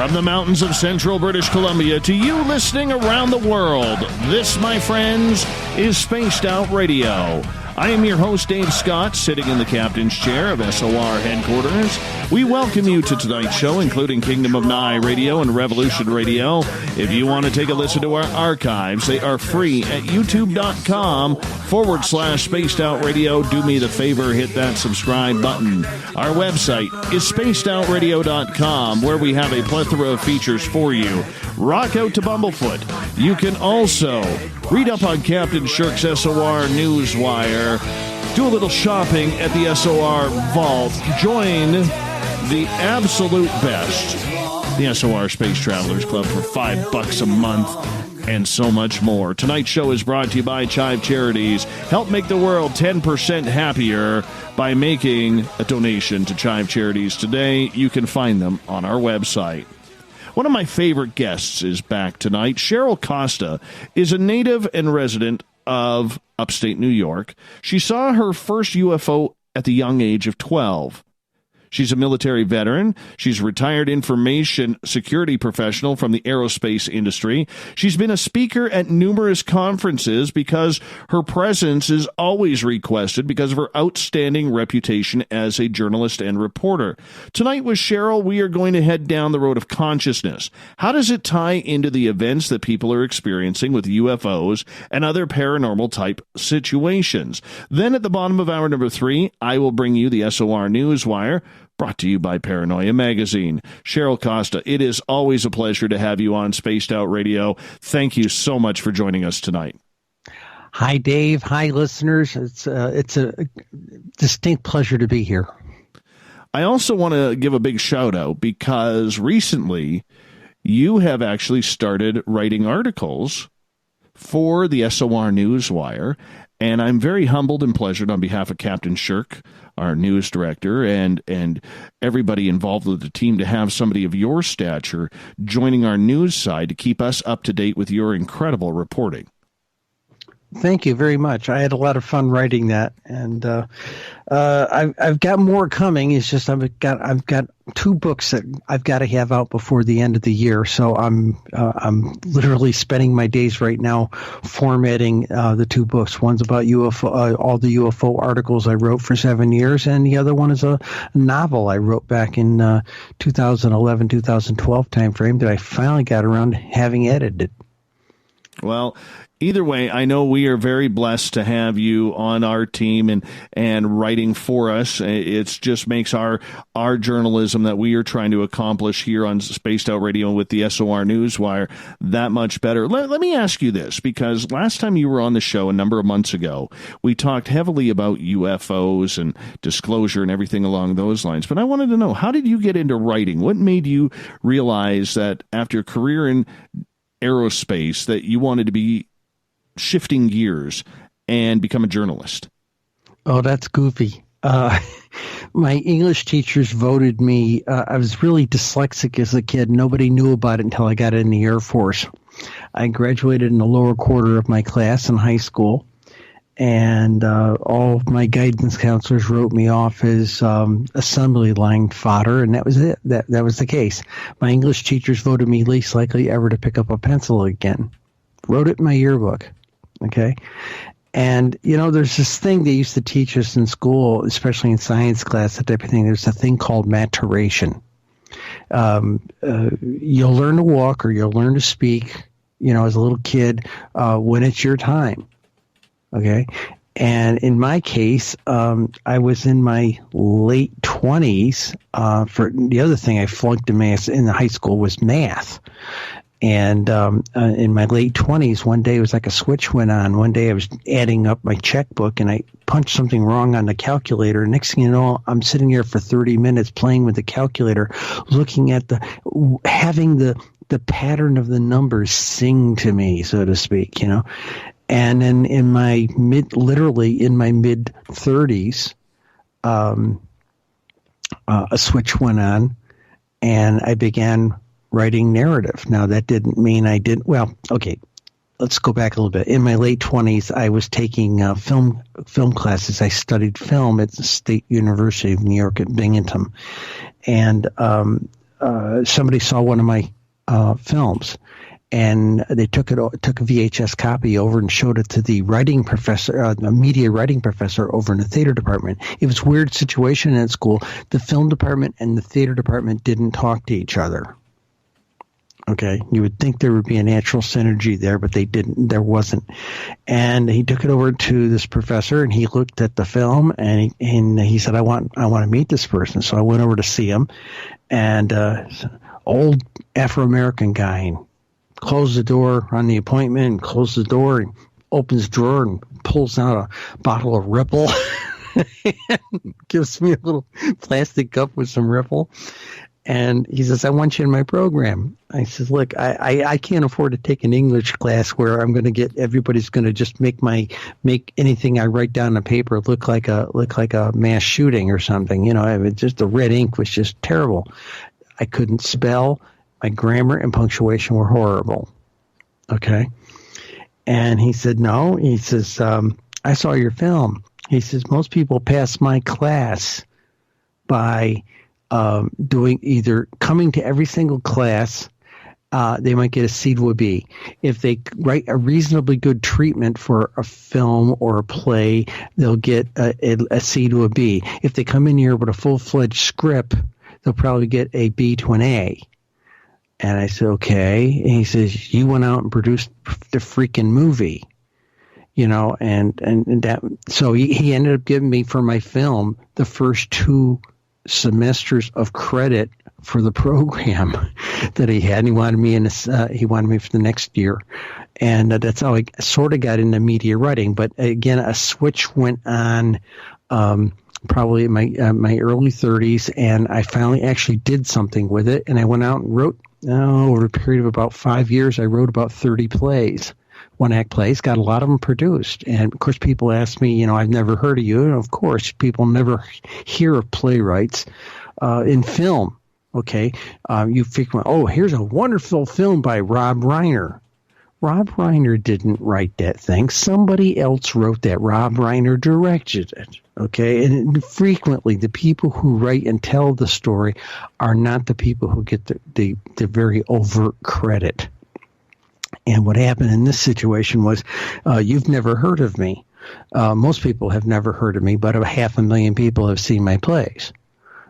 From the mountains of central British Columbia to you listening around the world, this, my friends, is Spaced Out Radio. I am your host, Dave Scott, sitting in the captain's chair of SOR headquarters. We welcome you to tonight's show, including Kingdom of Nye Radio and Revolution Radio. If you want to take a listen to our archives, they are free at youtube.com/Spaced Out Radio. Do me the favor, hit that subscribe button. Our website is spacedoutradio.com, where we have a plethora of features for you. Rock out to Bumblefoot. You can also read up on Captain Shirk's SOR Newswire. Do a little shopping at the SOR Vault. Join the absolute best, the SOR Space Travelers Club, for $5 a month, and so much more. Tonight's show is brought to you by Chive Charities. Help make the world 10% happier by making a donation to Chive Charities today. You can find them on our website. One of my favorite guests is back tonight. Cheryl Costa is a native and resident of upstate New York. She saw her first UFO at the young age of 12. She's a military veteran. She's a retired information security professional from the aerospace industry. She's been a speaker at numerous conferences because her presence is always requested because of her outstanding reputation as a journalist and reporter. Tonight with Cheryl, we are going to head down the road of consciousness. How does it tie into the events that people are experiencing with UFOs and other paranormal type situations? Then at the bottom of hour number 3, I will bring you the SOR Newswire, brought to you by Paranoia Magazine. Cheryl Costa, it is always a pleasure to have you on Spaced Out Radio. Thank you so much for joining us tonight. Hi, Dave. Hi, listeners. It's a distinct pleasure to be here. I also want to give a big shout out because recently you have actually started writing articles for the SOR Newswire, and I'm very humbled and pleasured on behalf of Captain Shirk, our news director, and everybody involved with the team to have somebody of your stature joining our news side to keep us up to date with your incredible reporting. Thank you very much. I had a lot of fun writing that, and I've got more coming. It's just I've got 2 books that I've got to have out before the end of the year. So I'm literally spending my days right now formatting the 2 books. One's about UFO, all the UFO articles I wrote for 7 years, and the other one is a novel I wrote back in 2011, 2012 timeframe that I finally got around to having edited. Well, either way, I know we are very blessed to have you on our team and writing for us. It just makes our journalism that we are trying to accomplish here on Spaced Out Radio with the SOR Newswire that much better. Let me ask you this, because last time you were on the show a number of months ago, we talked heavily about UFOs and disclosure and everything along those lines. But I wanted to know, how did you get into writing? What made you realize that after a career in aerospace that you wanted to be shifting gears and become a journalist? Oh, that's goofy. My English teachers voted me. I was really dyslexic as a kid. Nobody knew about it until I got in the Air Force. I graduated in the lower quarter of my class in high school, and all of my guidance counselors wrote me off as assembly line fodder, and that was it. That was the case. My English teachers voted me least likely ever to pick up a pencil again. Wrote it in my yearbook. Okay. And, there's this thing they used to teach us in school, especially in science class, that type of thing. There's a thing called maturation. You'll learn to walk or you'll learn to speak, as a little kid, when it's your time. Okay. And in my case, I was in my late 20s. For the other thing I flunked in the high school was math. And in my late 20s, one day it was like a switch went on. One day I was adding up my checkbook and I punched something wrong on the calculator. Next thing you know, I'm sitting here for 30 minutes playing with the calculator, looking at having the pattern of the numbers sing to me, so to speak, And then in my mid 30s, a switch went on and I began writing narrative. Now, that didn't mean I didn't. Well, okay, let's go back a little bit. In my late 20s, I was taking film classes. I studied film at the State University of New York at Binghamton. And somebody saw one of my films, and they took a VHS copy over and showed it to the writing professor, a media writing professor over in the theater department. It was a weird situation at school. The film department and the theater department didn't talk to each other. Okay, you would think there would be a natural synergy there, but they didn't. There wasn't. And he took it over to this professor, and he looked at the film, and he said, "I want to meet this person." So I went over to see him, and old Afro-American guy, and closed the door on the appointment, and closed the door, and opens the drawer and pulls out a bottle of Ripple, and gives me a little plastic cup with some Ripple. And he says, "I want you in my program." I says, "Look, I can't afford to take an English class where I'm going to get everybody's going to just make anything I write down on paper look like a mass shooting or something. You know, just the red ink was just terrible. I couldn't spell. My grammar and punctuation were horrible." Okay. And he said, "No." He says, "I saw your film." He says, "Most people pass my class by doing either coming to every single class, they might get a C to a B. If they write a reasonably good treatment for a film or a play, they'll get a C to a B. If they come in here with a full-fledged script, they'll probably get a B to an A." And I said, "Okay." And he says, "You went out and produced the freaking movie." You know, and that, so he ended up giving me for my film the first 2 semesters of credit for the program that he had. And he wanted me for the next year. And that's how I sort of got into media writing. But again, a switch went on, probably in my early 30s, and I finally actually did something with it. And I went out and wrote, over a period of about 5 years, I wrote about 30 plays. One-act plays, got a lot of them produced. And, of course, people ask me, I've never heard of you. And, of course, people never hear of playwrights in film, okay? You frequent, here's a wonderful film by Rob Reiner. Rob Reiner didn't write that thing. Somebody else wrote that. Rob Reiner directed it, okay? And frequently, the people who write and tell the story are not the people who get the very overt credit. And what happened in this situation was, you've never heard of me. Most people have never heard of me, but 500,000 people have seen my plays.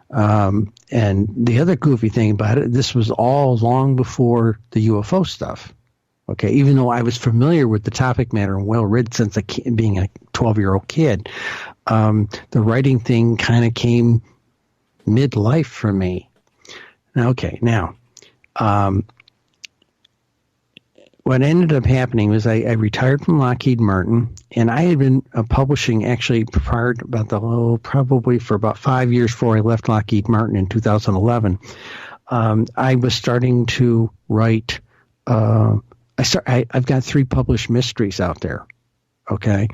And the other goofy thing about it, this was all long before the UFO stuff. Okay, even though I was familiar with the topic matter and well-read since being a 12-year-old kid, the writing thing kind of came midlife for me. Now, what ended up happening was I retired from Lockheed Martin, and I had been publishing actually probably for about 5 years before I left Lockheed Martin in 2011. I was starting to write. I've got 3 published mysteries out there. Okay.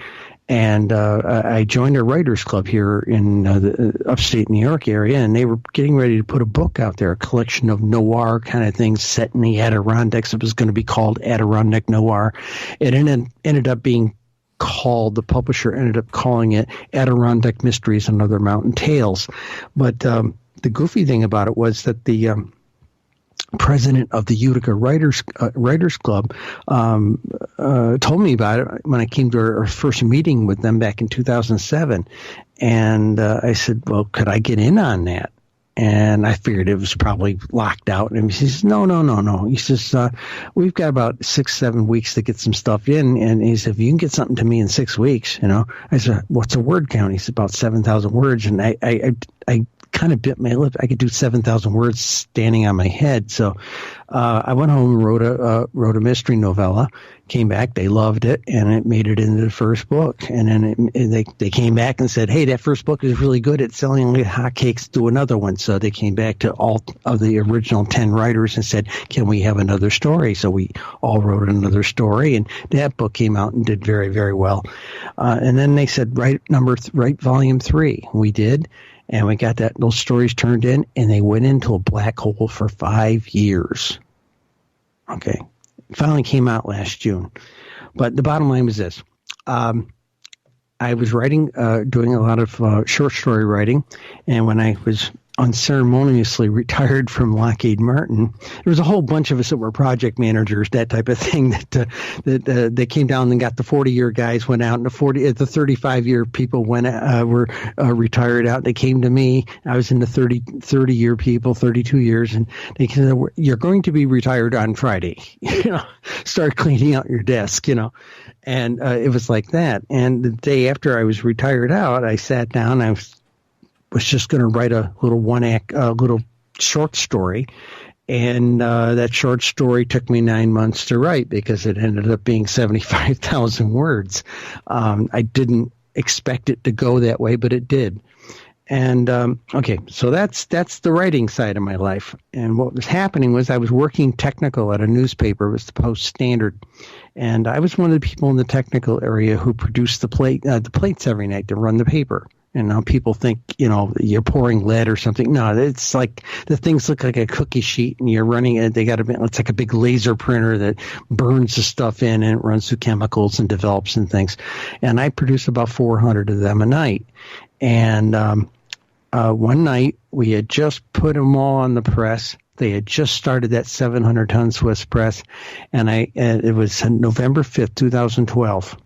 And I joined a writers club here in the upstate New York area, and they were getting ready to put a book out there, a collection of noir kind of things set in the Adirondacks. It was going to be called Adirondack Noir. It ended up being called, the publisher ended up calling it Adirondack Mysteries and Other Mountain Tales. But the goofy thing about it was that the president of the Utica Writers Club told me about it when I came to our first meeting with them back in 2007. And I said, "Well, could I get in on that?" And I figured it was probably locked out. And he says, No. He says, "We've got about 6-7 weeks to get some stuff in." And he said, "If you can get something to me in 6 weeks, I said, "What's a word count?" He said, "About 7,000 words. And I kind of bit my lip. I could do 7,000 words standing on my head. So I went home and wrote a mystery novella. Came back, they loved it, and it made it into the first book. And then they came back and said, "Hey, that first book is really good. It's selling like hotcakes. Do another one." So they came back to all of the original 10 writers and said, "Can we have another story?" So we all wrote another story, and that book came out and did very, very well. And then they said, write volume 3. We did. And we got those stories turned in, and they went into a black hole for 5 years. Okay. Finally came out last June. But the bottom line was this. I was writing, doing a lot of short story writing. And when I was unceremoniously retired from Lockheed Martin. There was a whole bunch of us that were project managers, that type of thing, that came down and got the 40-year guys went out, and the 35-year people were retired out. They came to me. I was in the 30-year people, 32 years, and they said, "You're going to be retired on Friday. Start cleaning out your desk, And it was like that. And the day after I was retired out, I sat down. I was just going to write a little little short story. And that short story took me 9 months to write because it ended up being 75,000 words. I didn't expect it to go that way, but it did. And okay, so that's the writing side of my life. And what was happening was I was working technical at a newspaper. It was the Post-Standard. And I was one of the people in the technical area who produced the plates every night to run the paper. And now people think, you're pouring lead or something. No, it's like the things look like a cookie sheet, and you're running it. It's like a big laser printer that burns the stuff in, and it runs through chemicals and develops and things. And I produce about 400 of them a night. And one night we had just put them all on the press. They had just started that 700-ton Swiss press, and it was November 5th, 2012.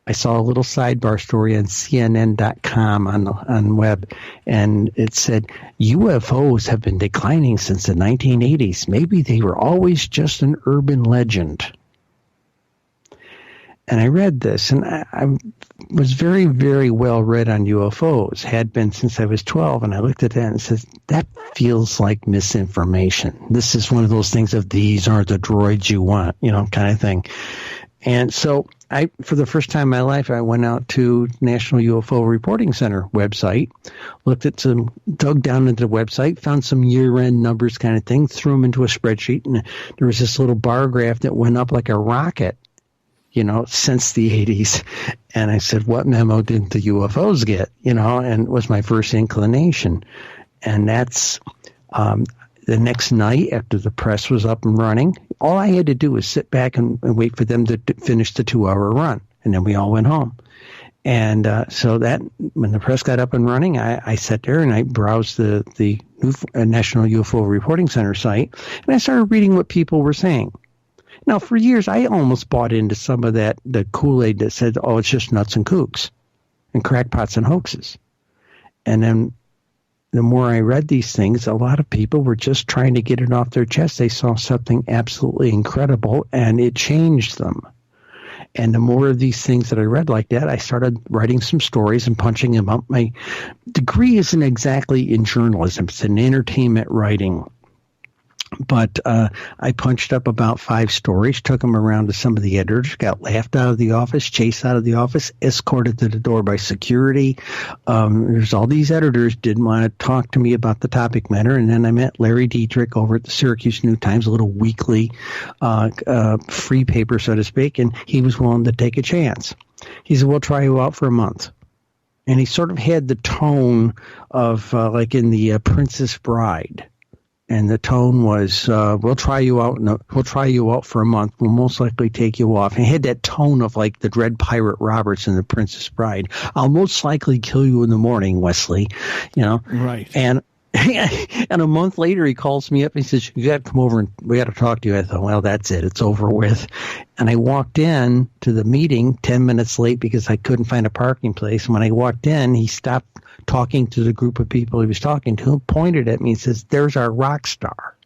I saw a little sidebar story on CNN.com on web, and it said, UFOs have been declining since the 1980s. Maybe they were always just an urban legend. And I read this, and I was very, very well read on UFOs, had been since I was 12, and I looked at that and said, that feels like misinformation. This is one of those things of these aren't the droids you want, kind of thing. And so for the first time in my life, I went out to National UFO Reporting Center website, dug down into the website, found some year-end numbers kind of thing, threw them into a spreadsheet, and there was this little bar graph that went up like a rocket, since the 80s. And I said, what memo did the UFOs get, and it was my first inclination. And that's the next night after the press was up and running, all I had to do was sit back and wait for them to finish the 2-hour run. And then we all went home. And so that when the press got up and running, I sat there and I browsed the National UFO Reporting Center site, and I started reading what people were saying. Now, for years, I almost bought into some of the Kool-Aid that said, oh, it's just nuts and kooks and crackpots and hoaxes. And then the more I read these things, a lot of people were just trying to get it off their chest. They saw something absolutely incredible, and it changed them. And the more of these things that I read like that, I started writing some stories and punching them up. My degree isn't exactly in journalism. It's in entertainment writing. But I punched up about 5 stories, took them around to some of the editors, got laughed out of the office, chased out of the office, escorted to the door by security. There's all these editors didn't want to talk to me about the topic matter. And then I met Larry Dietrich over at the Syracuse New Times, a little weekly free paper, so to speak, and he was willing to take a chance. He said, we'll try you out for a month. And he sort of had the tone of like in the Princess Bride. And the tone was, we'll try you out. We'll try you out for a month. We'll most likely take you off. And it had that tone of like the Dread Pirate Roberts in The Princess Bride. I'll most likely kill you in the morning, Wesley. Right. And a month later, he calls me up and he says, you got to come over and we got to talk to you. I thought, well, that's it. It's over with. And I walked in to the meeting 10 minutes late because I couldn't find a parking place. And when I walked in, he stopped talking to the group of people he was talking to, pointed at me and says, there's our rock star.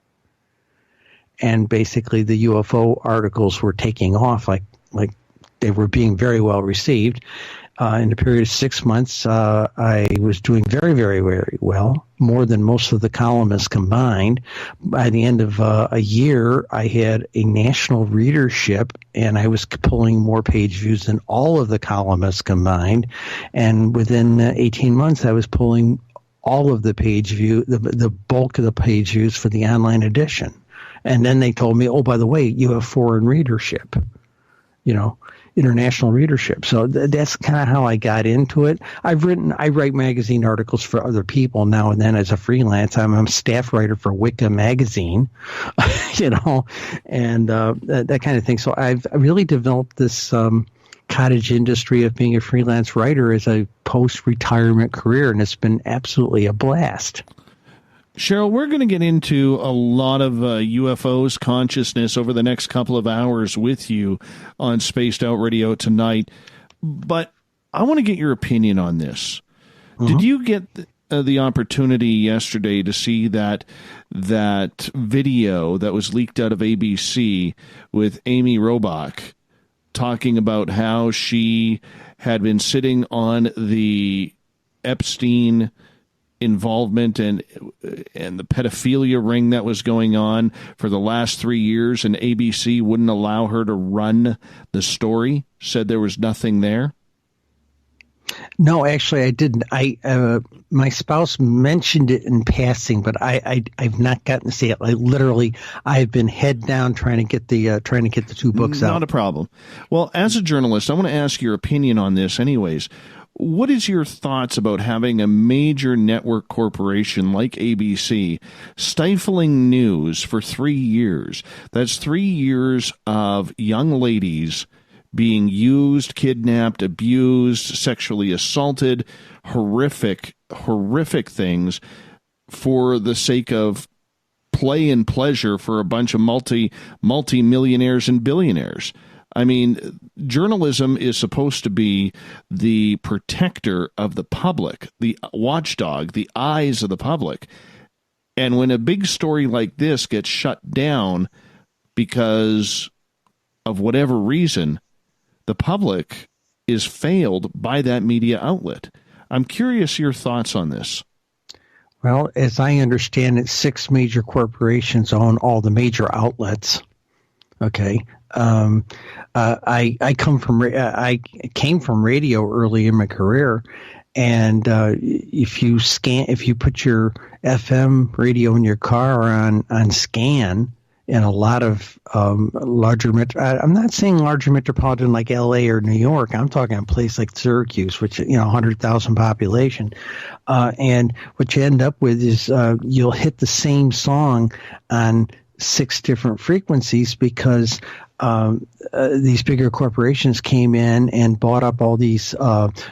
And basically the UFO articles were taking off like they were being very well received. In a period of 6 months, I was doing very, very, very well, more than most of the columnists combined. By the end of a year, I had a national readership, and I was pulling more page views than all of the columnists combined. And within 18 months, I was pulling all of the page view, the bulk of the page views for the online edition. And then they told me, oh, by the way, you have foreign readership, international readership. So that's kind of how I got into it. I write magazine articles for other people now and then as a freelance. I'm a staff writer for Wicca magazine, and that kind of thing. So I've really developed this cottage industry of being a freelance writer as a post-retirement career, and it's been absolutely a blast. Cheryl, we're going to get into a lot of UFOs consciousness over the next couple of hours with you on Spaced Out Radio tonight. But I want to get your opinion on this. Mm-hmm. Did you get the opportunity yesterday to see that video that was leaked out of ABC with Amy Robach talking about how she had been sitting on the Epstein involvement and the pedophilia ring that was going on for the last 3 years, and ABC wouldn't allow her to run the story, said there was nothing there? No, actually, I didn't. My spouse mentioned it in passing, but I've not gotten to see it. I've been head down trying to get the 2 books out. Not a problem. Well, as a journalist, I want to ask your opinion on this anyways. What is your thoughts about having a major network corporation like ABC stifling news for 3 years? That's 3 years of young ladies being used, kidnapped, abused, sexually assaulted, horrific things for the sake of play and pleasure for a bunch of multi-millionaires and billionaires. I mean, journalism is supposed to be the protector of the public, the watchdog, the eyes of the public. And when a big story like this gets shut down because of whatever reason, the public is failed by that media outlet. I'm curious your thoughts on this. Well, as I understand it, 6 major corporations own all the major outlets. Okay. I came from radio early in my career, and if you put your FM radio in your car on scan, in a lot of larger I'm not saying larger metropolitan like LA or New York. I'm talking a place like Syracuse, which 100,000 population, and what you end up with is you'll hit the same song on 6 different frequencies because these bigger corporations came in and bought up all these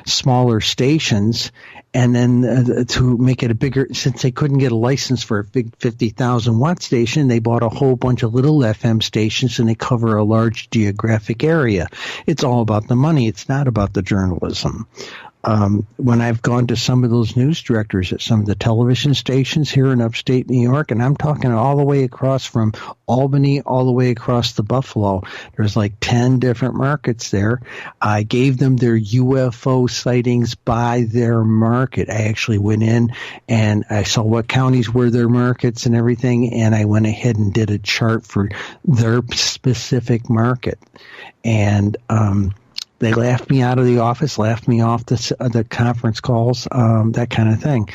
smaller stations, and then to make it a bigger, since they couldn't get a license for a big 50,000 watt station, they bought a whole bunch of little FM stations, and they cover a large geographic area. It's all about the money. It's not about the journalism. When I've gone to some of those news directors at some of the television stations here in upstate New York, and I'm talking all the way across from Albany all the way across to Buffalo, there's like 10 different markets there. I gave them their UFO sightings by their market. I actually went in and I saw what counties were their markets and everything, and I went ahead and did a chart for their specific market. And they laughed me out of the office, laughed me off the conference calls, that kind of thing.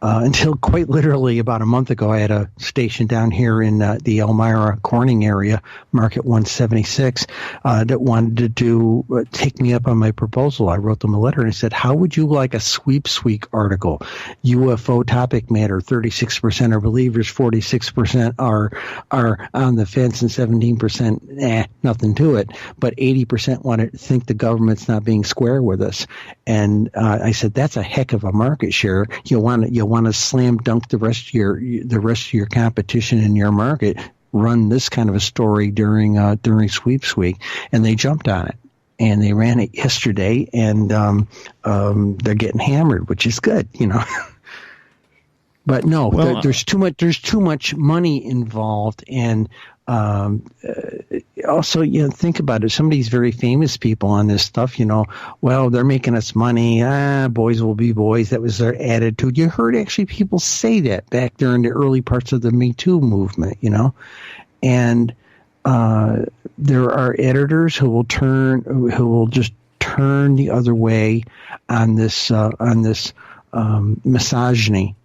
Until quite literally about a month ago, I had a station down here in the Elmira Corning area, Market 176, that wanted to take me up on my proposal. I wrote them a letter and I said, how would you like a sweep article? UFO topic matter, 36% are believers, 46% are on the fence, and 17%, nothing to it. But 80% want to think the government's not being square with us. And I said, that's a heck of a market share. You want to slam dunk the rest of your competition in your market. Run this kind of a story during Sweeps Week, and they jumped on it. And they ran it yesterday, and they're getting hammered, which is good, But no, there's too much money involved, and also, think about it. Some of these very famous people on this stuff, well, they're making us money. Boys will be boys. That was their attitude. You heard actually people say that back during the early parts of the Me Too movement, and there are editors who will just turn the other way on this misogyny.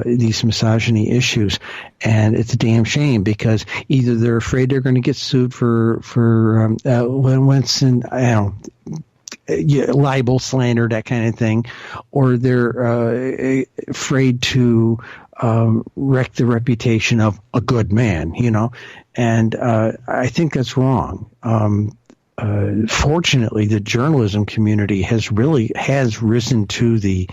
These misogyny issues, and it's a damn shame because either they're afraid they're going to get sued for libel, slander, that kind of thing, or they're afraid to wreck the reputation of a good man, and I think that's wrong. Fortunately, the journalism community has risen to the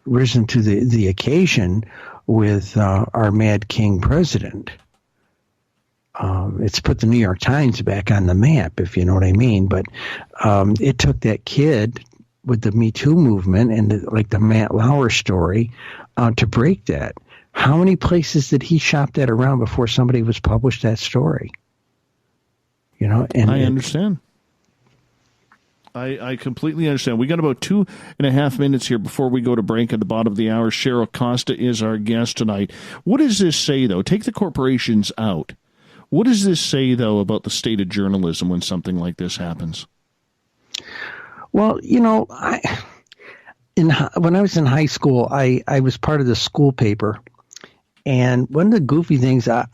risen to the occasion with our Mad King president. It's put the New York Times back on the map, if you know what I mean. But it took that kid with the Me Too movement and the Matt Lauer story to break that. How many places did he shop that around before somebody was published that story? You know, and I understand. I completely understand. We got about 2.5 minutes here before we go to break at the bottom of the hour. Cheryl Costa is our guest tonight. What does this say, though? Take the corporations out. What does this say, though, about the state of journalism when something like this happens? Well, you know, when I was in high school, I was part of the school paper. And one of the goofy things, I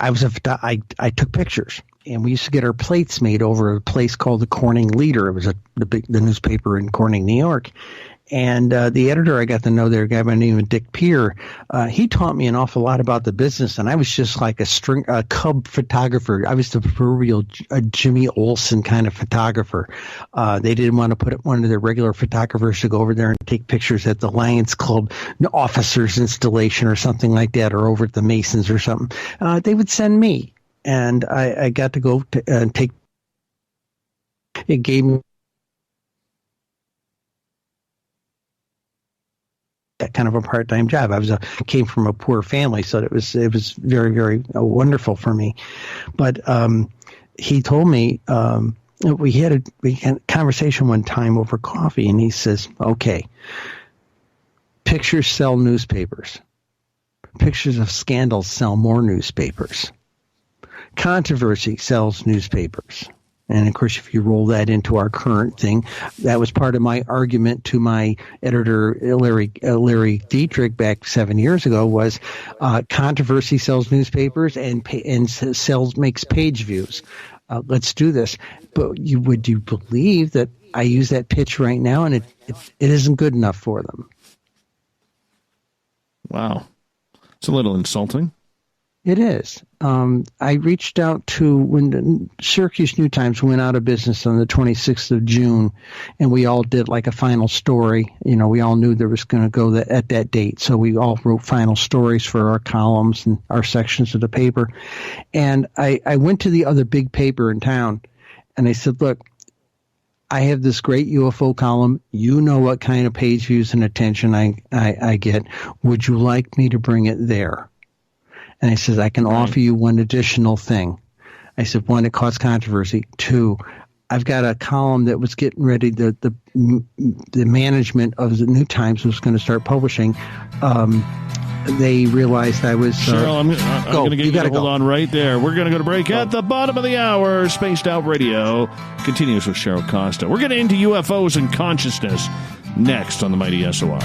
took pictures. And we used to get our plates made over a place called the Corning Leader. It was the newspaper in Corning, New York. And the editor I got to know there, a guy by the name of Dick Peer, he taught me an awful lot about the business. And I was just like a cub photographer. I was the proverbial Jimmy Olsen kind of photographer. They didn't want to put one of their regular photographers to go over there and take pictures at the Lions Club officers installation or something like that, or over at the Masons or something. They would send me. And I got to go take. It gave me that kind of a part-time job. Came from a poor family, so it was very, very wonderful for me. But he told me we had a conversation one time over coffee, and he says, "Okay, pictures sell newspapers. Pictures of scandals sell more newspapers. Controversy sells newspapers." And of course, if you roll that into our current thing, that was part of my argument to my editor, Larry Dietrich, back 7 years ago, was controversy sells newspapers and makes page views. Let's do this. But would you believe that I use that pitch right now, and it isn't good enough for them? Wow. It's a little insulting. It is. I reached out to when the Syracuse New Times went out of business on the 26th of June, and we all did like a final story. You know, we all knew there was going to go at that date, so we all wrote final stories for our columns and our sections of the paper. And I went to the other big paper in town, and I said, "Look, I have this great UFO column. You know what kind of page views and attention I get. Would you like me to bring it there?" And I said, "I can offer you one additional thing." I said, "One, it caused controversy. Two, I've got a column that was getting ready. The management of the New Times was going to start publishing. They realized I was Cheryl, I'm going to get you to hold on right there. We're going to go to break at the bottom of the hour. Spaced Out Radio continues with Cheryl Costa. We're getting into UFOs and consciousness next on the Mighty SOR.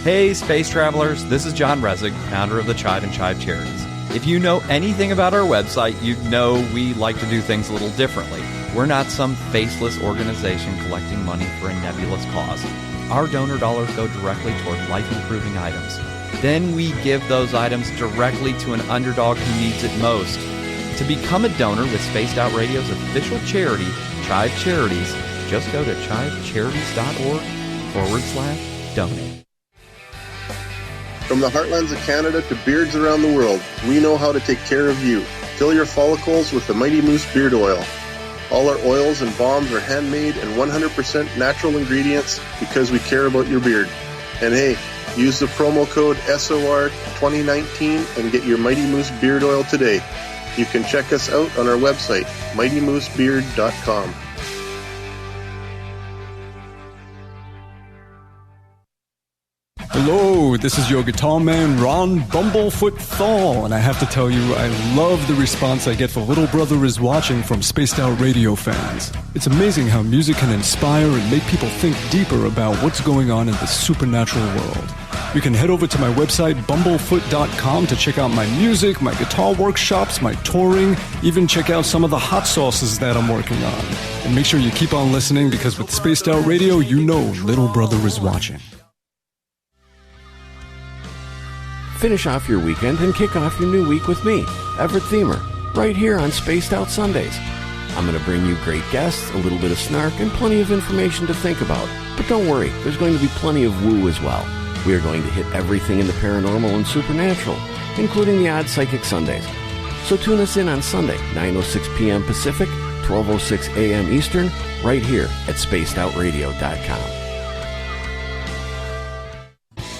Hey, space travelers, this is John Resig, founder of the Chive and Chive Charities. If you know anything about our website, you know we like to do things a little differently. We're not some faceless organization collecting money for a nebulous cause. Our donor dollars go directly toward life-improving items. Then we give those items directly to an underdog who needs it most. To become a donor with Spaced Out Radio's official charity, Chive Charities, just go to chivecharities.org/donate. From the heartlands of Canada to beards around the world, we know how to take care of you. Fill your follicles with the Mighty Moose Beard Oil. All our oils and balms are handmade and 100% natural ingredients because we care about your beard. And hey, use the promo code SOR2019 and get your Mighty Moose Beard Oil today. You can check us out on our website, mightymoosebeard.com. Hello, this is your guitar man, Ron Bumblefoot Thal, and I have to tell you, I love the response I get for Little Brother is Watching from Spaced Out Radio fans. It's amazing how music can inspire and make people think deeper about what's going on in the supernatural world. You can head over to my website, bumblefoot.com, to check out my music, my guitar workshops, my touring, even check out some of the hot sauces that I'm working on. And make sure you keep on listening, because with Spaced Out Radio, you know Little Brother is watching. Finish off your weekend and kick off your new week with me, Everett Thiemer, right here on Spaced Out Sundays. I'm going to bring you great guests, a little bit of snark, and plenty of information to think about. But don't worry, there's going to be plenty of woo as well. We are going to hit everything in the paranormal and supernatural, including the odd psychic Sundays. So tune us in on Sunday, 9:06 p.m. Pacific, 12:06 a.m. Eastern, right here at spacedoutradio.com.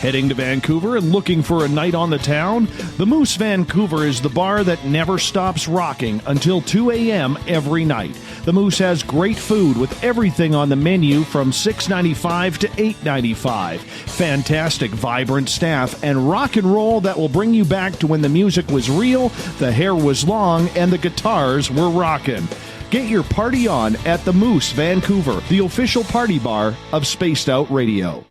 Heading to Vancouver and looking for a night on the town? The Moose Vancouver is the bar that never stops rocking until 2 a.m. every night. The Moose has great food with everything on the menu from $6.95 to $8.95. Fantastic, vibrant staff and rock and roll that will bring you back to when the music was real, the hair was long, and the guitars were rocking. Get your party on at the Moose Vancouver, the official party bar of Spaced Out Radio.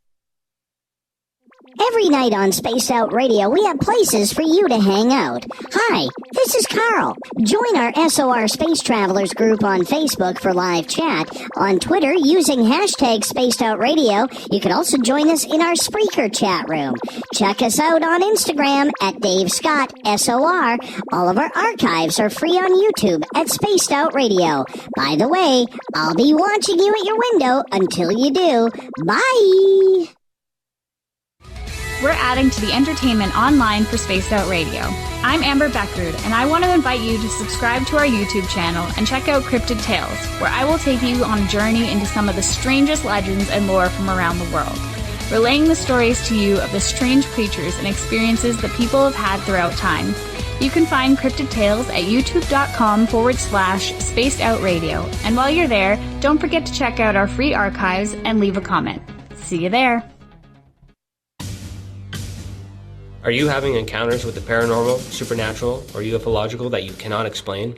Every night on Spaced Out Radio, we have places for you to hang out. Hi, this is Carl. Join our SOR Space Travelers group on Facebook for live chat. On Twitter, using hashtag Spaced Out Radio, you can also join us in our Spreaker chat room. Check us out on Instagram at Dave Scott SOR. All of our archives are free on YouTube at Spaced Out Radio. By the way, I'll be watching you at your window until you do. Bye! We're adding to the entertainment online for Spaced Out Radio. I'm Amber Beckrud, and I want to invite you to subscribe to our YouTube channel and check out Cryptid Tales, where I will take you on a journey into some of the strangest legends and lore from around the world, relaying the stories to you of the strange creatures and experiences that people have had throughout time. You can find Cryptid Tales at youtube.com/Spaced Out Radio, and while you're there, don't forget to check out our free archives and leave a comment. See you there. Are you having encounters with the paranormal, supernatural, or ufological that you cannot explain?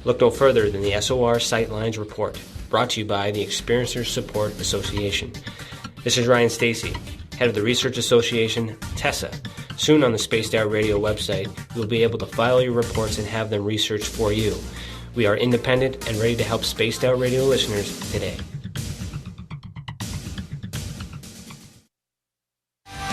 Look no further than the SOR Sightlines Report, brought to you by the Experiencers Support Association. This is Ryan Stacy, head of the Research Association, TESA. Soon on the Spaced Out Radio website, you'll be able to file your reports and have them researched for you. We are independent and ready to help Spaced Out Radio listeners today.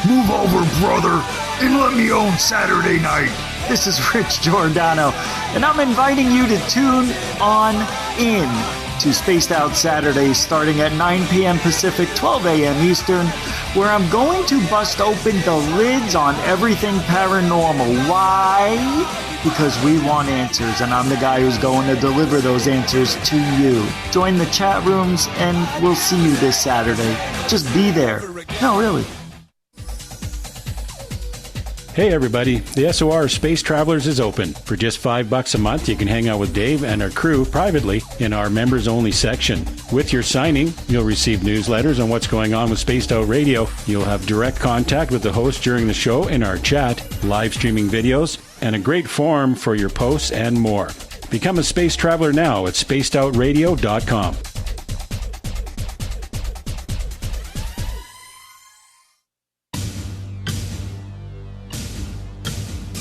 Move over, brother, and let me own Saturday night. This is Rich Giordano, and I'm inviting you to tune on in to Spaced Out Saturdays starting at 9 p.m. Pacific, 12 a.m. Eastern, where I'm going to bust open the lids on everything paranormal. Why? Because we want answers, and I'm the guy who's going to deliver those answers to you. Join the chat rooms, and we'll see you this Saturday. Just be there. No, really. Hey everybody, the SOR Space Travelers is open. For just $5 a month, you can hang out with Dave and our crew privately in our members-only section. With your signing, you'll receive newsletters on what's going on with Spaced Out Radio. You'll have direct contact with the host during the show in our chat, live streaming videos, and a great forum for your posts and more. Become a Space Traveler now at spacedoutradio.com.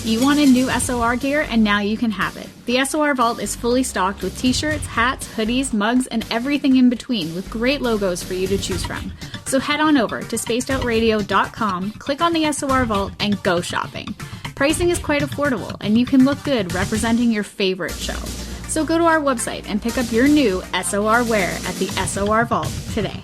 You wanted new SOR gear, and now you can have it. The SOR Vault is fully stocked with t-shirts, hats, hoodies, mugs, and everything in between, with great logos for you to choose from. So head on over to spacedoutradio.com, click on the SOR Vault, and go shopping. Pricing is quite affordable, and you can look good representing your favorite show. So go to our website and pick up your new SOR wear at the SOR Vault today.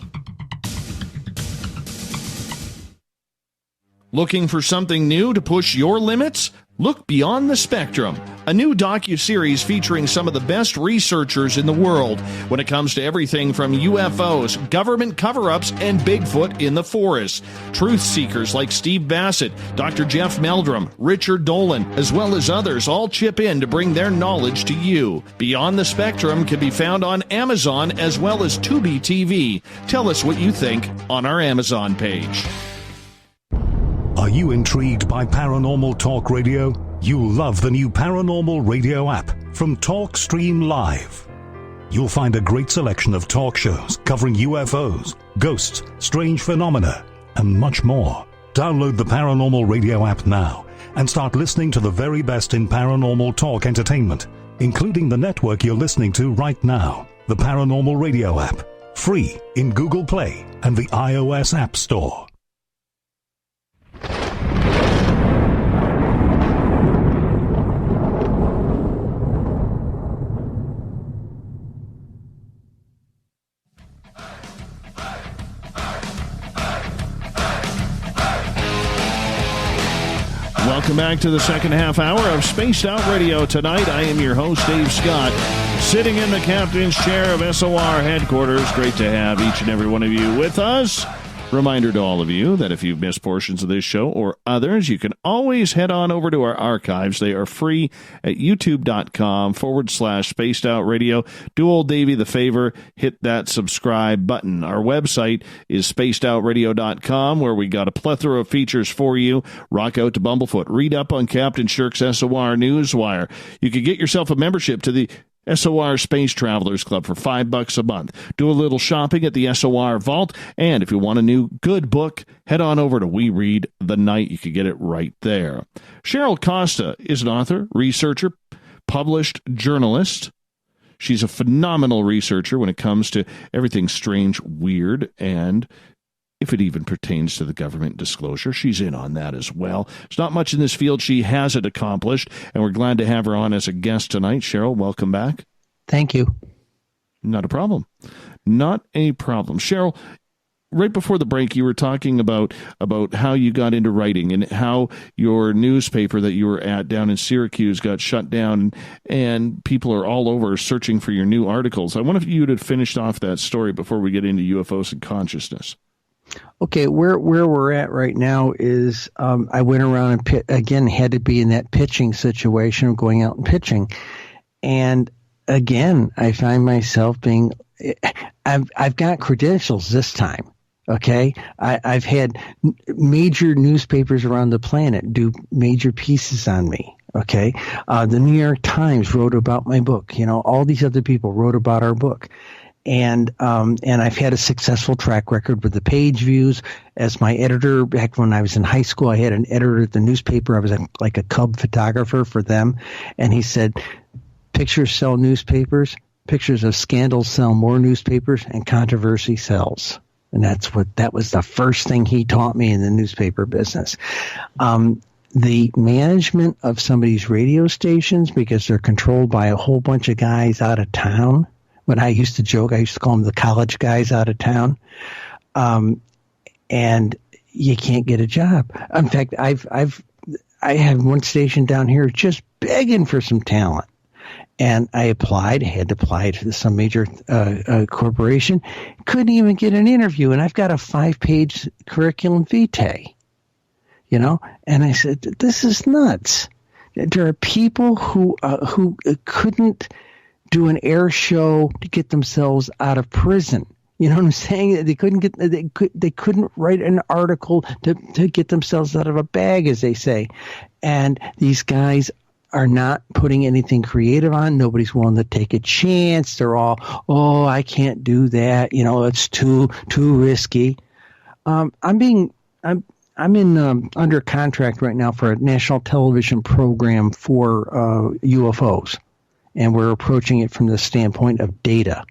Looking for something new to push your limits? Look Beyond the Spectrum, a new docuseries featuring some of the best researchers in the world when it comes to everything from UFOs, government cover-ups, and Bigfoot in the forest. Truth seekers like Steve Bassett, Dr. Jeff Meldrum, Richard Dolan, as well as others all chip in to bring their knowledge to you. Beyond the Spectrum can be found on Amazon as well as Tubi TV. Tell us what you think on our Amazon page. Are you intrigued by Paranormal Talk Radio? You'll love the new Paranormal Radio app from TalkStream Live. You'll find a great selection of talk shows covering UFOs, ghosts, strange phenomena, and much more. Download the Paranormal Radio app now and start listening to the very best in paranormal talk entertainment, including the network you're listening to right now, the Paranormal Radio app, free in Google Play and the iOS App Store. Welcome back to the second half hour of Spaced Out Radio. Tonight, I am your host, Dave Scott, sitting in the captain's chair of SOR headquarters. Great to have each and every one of you with us. Reminder to all of you that if you've missed portions of this show or others, you can always head on over to our archives. They are free at youtube.com/Spaced Out Radio. Do old Davey the favor, hit that subscribe button. Our website is spacedoutradio.com, where we got a plethora of features for you. Rock out to Bumblefoot. Read up on Captain Shirk's SOR Newswire. You could get yourself a membership to the SOR Space Travelers Club for $5 a month. Do a little shopping at the SOR Vault, and if you want a new good book, head on over to We Read the Night. You can get it right there. Cheryl Costa is an author, researcher, published journalist. She's a phenomenal researcher when it comes to everything strange, weird, and if it even pertains to the government disclosure, she's in on that as well. There's not much in this field she hasn't accomplished, and we're glad to have her on as a guest tonight. Cheryl, welcome back. Thank you. Not a problem. Not a problem. Cheryl, right before the break, you were talking about how you got into writing and how your newspaper that you were at down in Syracuse got shut down, and people are all over searching for your new articles. I wonder if you would have finished off that story before we get into UFOs and consciousness. Okay, where we're at right now is I went around and had to be in that pitching situation of going out and pitching. And again, I find myself being I've got credentials this time. Okay, I've had major newspapers around the planet do major pieces on me. Okay, the New York Times wrote about my book. You know, all these other people wrote about our book. And I've had a successful track record with the page views. As my editor, back when I was in high school, I had an editor at the newspaper. I was like a cub photographer for them. And he said, pictures sell newspapers, pictures of scandals sell more newspapers, and controversy sells. And that was the first thing he taught me in the newspaper business. The management of some of these radio stations, because they're controlled by a whole bunch of guys out of town. When I used to joke, I used to call them the college guys out of town. And you can't get a job. In fact, I had one station down here just begging for some talent. And I had to apply to some major corporation. Couldn't even get an interview. And I've got a 5-page curriculum vitae, you know. And I said, this is nuts. There are people who couldn't do an air show to get themselves out of prison. You know what I'm saying? They couldn't write an article to get themselves out of a bag, as they say. And these guys are not putting anything creative on. Nobody's willing to take a chance. They're all, oh, I can't do that. You know, it's too risky. I'm in under contract right now for a national television program for UFOs. And we're approaching it from the standpoint of data,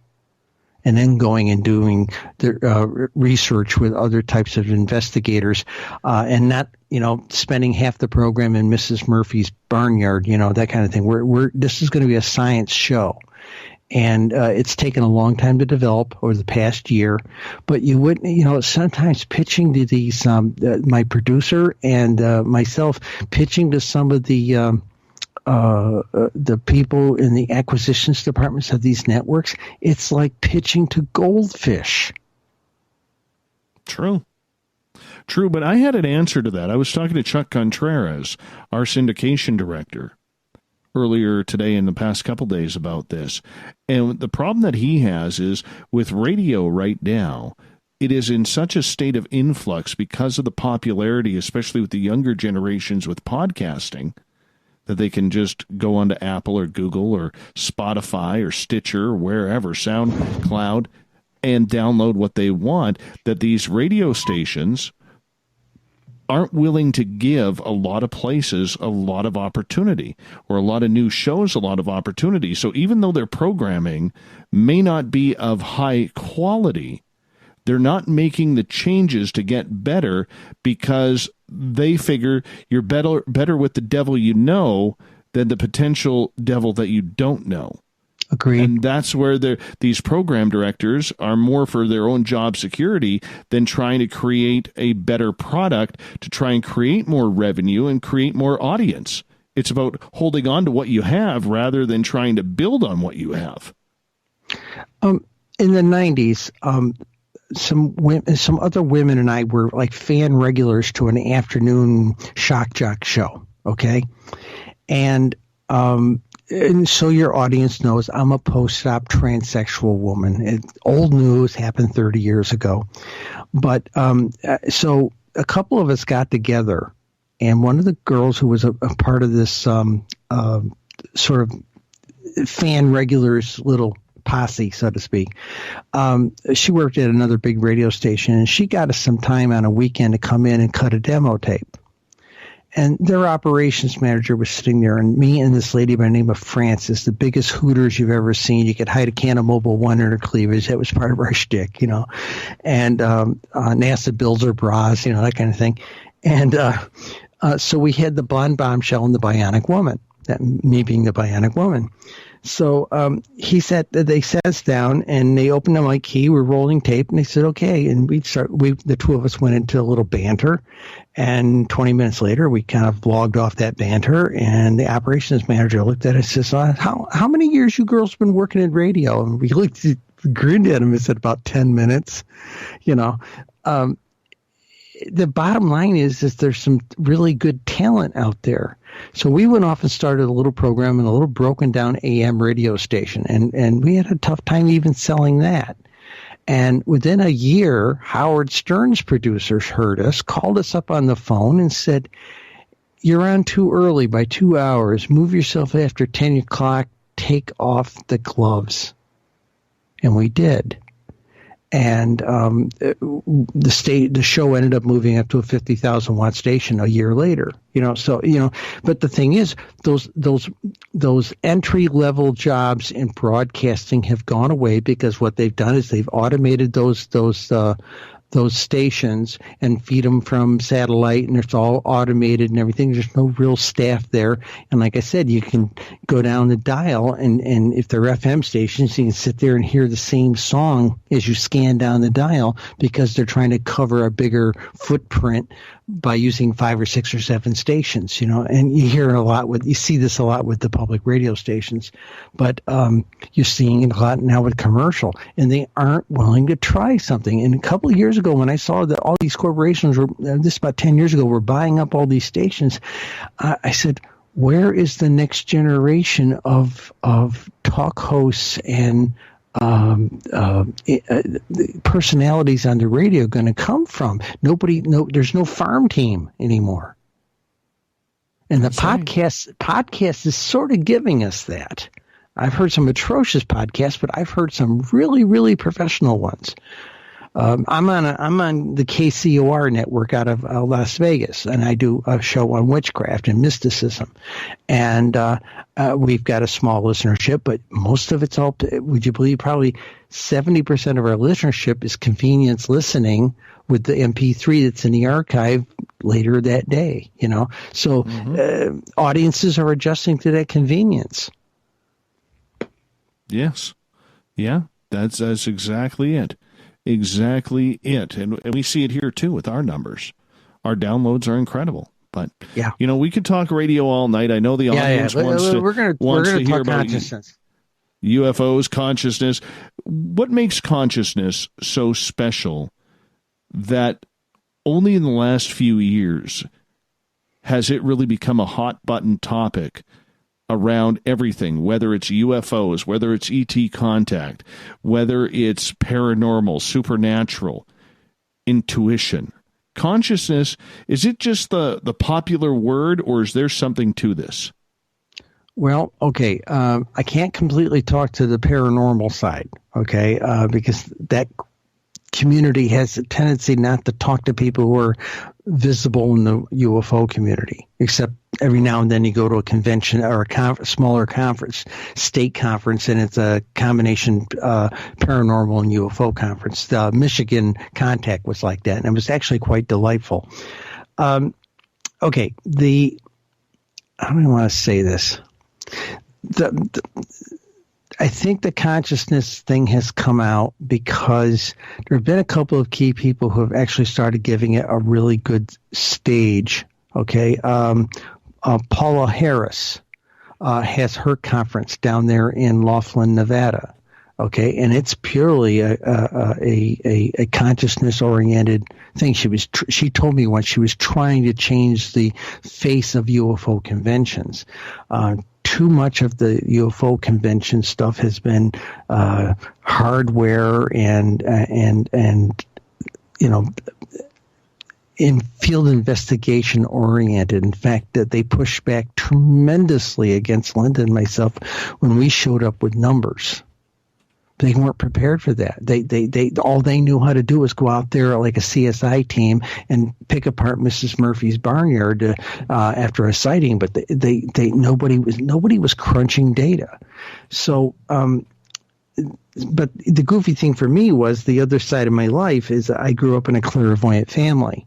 and then going and doing the research with other types of investigators, and not, you know, spending half the program in Mrs. Murphy's barnyard, you know, that kind of thing. This is going to be a science show, and it's taken a long time to develop over the past year. But you would, you know, sometimes pitching to these, my producer and myself pitching to some of the people in the acquisitions departments of these networks, it's like pitching to goldfish. True, but I had an answer to that. I was talking to Chuck Contreras, our syndication director, earlier today in the past couple days about this. And the problem that he has is with radio right now, it is in such a state of influx because of the popularity, especially with the younger generations with podcasting, that they can just go onto Apple or Google or Spotify or Stitcher or wherever, SoundCloud, and download what they want, that these radio stations aren't willing to give a lot of places a lot of opportunity, or a lot of new shows a lot of opportunity. So even though their programming may not be of high quality, they're not making the changes to get better because they figure you're better with the devil you know than the potential devil that you don't know. Agreed. And that's where these program directors are more for their own job security than trying to create a better product to try and create more revenue and create more audience. It's about holding on to what you have rather than trying to build on what you have. In the 90s, some other women and I were like fan regulars to an afternoon shock jock show. Okay. And so your audience knows I'm a post-op transsexual woman. Old news, happened 30 years ago. But so a couple of us got together, and one of the girls who was a part of this sort of fan regulars little posse, so to speak, she worked at another big radio station, and she got us some time on a weekend to come in and cut a demo tape. And their operations manager was sitting there, and me and this lady by the name of Frances, the biggest hooters you've ever seen. You could hide a can of Mobile 1 in her cleavage. That was part of our shtick, And NASA builds her bras, that kind of thing. And so we had the blonde bombshell and the bionic woman, that me being the bionic woman. So they sat us down, and they opened the mic key. We're rolling tape, and they said, okay. And the two of us went into a little banter. And 20 minutes later, we kind of logged off that banter. And the operations manager looked at us and says, how many years you girls been working in radio? And we grinned at him and said, about 10 minutes, The bottom line is there's some really good talent out there. So we went off and started a little program in a little broken down AM radio station, and we had a tough time even selling that. And within a year, Howard Stern's producers heard us, called us up on the phone and said, you're on too early by 2 hours. Move yourself after 10 o'clock. Take off the gloves. And we did. And the show ended up moving up to a 50,000 watt station a year later. But the thing is, those entry level jobs in broadcasting have gone away, because what they've done is they've automated those stations and feed them from satellite, and it's all automated and everything. There's no real staff there. And like I said, you can go down the dial, and if they're FM stations, you can sit there and hear the same song as you scan down the dial, because they're trying to cover a bigger footprint by using 5 or 6 or 7 stations, and you see this a lot with the public radio stations, but you're seeing it a lot now with commercial, and they aren't willing to try something. And a couple of years ago, when I saw that all these corporations about 10 years ago, were buying up all these stations, I said, where is the next generation of talk hosts and personalities on the radio going to come from? There's no farm team anymore. And the podcast is sort of giving us that. I've heard some atrocious podcasts, but I've heard some really, really professional ones. I'm on the KCOR network out of Las Vegas, and I do a show on witchcraft and mysticism. And we've got a small listenership, but most of it's all, would you believe, probably 70% of our listenership is convenience listening with the MP3 that's in the archive later that day, So audiences are adjusting to that convenience. Yes. Yeah, that's exactly it. Exactly it. And we see it here, too, with our numbers. Our downloads are incredible. But, we could talk radio all night. I know the audience wants to hear about consciousness. UFOs, consciousness. What makes consciousness so special that only in the last few years has it really become a hot-button topic around everything, whether it's UFOs, whether it's ET contact, whether it's paranormal, supernatural, intuition, consciousness? Is it just the popular word, or is there something to this? Well, okay, I can't completely talk to the paranormal side, okay, because that community has a tendency not to talk to people who are visible in the UFO community, except every now and then you go to a convention or a smaller conference, state conference, and it's a combination paranormal and UFO conference. The Michigan Contact was like that, and it was actually quite delightful. Okay, I don't even want to say this. I think the consciousness thing has come out because there have been a couple of key people who have actually started giving it a really good stage. Okay. Paula Harris has her conference down there in Laughlin, Nevada. Okay, and it's purely a consciousness-oriented thing. She told me once she was trying to change the face of UFO conventions. Too much of the UFO convention stuff has been hardware and in field investigation oriented. In fact, that they pushed back tremendously against Linda and myself when we showed up with numbers. They weren't prepared for that. They all they knew how to do was go out there like a CSI team and pick apart Mrs. Murphy's barnyard after a sighting. But nobody was crunching data. So, but the goofy thing for me was the other side of my life is I grew up in a clairvoyant family.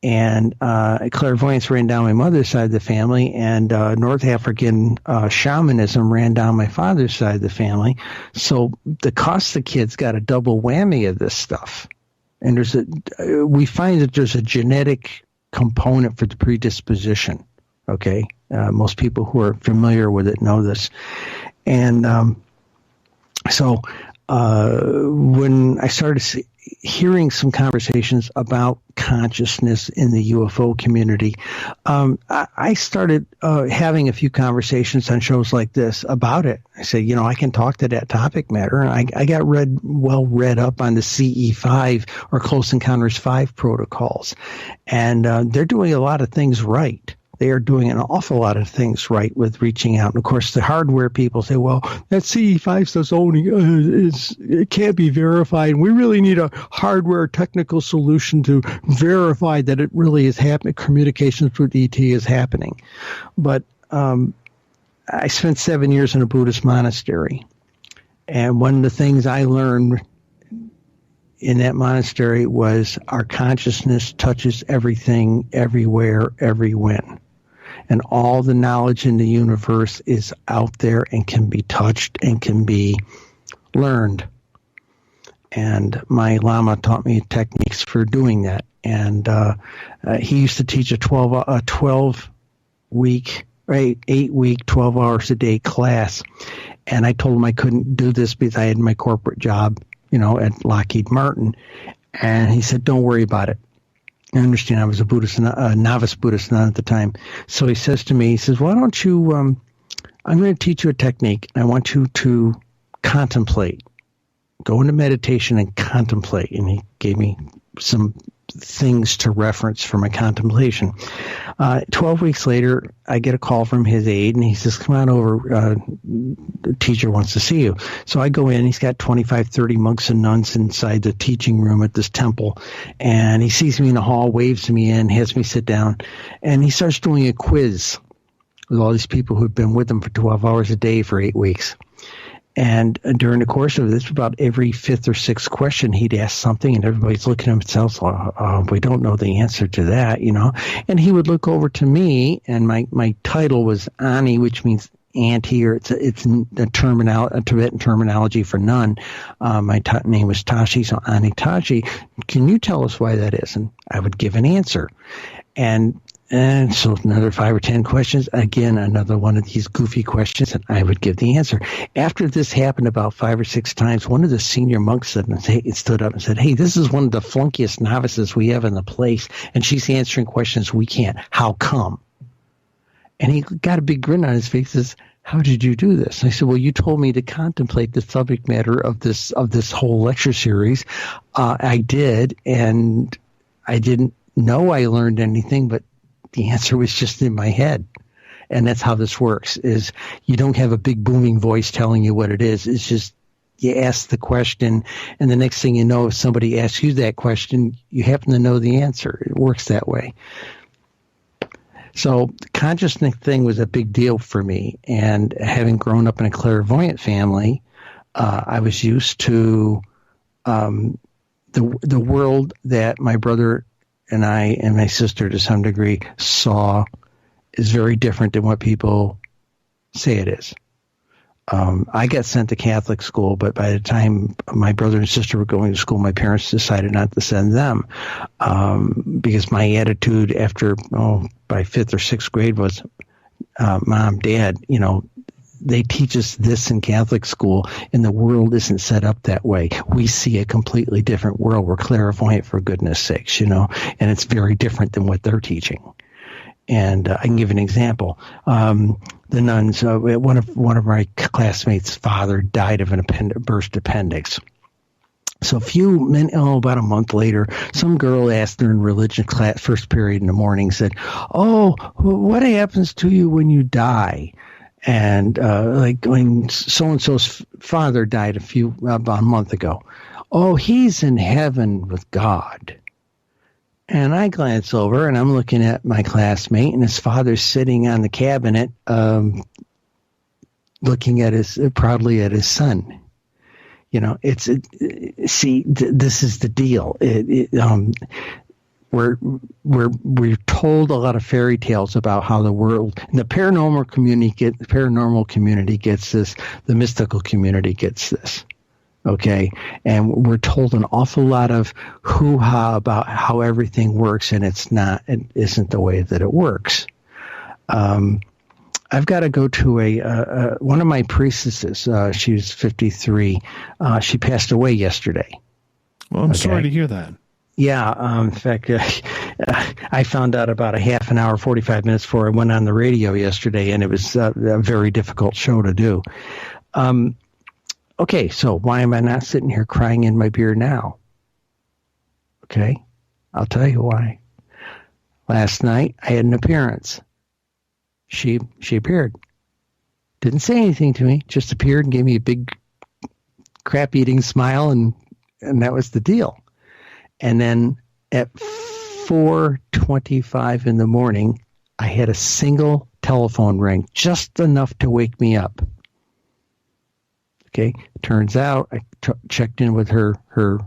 And clairvoyance ran down my mother's side of the family, and North African shamanism ran down my father's side of the family. So the Costa kids got a double whammy of this stuff. And we find that there's a genetic component for the predisposition. Okay, most people who are familiar with it know this. And so when I started hearing some conversations about consciousness in the UFO community, I started having a few conversations on shows like this about it. I said, I can talk to that topic matter. And I got read up on the CE5 or Close Encounters 5 protocols. And they're doing a lot of things right. They are doing an awful lot of things right with reaching out. And, of course, the hardware people say, well, that CE5 stuff's only it can't be verified. And we really need a hardware technical solution to verify that it really is happening. Communications with ET is happening. But I spent 7 years in a Buddhist monastery. And one of the things I learned in that monastery was our consciousness touches everything, everywhere, everywhen. And all the knowledge in the universe is out there and can be touched and can be learned. And my Lama taught me techniques for doing that. And he used to teach a 12-week, right, 8-week, 12 hours a day class. And I told him I couldn't do this because I had my corporate job, at Lockheed Martin. And he said, don't worry about it. I understand I was a novice Buddhist nun at the time. So he says to me, he says, why don't you, I'm going to teach you a technique. And I want you to contemplate. Go into meditation and contemplate. And he gave me some things to reference for my contemplation. 12 weeks later, I get a call from his aide, and he says, come on over, the teacher wants to see you. So I go in, he's got 25, 30 monks and nuns inside the teaching room at this temple, and he sees me in the hall, waves me in, has me sit down, and he starts doing a quiz with all these people who've been with him for 12 hours a day for 8 weeks. And during the course of this, about every fifth or sixth question, he'd ask something, and everybody's looking at themselves, we don't know the answer to that, And he would look over to me, and my title was Ani, which means auntie, or it's a Tibetan terminology for nun. My name was Tashi, so Ani Tashi. Can you tell us why that is? And I would give an answer. And so another 5 or 10 questions, again, another one of these goofy questions, and I would give the answer. After this happened about 5 or 6 times, one of the senior monks stood up and said, hey, this is one of the flunkiest novices we have in the place, and she's answering questions we can't. How come? And he got a big grin on his face and says, how did you do this? And I said, well, you told me to contemplate the subject matter of this whole lecture series. I did, and I didn't know I learned anything, but the answer was just in my head. And that's how this works, is you don't have a big booming voice telling you what it is. It's just you ask the question, and the next thing you know, if somebody asks you that question, you happen to know the answer. It works that way. So the consciousness thing was a big deal for me. And having grown up in a clairvoyant family, I was used to the world that my brother and I and my sister to some degree saw is very different than what people say it is. I got sent to Catholic school, but by the time my brother and sister were going to school, my parents decided not to send them because my attitude after, by 5th or 6th grade was, Mom, Dad, they teach us this in Catholic school, and the world isn't set up that way. We see a completely different world. We're clairvoyant, for goodness sakes, and it's very different than what they're teaching. And I can give an example. The nuns, one of my classmates' father died of burst appendix. So about a month later, some girl asked her in religion class, first period in the morning, said, "Oh, what happens to you when you die?" And when so-and-so's father died about a month ago. "Oh, he's in heaven with God." And I glance over, and I'm looking at my classmate, and his father's sitting on the cabinet, looking at proudly at his son. This is the deal. We're told a lot of fairy tales about how the world, and the paranormal community gets this, the mystical community gets this. Okay, and we're told an awful lot of hoo-ha about how everything works, and it isn't the way that it works. I've got to go to one of my priestesses. She was 53. She passed away yesterday. Well, I'm sorry to hear that. Yeah, in fact, I found out about a half an hour, 45 minutes before I went on the radio yesterday, and it was a very difficult show to do. Okay, so why am I not sitting here crying in my beer now? Okay, I'll tell you why. Last night, I had an appearance. She appeared. Didn't say anything to me, just appeared and gave me a big crap-eating smile, and that was the deal. And then at 4:25 in the morning, I had a single telephone ring, just enough to wake me up. Okay, turns out I checked in with her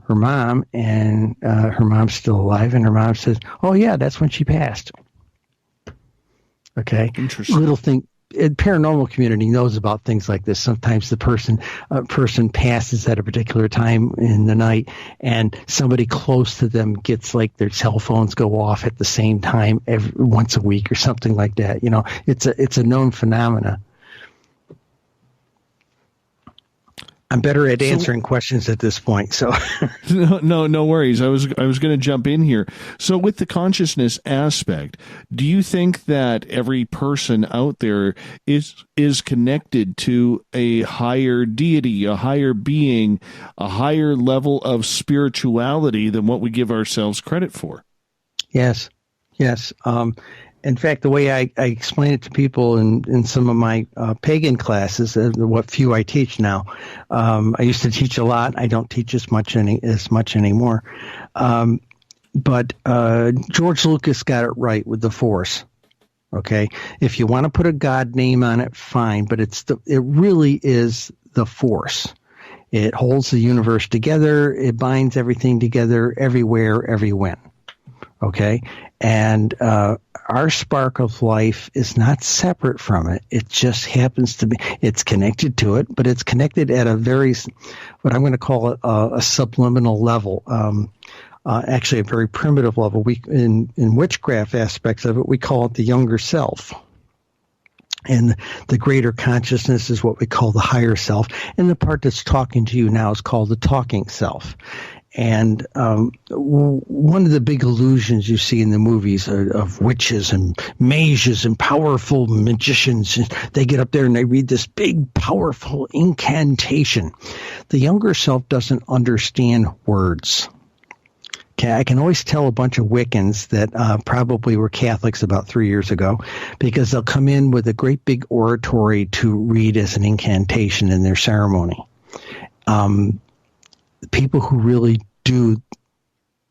mom, and her mom's still alive, and her mom says, "Oh yeah, that's when she passed." Okay, interesting. Little thing. Paranormal community knows about things like this. Sometimes the person passes at a particular time in the night, and somebody close to them gets their cell phones go off at the same time once a week or something like that. It's a known phenomena. I'm better at answering questions at this point. So no worries. I was going to jump in here. So with the consciousness aspect, do you think that every person out there is connected to a higher deity, a higher being, a higher level of spirituality than what we give ourselves credit for? Yes. In fact, the way I explain it to people in some of my pagan classes, what few I teach now, I used to teach a lot. I don't teach as much anymore. But George Lucas got it right with the Force. Okay, if you want to put a God name on it, fine. But it really is the Force. It holds the universe together. It binds everything together, everywhere, everywhen. Okay, and our spark of life is not separate from it. It just happens to be, it's connected to it, but it's connected at a very, what I'm going to call it a subliminal level, actually a very primitive level. We in witchcraft aspects of it, we call it the younger self. And the greater consciousness is what we call the higher self. And the part that's talking to you now is called the talking self. And one of the big illusions you see in the movies of witches and mages and powerful magicians, they get up there and they read this big, powerful incantation. The younger self doesn't understand words. Okay, I can always tell a bunch of Wiccans that probably were Catholics about 3 years ago, because they'll come in with a great big oratory to read as an incantation in their ceremony. People who really do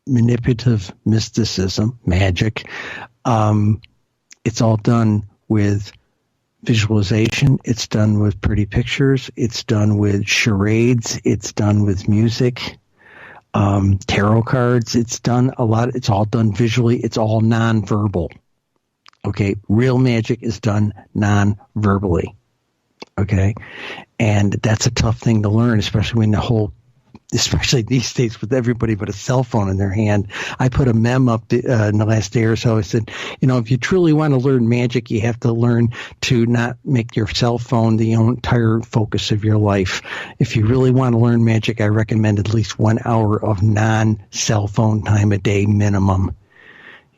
manipulative mysticism, magic, it's all done with visualization. It's done with pretty pictures. It's done with charades. It's done with music, tarot cards. It's done a lot. It's all done visually. It's all nonverbal. Okay, real magic is done non-verbally. Okay. And that's a tough thing to learn, especially these days with everybody but a cell phone in their hand. I put a meme up in the last day or so. I said, if you truly want to learn magic, you have to learn to not make your cell phone the entire focus of your life. If you really want to learn magic, I recommend at least 1 hour of non-cell phone time a day minimum.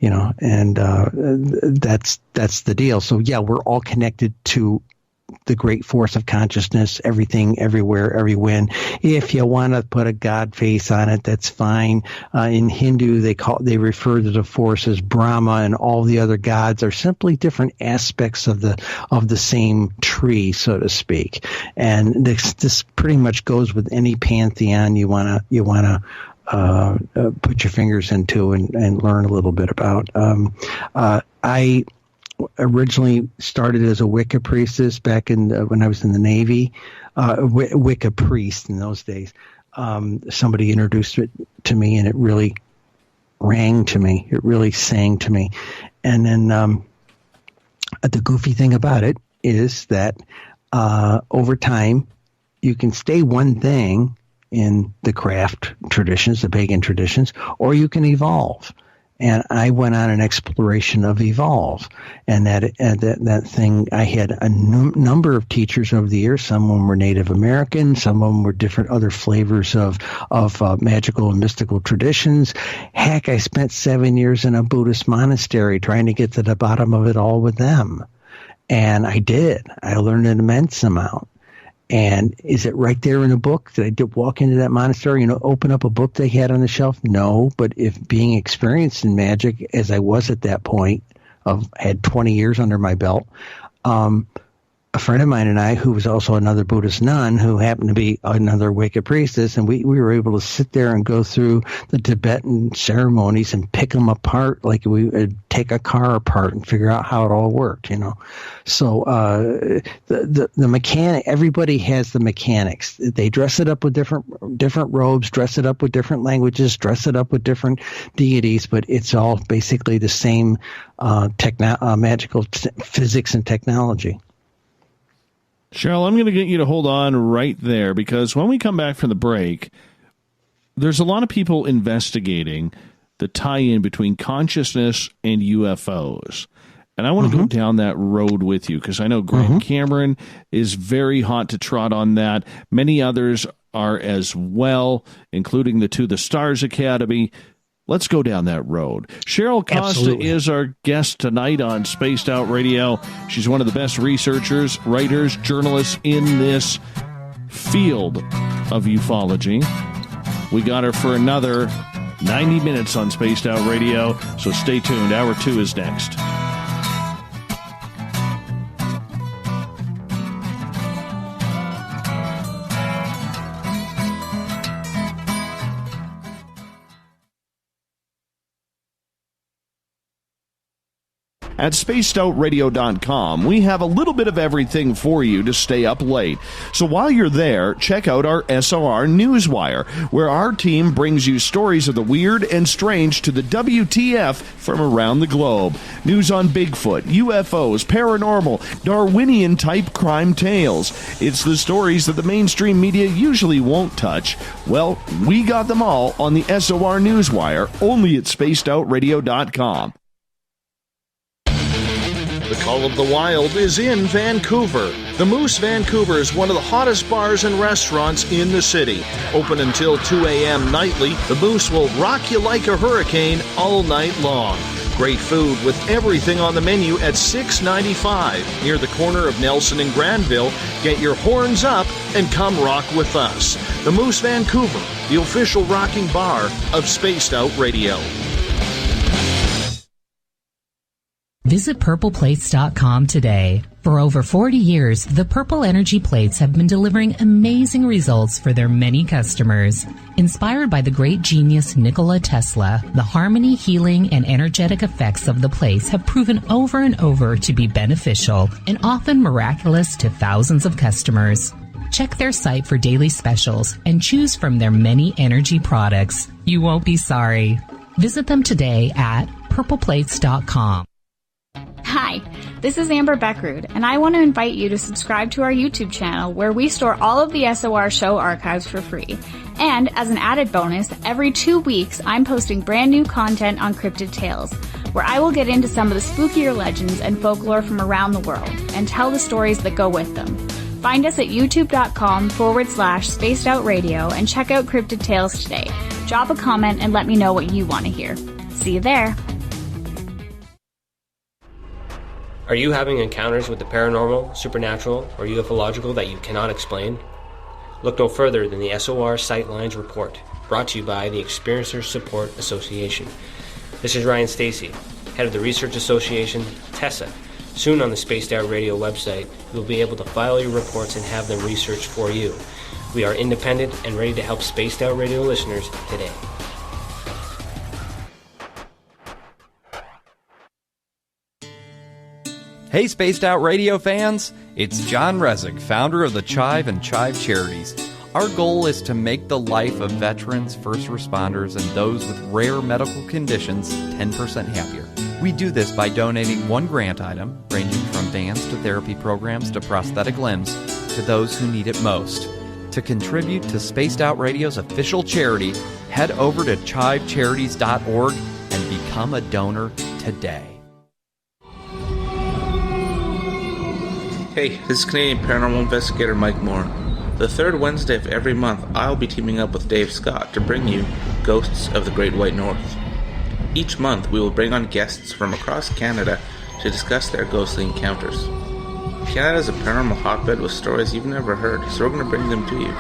And that's the deal. So yeah, we're all connected to the great force of consciousness, everything, everywhere, everywhen. If you want to put a God face on it, that's fine. In Hindu, they refer to the force as Brahma, and all the other gods are simply different aspects of the same tree, so to speak. And this pretty much goes with any pantheon you wanna put your fingers into and learn a little bit about. I originally started as a Wicca priestess back when I was in the Navy. Wicca priest in those days. Somebody introduced it to me, and it really rang to me. It really sang to me. And then the goofy thing about it is that over time, you can stay one thing in the craft traditions, the pagan traditions, or you can evolve. And I went on an exploration of evolve, and that thing. I had a number of teachers over the years. Some of them were Native American, some of them were different other flavors of magical and mystical traditions. Heck, I spent 7 years in a Buddhist monastery trying to get to the bottom of it all with them, and I did. I learned an immense amount. And is it right there in a book? Did I walk into that monastery and open up a book they had on the shelf? No, but if being experienced in magic, as I was at that point, had 20 years under my belt, a friend of mine and I, who was also another Buddhist nun, who happened to be another Wicca priestess, and we were able to sit there and go through the Tibetan ceremonies and pick them apart like we would take a car apart and figure out how it all worked, So the mechanic, everybody has the mechanics. They dress it up with different robes, dress it up with different languages, dress it up with different deities, but it's all basically the same magical physics and technology. Cheryl, I'm going to get you to hold on right there, because when we come back from the break, there's a lot of people investigating the tie-in between consciousness and UFOs. And I want to go down that road with you, because I know Grant Cameron is very hot to trot on that. Many others are as well, including the To the Stars Academy. Let's go down that road. Cheryl Costa is our guest tonight on Spaced Out Radio. She's one of the best researchers, writers, journalists in this field of ufology. We got her for another 90 minutes on Spaced Out Radio, so stay tuned. Hour 2 is next. At spacedoutradio.com, we have a little bit of everything for you to stay up late. So while you're there, check out our SOR Newswire, where our team brings you stories of the weird and strange to the WTF from around the globe. News on Bigfoot, UFOs, paranormal, Darwinian-type crime tales. It's the stories that the mainstream media usually won't touch. Well, we got them all on the SOR Newswire, only at spacedoutradio.com. The Call of the Wild is in Vancouver. The Moose Vancouver is one of the hottest bars and restaurants in the city. Open until 2 a.m. nightly, the Moose will rock you like a hurricane all night long. Great food with everything on the menu at $6.95 near the corner of Nelson and Granville. Get your horns up and come rock with us. The Moose Vancouver, the official rocking bar of Spaced Out Radio. Visit purpleplates.com today. For over 40 years, the Purple Energy Plates have been delivering amazing results for their many customers. Inspired by the great genius Nikola Tesla, the harmony, healing, and energetic effects of the plates have proven over and over to be beneficial and often miraculous to thousands of customers. Check their site for daily specials and choose from their many energy products. You won't be sorry. Visit them today at purpleplates.com. Hi, this is Amber Beckrud, and I want to invite you to subscribe to our YouTube channel where we store all of the SOR show archives for free. And as an added bonus, every 2 weeks I'm posting brand new content on Cryptid Tales, where I will get into some of the spookier legends and folklore from around the world and tell the stories that go with them. Find us at youtube.com/spacedoutradio and check out Cryptid Tales today. Drop a comment and let me know what you want to hear. See you there. Are you having encounters with the paranormal, supernatural, or ufological that you cannot explain? Look no further than the SOR Sightlines Report, brought to you by the Experiencers Support Association. This is Ryan Stacy, head of the Research Association, TESA. Soon on the Spaced Out Radio website, you'll be able to file your reports and have them researched for you. We are independent and ready to help Spaced Out Radio listeners today. Hey Spaced Out Radio fans, it's John Resig, founder of the Chive and Chive Charities. Our goal is to make the life of veterans, first responders, and those with rare medical conditions 10% happier. We do this by donating one grant item, ranging from dance to therapy programs to prosthetic limbs, to those who need it most. To contribute to Spaced Out Radio's official charity, head over to chivecharities.org and become a donor today. Hey, this is Canadian Paranormal Investigator Mike Moore. The third Wednesday of every month, I'll be teaming up with Dave Scott to bring you Ghosts of the Great White North. Each month, we will bring on guests from across Canada to discuss their ghostly encounters. Canada is a paranormal hotbed with stories you've never heard, so we're going to bring them to you.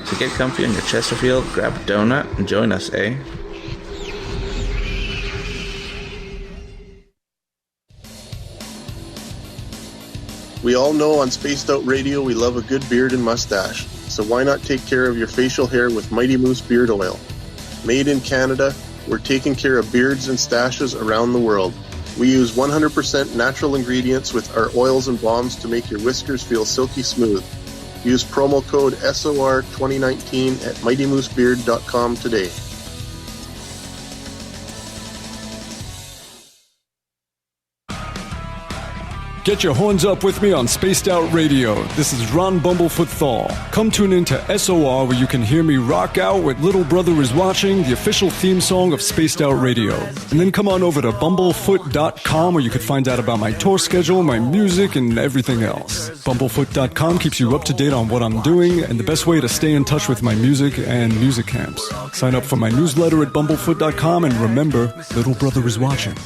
So get comfy on your Chesterfield, grab a donut, and join us, eh? We all know on Spaced Out Radio we love a good beard and mustache, so why not take care of your facial hair with Mighty Moose Beard Oil? Made in Canada, we're taking care of beards and stashes around the world. We use 100% natural ingredients with our oils and balms to make your whiskers feel silky smooth. Use promo code SOR2019 at MightyMooseBeard.com today. Get your horns up with me on Spaced Out Radio. This is Ron Bumblefoot Thal. Come tune in to SOR where you can hear me rock out with Little Brother is Watching, the official theme song of Spaced Out Radio. And then come on over to bumblefoot.com where you can find out about my tour schedule, my music, and everything else. Bumblefoot.com keeps you up to date on what I'm doing and the best way to stay in touch with my music and music camps. Sign up for my newsletter at bumblefoot.com and remember, Little Brother is Watching.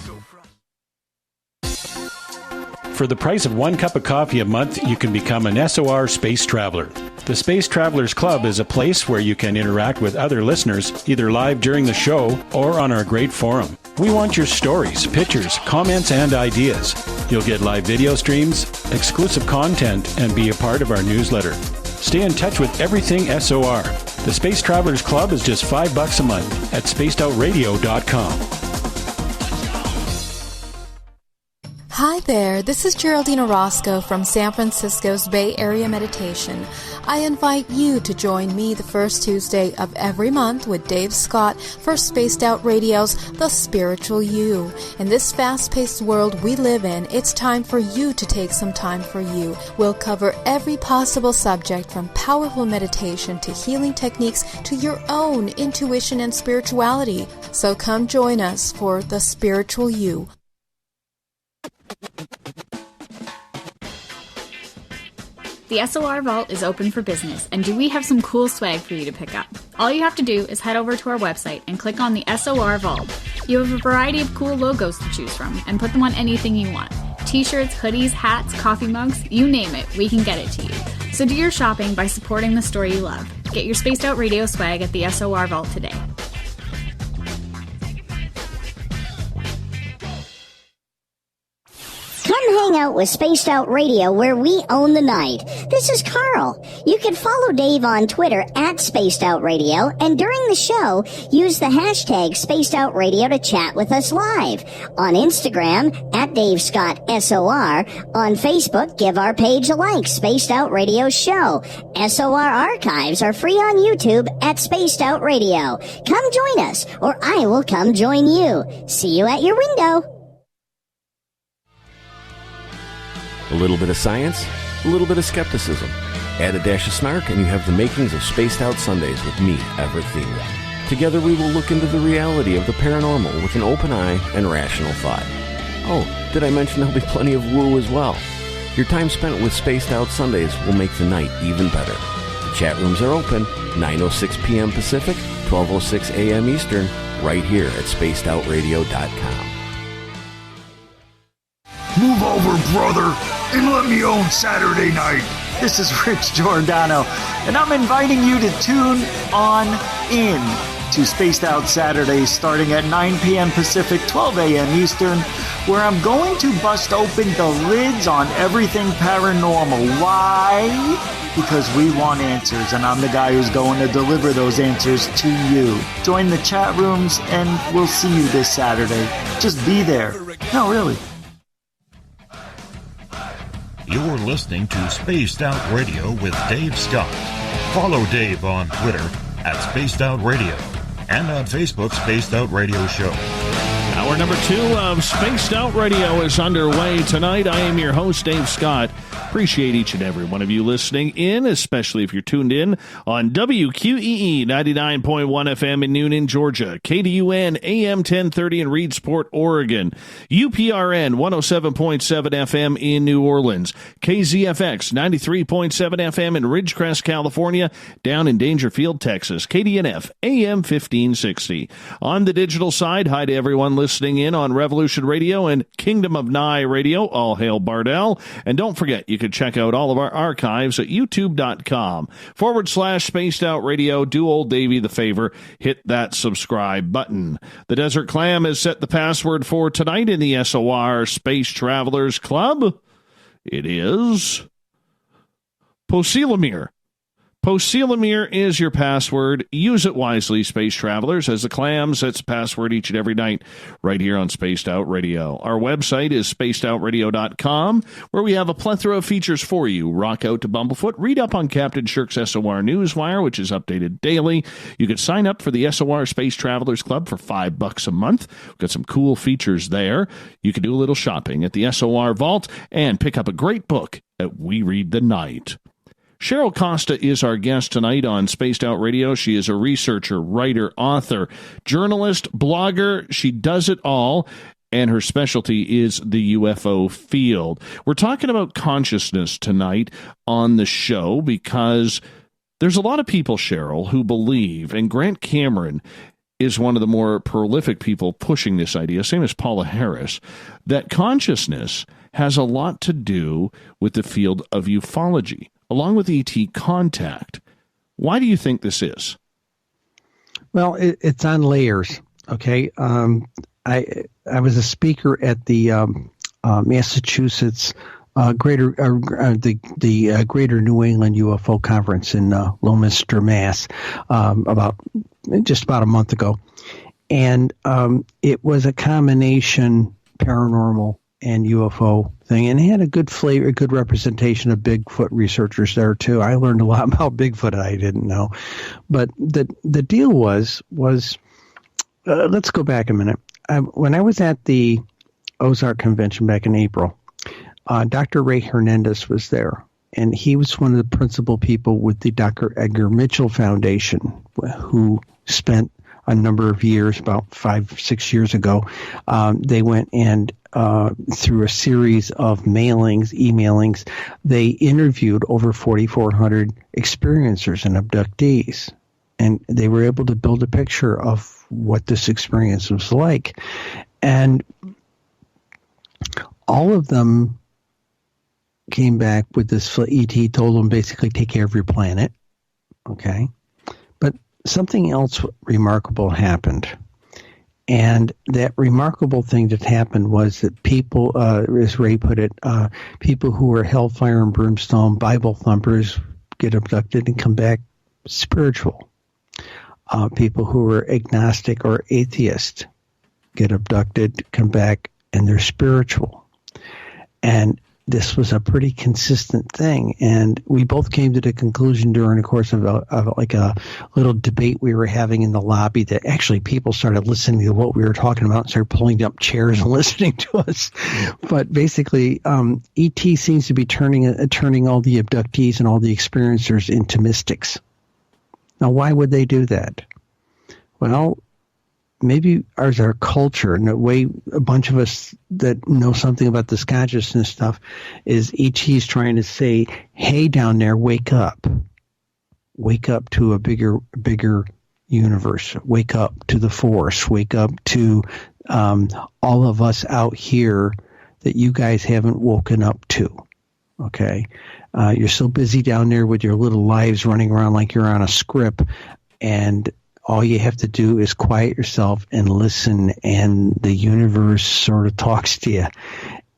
For the price of 1 cup of coffee a month, you can become an SOR Space Traveler. The Space Travelers Club is a place where you can interact with other listeners, either live during the show or on our great forum. We want your stories, pictures, comments, and ideas. You'll get live video streams, exclusive content, and be a part of our newsletter. Stay in touch with everything SOR. The Space Travelers Club is just $5 a month at spacedoutradio.com. Hi there, this is Geraldine Orozco from San Francisco's Bay Area Meditation. I invite you to join me the first Tuesday of every month with Dave Scott for Spaced Out Radio's The Spiritual You. In this fast-paced world we live in, it's time for you to take some time for you. We'll cover every possible subject from powerful meditation to healing techniques to your own intuition and spirituality. So come join us for The Spiritual You. The SOR Vault is open for business, and do we have some cool swag for you to pick up? All you have to do is head over to our website and click on the SOR Vault. You have a variety of cool logos to choose from, and put them on anything you want. T-shirts, hoodies, hats, coffee mugs, you name it, we can get it to you. So do your shopping by supporting the store you love. Get your Spaced Out Radio swag at the SOR Vault today. Come hang out with Spaced Out Radio where we own the night. This is Carl. You can follow Dave on Twitter at Spaced Out Radio, and during the show, use the hashtag Spaced Out Radio to chat with us live. On Instagram, at Dave Scott SOR. On Facebook, give our page a like, Spaced Out Radio Show. SOR archives are free on YouTube at Spaced Out Radio. Come join us, or I will come join you. See you at your window. A little bit of science, a little bit of skepticism. Add a dash of snark and you have the makings of Spaced Out Sundays with me, Everett Themer. Together we will look into the reality of the paranormal with an open eye and rational thought. Oh, did I mention there'll be plenty of woo as well? Your time spent with Spaced Out Sundays will make the night even better. The chat rooms are open, 9:06 p.m. Pacific, 12:06 a.m. Eastern, right here at spacedoutradio.com. Move over, brother, and let me own Saturday night. This is Rich Giordano, and I'm inviting you to tune on in to Spaced Out Saturdays starting at 9 p.m. Pacific, 12 a.m. Eastern, where I'm going to bust open the lids on everything paranormal. Why? Because we want answers, and I'm the guy who's going to deliver those answers to you. Join the chat rooms, and we'll see you this Saturday. Just be there. No, really. You're listening to Spaced Out Radio with Dave Scott. Follow Dave on Twitter at Spaced Out Radio and on Facebook, Spaced Out Radio Show. Hour number 2 of Spaced Out Radio is underway tonight. I am your host, Dave Scott. Appreciate each and every one of you listening in, especially if you're tuned in on WQEE 99.1 FM in Noonan, Georgia, KDUN AM 1030 in Reedsport, Oregon, UPRN 107.7 FM in New Orleans, KZFX 93.7 FM in Ridgecrest, California, down in Dangerfield, Texas, KDNF AM 1560. On the digital side, hi to everyone listening in on Revolution Radio and Kingdom of Nye Radio. All hail Bardell. And don't forget, you can check out all of our archives at youtube.com/Spaced Out Radio. Do old Davey the favor, hit that subscribe button. The Desert Clam has set the password for tonight in the SOR Space Travelers Club. It is Posilamir. Posilamir is your password. Use it wisely, Space Travelers, as the Clam sets a password each and every night right here on Spaced Out Radio. Our website is spacedoutradio.com, where we have a plethora of features for you. Rock out to Bumblefoot. Read up on Captain Shirk's SOR Newswire, which is updated daily. You can sign up for the SOR Space Travelers Club for $5 a month. We've got some cool features there. You can do a little shopping at the SOR Vault and pick up a great book at We Read the Night. Cheryl Costa is our guest tonight on Spaced Out Radio. She is a researcher, writer, author, journalist, blogger. She does it all, and her specialty is the UFO field. We're talking about consciousness tonight on the show because there's a lot of people, Cheryl, who believe, and Grant Cameron is one of the more prolific people pushing this idea, same as Paula Harris, that consciousness has a lot to do with the field of ufology, along with ET contact. Why do you think this is? Well, it's on layers. Okay, I was a speaker at the Massachusetts Greater New England UFO Conference in Leominster, Mass, about a month ago, and it was a combination paranormal and UFO thing, and it had a good flavor, a good representation of Bigfoot researchers there too. I learned a lot about Bigfoot I didn't know, but the deal was let's go back a minute. When I was at the Ozark Convention back in April, Dr. Ray Hernandez was there, and he was one of the principal people with the Dr. Edgar Mitchell Foundation, who spent a number of years, about 5-6 years ago, they went and through a series of emailings, they interviewed over 4,400 experiencers and abductees. And they were able to build a picture of what this experience was like. And all of them came back with this. ET told them basically take care of your planet. Okay. But something else remarkable happened. And that remarkable thing that happened was that people, as Ray put it, people who were hellfire and brimstone Bible thumpers get abducted and come back spiritual. People who were agnostic or atheist get abducted, come back, and they're spiritual. And this was a pretty consistent thing. And we both came to the conclusion during the course of like a little debate we were having in the lobby that actually people started listening to what we were talking about and started pulling up chairs and listening to us. But basically, ET seems to be turning all the abductees and all the experiencers into mystics. Now, why would they do that? Well, maybe as our culture, and the way a bunch of us that know something about this consciousness stuff is ET's trying to say, hey, down there, wake up. Wake up to a bigger universe. Wake up to the force. Wake up to all of us out here that you guys haven't woken up to. Okay? You're so busy down there with your little lives running around like you're on a script, and all you have to do is quiet yourself and listen, and the universe sort of talks to you.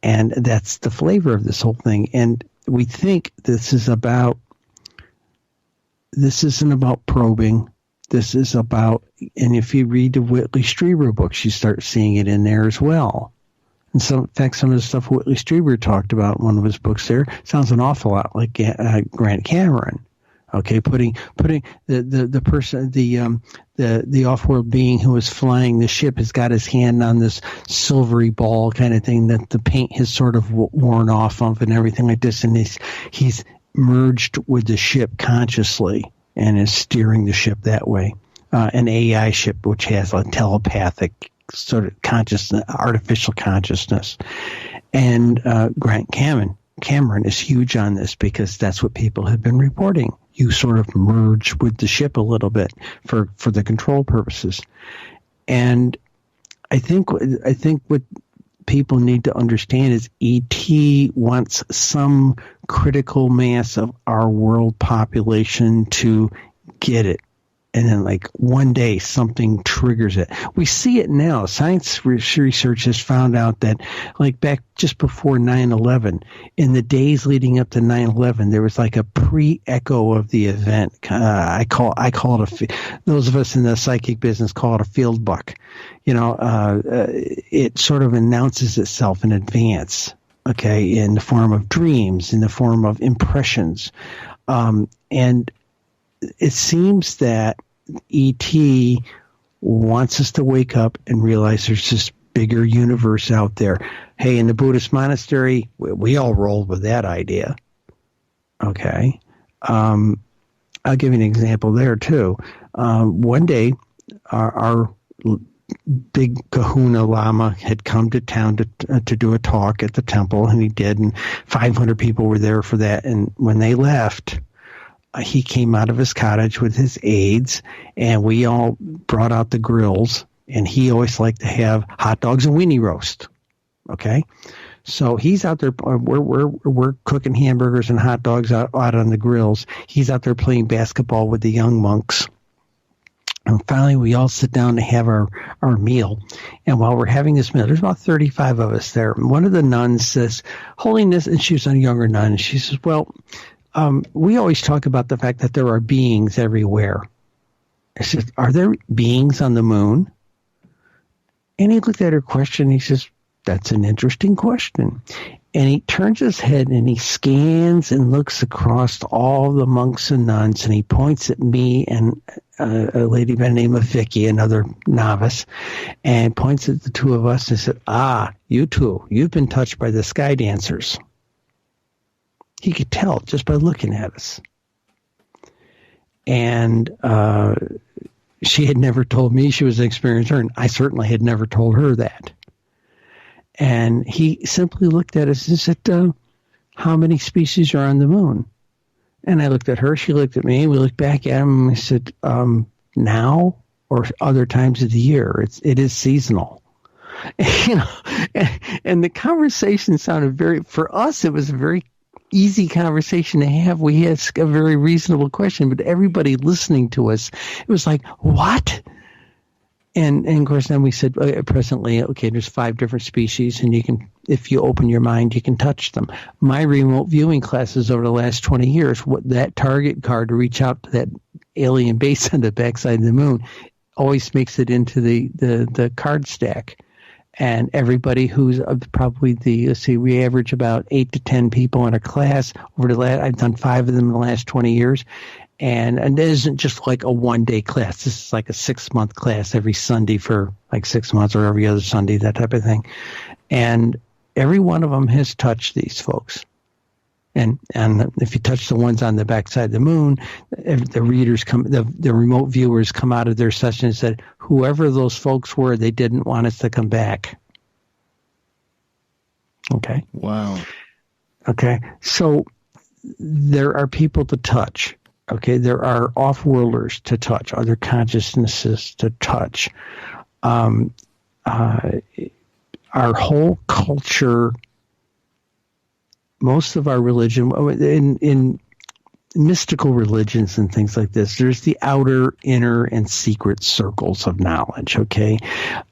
And that's the flavor of this whole thing. And we think this isn't about probing. This is about, and if you read the Whitley Strieber books, you start seeing it in there as well. And so, in fact, some of the stuff Whitley Strieber talked about in one of his books there sounds an awful lot like Grant Cameron. Okay, putting the person, the off-world being who is flying the ship has got his hand on this silvery ball kind of thing that the paint has sort of worn off of and everything like this, and he's merged with the ship consciously and is steering the ship that way. An AI ship which has a telepathic sort of consciousness, artificial consciousness, and Grant Cameron is huge on this because that's what people have been reporting. You sort of merge with the ship a little bit for the control purposes. And I think what people need to understand is ET wants some critical mass of our world population to get it. And then, like, one day something triggers it. We see it now. Science research has found out that, like, back just before 9/11, in the days leading up to 9/11, there was like a pre-echo of the event. I call it those of us in the psychic business call it a field buck. You know, it sort of announces itself in advance. Okay, in the form of dreams, in the form of impressions, and it seems that ET wants us to wake up and realize there's this bigger universe out there. Hey, in the Buddhist monastery, we all rolled with that idea. Okay. I'll give you an example there, too. One day, our big kahuna lama had come to town to do a talk at the temple, and he did, and 500 people were there for that. And when they left, he came out of his cottage with his aides, and we all brought out the grills, and he always liked to have hot dogs and weenie roast. Okay? So he's out there, we're cooking hamburgers and hot dogs out on the grills. He's out there playing basketball with the young monks. And finally, we all sit down to have our meal. And while we're having this meal, there's about 35 of us there. And one of the nuns says, Holiness, and she was a younger nun, and she says, well, we always talk about the fact that there are beings everywhere. I said, are there beings on the moon? And he looked at her question, and he says, that's an interesting question. And he turns his head and he scans and looks across all the monks and nuns, and he points at me and a lady by the name of Vicky, another novice, and points at the two of us and said, you two, you've been touched by the sky dancers. He could tell just by looking at us. And she had never told me she was an experiencer, and I certainly had never told her that. And he simply looked at us and said, how many species are on the moon? And I looked at her, she looked at me, and we looked back at him, and we said, now or other times of the year? It is seasonal. You know, and the conversation sounded for us, it was a very easy conversation to have. We asked a very reasonable question, but everybody listening to us, it was like, what? And of course, then we said, presently, okay, there's 5 different species, and you can, if you open your mind, you can touch them. My remote viewing classes over the last 20 years, what that target card to reach out to that alien base on the backside of the moon always makes it into the card stack. And everybody who's probably let's see, we average about 8 to 10 people in a class. I've done 5 of them in the last 20 years. And it isn't just like a one-day class. This is like a 6-month class every Sunday for like 6 months, or every other Sunday, that type of thing. And every one of them has touched these folks. And if you touch the ones on the backside of the moon, the readers the remote viewers come out of their session and said, whoever those folks were, they didn't want us to come back. Okay. Wow. Okay. So there are people to touch. Okay. There are off-worlders to touch, other consciousnesses to touch. Our whole culture, most of our religion, in mystical religions and things like this, there's the outer, inner, and secret circles of knowledge, okay?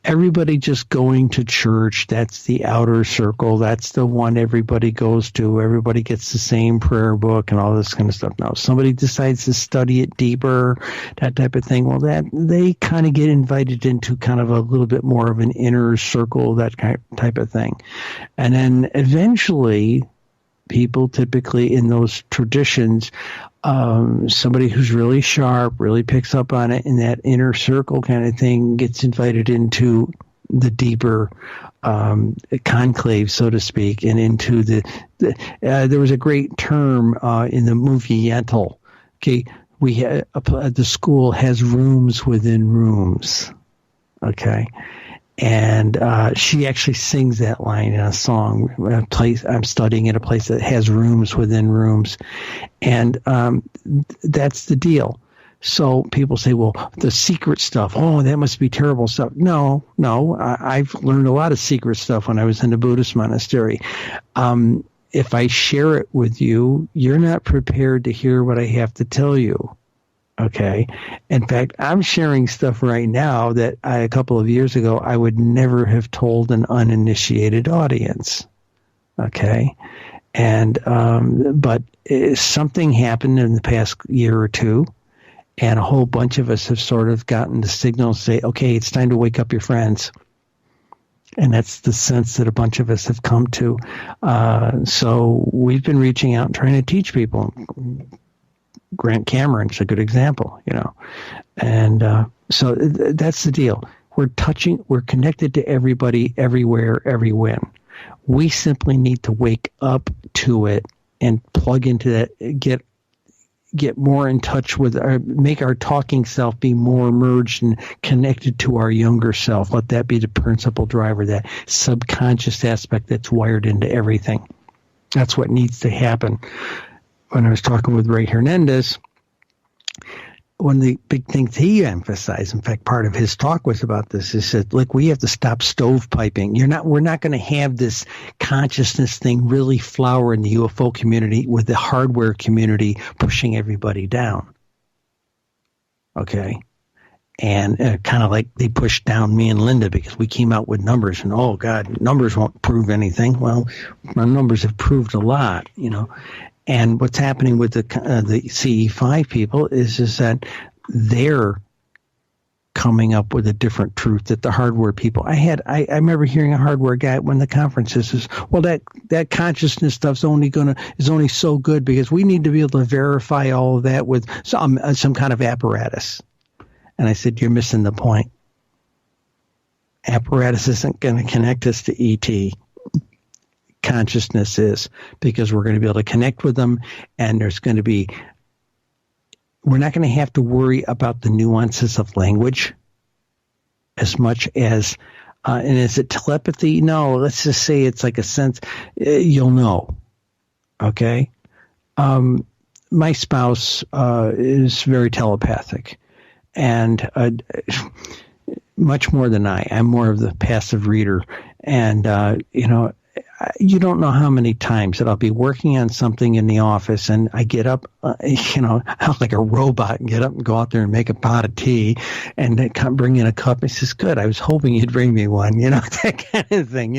Everybody just going to church, that's the outer circle. That's the one everybody goes to. Everybody gets the same prayer book and all this kind of stuff. Now, somebody decides to study it deeper, that type of thing. Well, that they kind of get invited into kind of a little bit more of an inner circle, that type of thing. And then eventually, people typically in those traditions, somebody who's really sharp really picks up on it, and that inner circle kind of thing gets invited into the deeper conclave, so to speak, and into there was a great term in the movie Yentl. Okay, the school has rooms within rooms. Okay. And she actually sings that line in a song. I'm studying at a place that has rooms within rooms. And that's the deal. So people say, well, the secret stuff, oh, that must be terrible stuff. No, I've learned a lot of secret stuff when I was in a Buddhist monastery. If I share it with you, you're not prepared to hear what I have to tell you. Okay. In fact, I'm sharing stuff right now that a couple of years ago I would never have told an uninitiated audience. Okay. And but something happened in the past year or two, and a whole bunch of us have sort of gotten the signal to say, okay, it's time to wake up your friends. And that's the sense that a bunch of us have come to. So we've been reaching out and trying to teach people. Grant Cameron's a good example, and so that's the deal. We're connected to everybody, everywhere, everywhen. We simply need to wake up to it and plug into that, get more in touch with make our talking self be more merged and connected to our younger self. Let that be the principal driver, that subconscious aspect that's wired into everything. That's what needs to happen. When I was talking with Ray Hernandez, one of the big things he emphasized, in fact, part of his talk was about this. He said, look, we have to stop stovepiping. We're not going to have this consciousness thing really flower in the UFO community with the hardware community pushing everybody down. Okay. And kind of like they pushed down me and Linda because we came out with numbers, and oh God, numbers won't prove anything. Well, our numbers have proved a lot, And what's happening with the CE5 people is that they're coming up with a different truth that the hardware people. I remember hearing a hardware guy at one of the conferences says, well, that consciousness stuff's is only so good because we need to be able to verify all of that with some kind of apparatus. And I said, you're missing the point. Apparatus isn't going to connect us to ET. Consciousness is, because we're going to be able to connect with them, and we're not going to have to worry about the nuances of language as much as, and is it telepathy? No, let's just say it's like a sense, you'll know. Okay. My spouse is very telepathic, and much more than I'm more of the passive reader, and you don't know how many times that I'll be working on something in the office and I get up, like a robot, and get up and go out there and make a pot of tea and then bring in a cup. He says, good, I was hoping you'd bring me one, that kind of thing,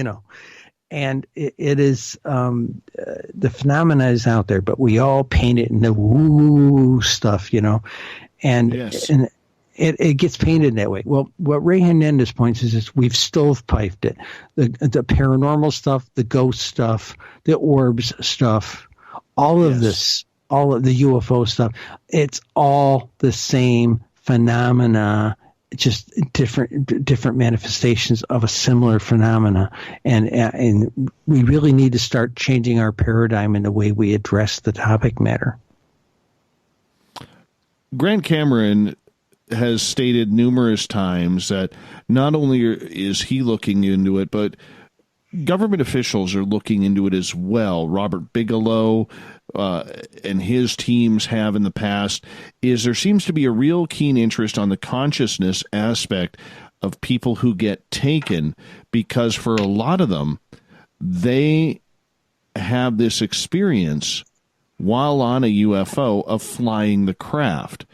And it is, the phenomena is out there, but we all paint it in the woo stuff, And, yes. and it gets painted that way. Well, what Ray Hernandez points is we've stovepiped it. The paranormal stuff, the ghost stuff, the orbs stuff, all of this, all of the UFO stuff, it's all the same phenomena, just different manifestations of a similar phenomena. And we really need to start changing our paradigm in the way we address the topic matter. Grant Cameron has stated numerous times that not only is he looking into it, but government officials are looking into it as well. Robert Bigelow and his teams have in the past. There seems to be a real keen interest on the consciousness aspect of people who get taken, because for a lot of them, they have this experience while on a UFO of flying the craft.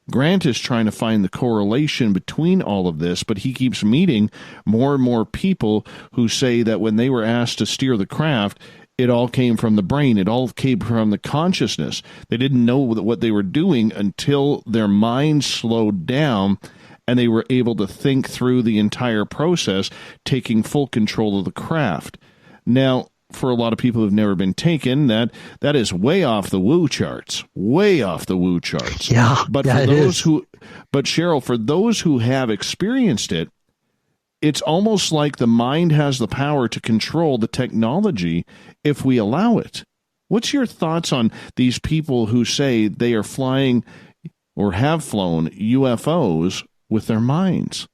Grant is trying to find the correlation between all of this, but he keeps meeting more and more people who say that when they were asked to steer the craft, it all came from the brain. It all came from the consciousness. They didn't know what they were doing until their minds slowed down and they were able to think through the entire process, taking full control of the craft. Now, for a lot of people who've never been taken, that is way off the woo charts. Way off the woo charts. Yeah, but for those but Cheryl, for those who have experienced it, it's almost like the mind has the power to control the technology if we allow it. What's your thoughts on these people who say they are flying or have flown UFOs with their minds?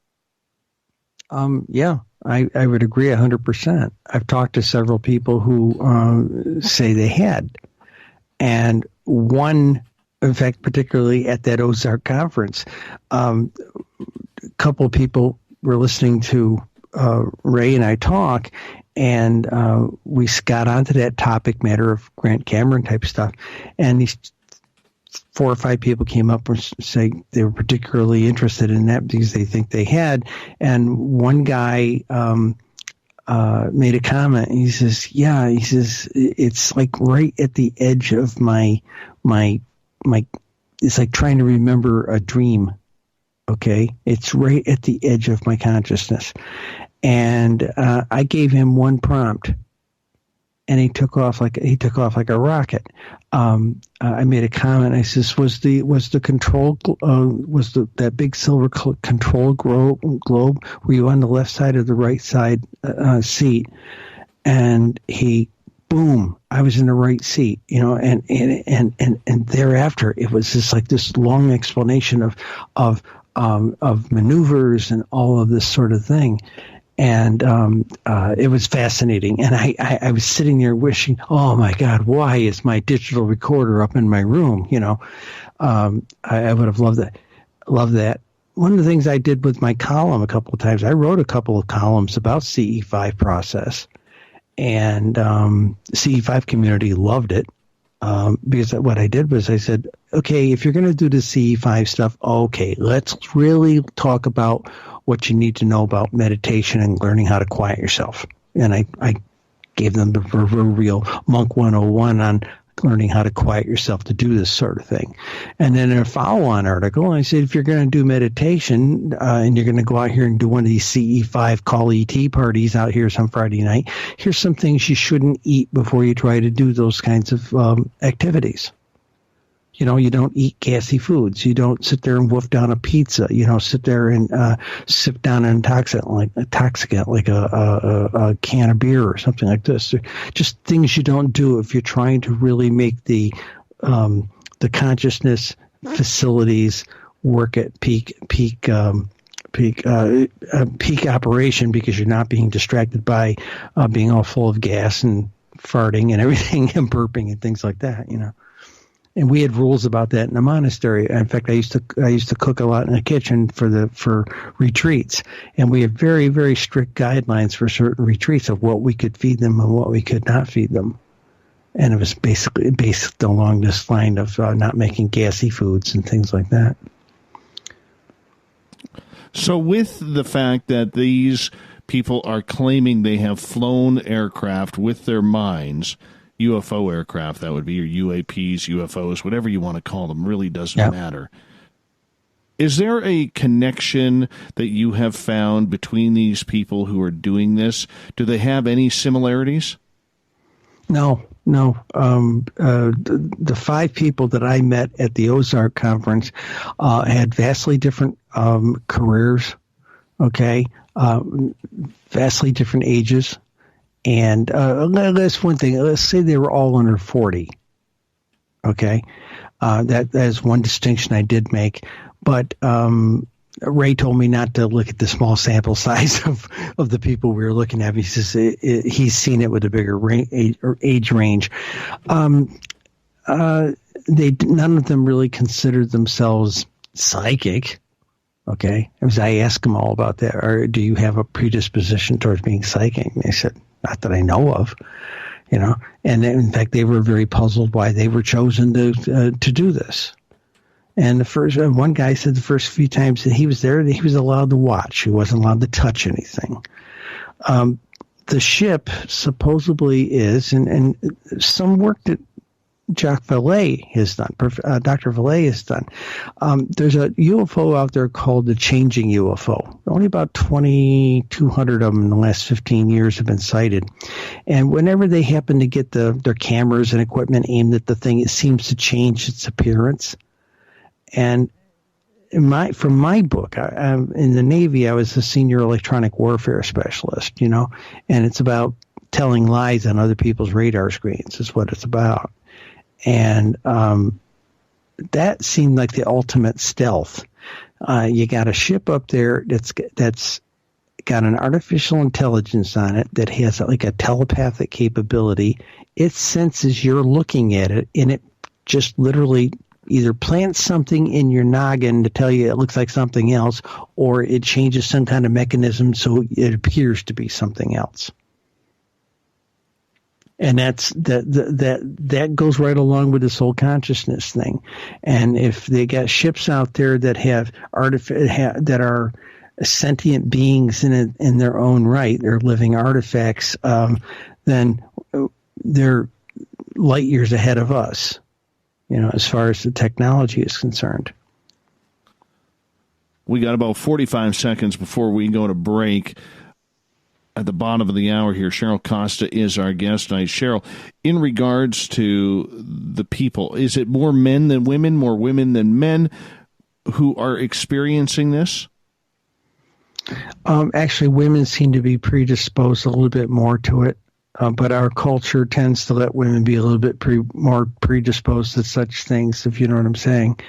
Yeah. I would agree 100%. I've talked to several people who say they had. And one, in fact, particularly at that Ozark conference, a couple of people were listening to Ray and I talk, and we got onto that topic matter of Grant Cameron type stuff. And these 4 or 5 people came up and say they were particularly interested in that because they think they had. And one guy made a comment. He says, it's like right at the edge of my it's like trying to remember a dream. Okay. It's right at the edge of my consciousness. And I gave him one prompt, and he took off like a rocket. I made a comment. I says, was the control that big silver control globe? Were you on the left side or the right side seat? And he, boom, I was in the right seat, and thereafter it was just like this long explanation of maneuvers and all of this sort of thing. And it was fascinating. And I was sitting there wishing, oh, my God, why is my digital recorder up in my room? I would have loved that. One of the things I did with my column a couple of times, I wrote a couple of columns about CE5 process. And CE5 community loved it. Because what I did was I said, okay, if you're going to do the CE5 stuff, okay, let's really talk about what you need to know about meditation and learning how to quiet yourself. And I gave them the real Monk 101 on learning how to quiet yourself to do this sort of thing. And then in a follow-on article, I said, if you're going to do meditation and you're going to go out here and do one of these CE5 call ET parties out here some Friday night, here's some things you shouldn't eat before you try to do those kinds of activities. You don't eat gassy foods. You don't sit there and wolf down a pizza. You don't sit there and sip down an intoxicant like a can of beer or something like this. Just things you don't do if you're trying to really make the consciousness facilities work at peak operation, because you're not being distracted by being all full of gas and farting and everything and burping and things like that. And we had rules about that in the monastery. In fact, I used to cook a lot in the kitchen for retreats, and we had very, very strict guidelines for certain retreats of what we could feed them and what we could not feed them. And it was basically based along this line of not making gassy foods and things like that. So with the fact that these people are claiming they have flown aircraft with their minds, UFO aircraft, that would be your UAPs, UFOs, whatever you want to call them, really doesn't matter. Is there a connection that you have found between these people who are doing this? Do they have any similarities? No. The 5 people that I met at the Ozark conference had vastly different careers, okay, vastly different ages. And that's one thing. Let's say they were all under 40, okay? That is one distinction I did make. But Ray told me not to look at the small sample size of the people we were looking at. He says he's seen it with a bigger age range. None of them really considered themselves psychic. Okay, as I asked them all about that, or do you have a predisposition towards being psychic? And they said, not that I know of. And in fact, they were very puzzled why they were chosen to do this. And one guy said the first few times that he was there, he was allowed to watch. He wasn't allowed to touch anything. The ship supposedly is, and some work that Jacques Vallée has done, Dr. Vallée has done. There's a UFO out there called the changing UFO. Only about 2,200 of them in the last 15 years have been sighted. And whenever they happen to get their cameras and equipment aimed at the thing, it seems to change its appearance. And from my book, in the Navy, I was a senior electronic warfare specialist, and it's about telling lies on other people's radar screens is what it's about. And that seemed like the ultimate stealth. You got a ship up there that's got an artificial intelligence on it that has like a telepathic capability. It senses you're looking at it, and it just literally either plants something in your noggin to tell you it looks like something else, or it changes some kind of mechanism so it appears to be something else. And that goes right along with this whole consciousness thing. And if they got ships out there that have that are sentient beings in their own right, they're living artifacts, then they're light years ahead of us, as far as the technology is concerned. We got about 45 seconds before we go to break. At the bottom of the hour here, Cheryl Costa is our guest tonight. Cheryl, in regards to the people, is it more men than women, more women than men who are experiencing this? Actually, women seem to be predisposed a little bit more to it. But our culture tends to let women be a little bit more predisposed to such things, if you know what I'm saying.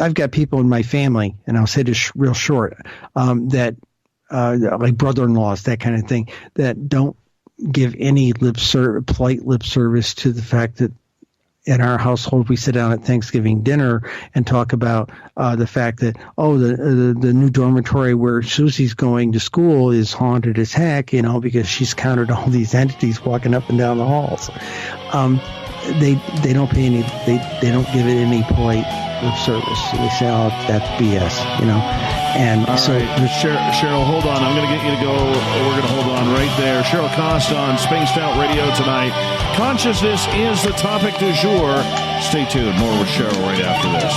I've got people in my family, and I'll say this real short, that like brother-in-laws, that kind of thing, that don't give any polite lip service to the fact that in our household we sit down at Thanksgiving dinner and talk about the fact that, the new dormitory where Susie's going to school is haunted as heck, because she's counted all these entities walking up and down the halls. They don't pay any, they don't give it any polite lip service. They say, that's BS, And all so, right. Cheryl, hold on. I'm going to get you to go. We're going to hold on right there. Cheryl Costa on Spaced Out Radio tonight. Consciousness is the topic du jour. Stay tuned. More with Cheryl right after this.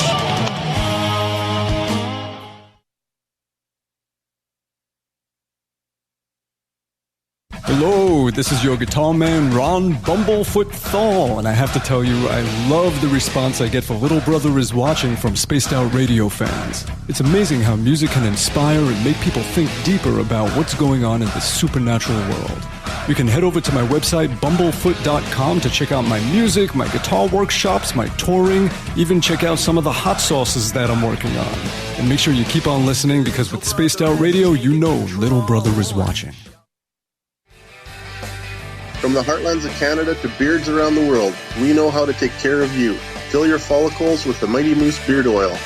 Hello, this is your guitar man, Ron Bumblefoot THAL, and I have to tell you, I love the response I get for Little Brother is Watching from Spaced Out Radio fans. It's amazing how music can inspire and make people think deeper about what's going on in the supernatural world. You can head over to my website, bumblefoot.com, to check out my music, my guitar workshops, my touring, even check out some of the hot sauces that I'm working on. And make sure you keep on listening, because with Spaced Out Radio, Little Brother is watching. From the heartlands of Canada to beards around the world, we know how to take care of you. Fill your follicles with the Mighty Moose Beard Oil.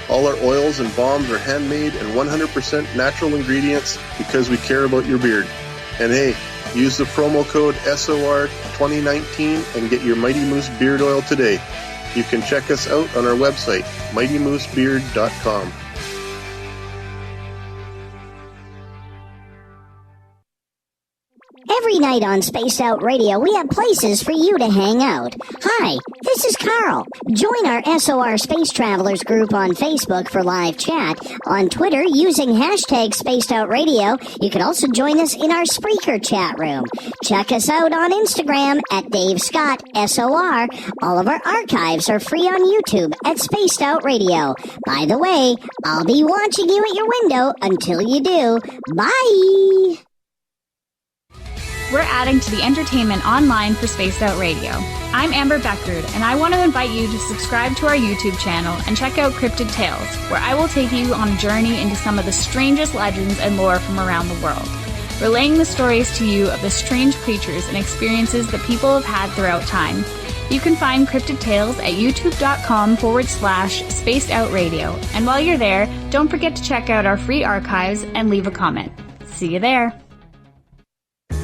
All our oils and balms are handmade and 100% natural ingredients because we care about your beard. And hey, use the promo code SOR2019 and get your Mighty Moose Beard Oil today. You can check us out on our website, mightymoosebeard.com. Every Every night on Spaced Out Radio, we have places for you to hang out. Hi, this is Carl. Join our SOR Space Travelers group on Facebook for live chat. On Twitter, using hashtag Spaced Out Radio. You can also join us in our Spreaker chat room. Check us out on Instagram at Dave Scott SOR. All of our archives are free on YouTube at Spaced Out Radio. By the way, I'll be watching you at your window until you do. Bye! We're adding to the entertainment online for Spaced Out Radio. I'm Amber Beckrud, and I want to invite you to subscribe to our YouTube channel and check out Cryptid Tales, where I will take you on a journey into some of the strangest legends and lore from around the world, relaying the stories to you of the strange creatures and experiences that people have had throughout time. You can find Cryptid Tales at youtube.com/Spaced Out Radio. And while you're there, don't forget to check out our free archives and leave a comment. See you there.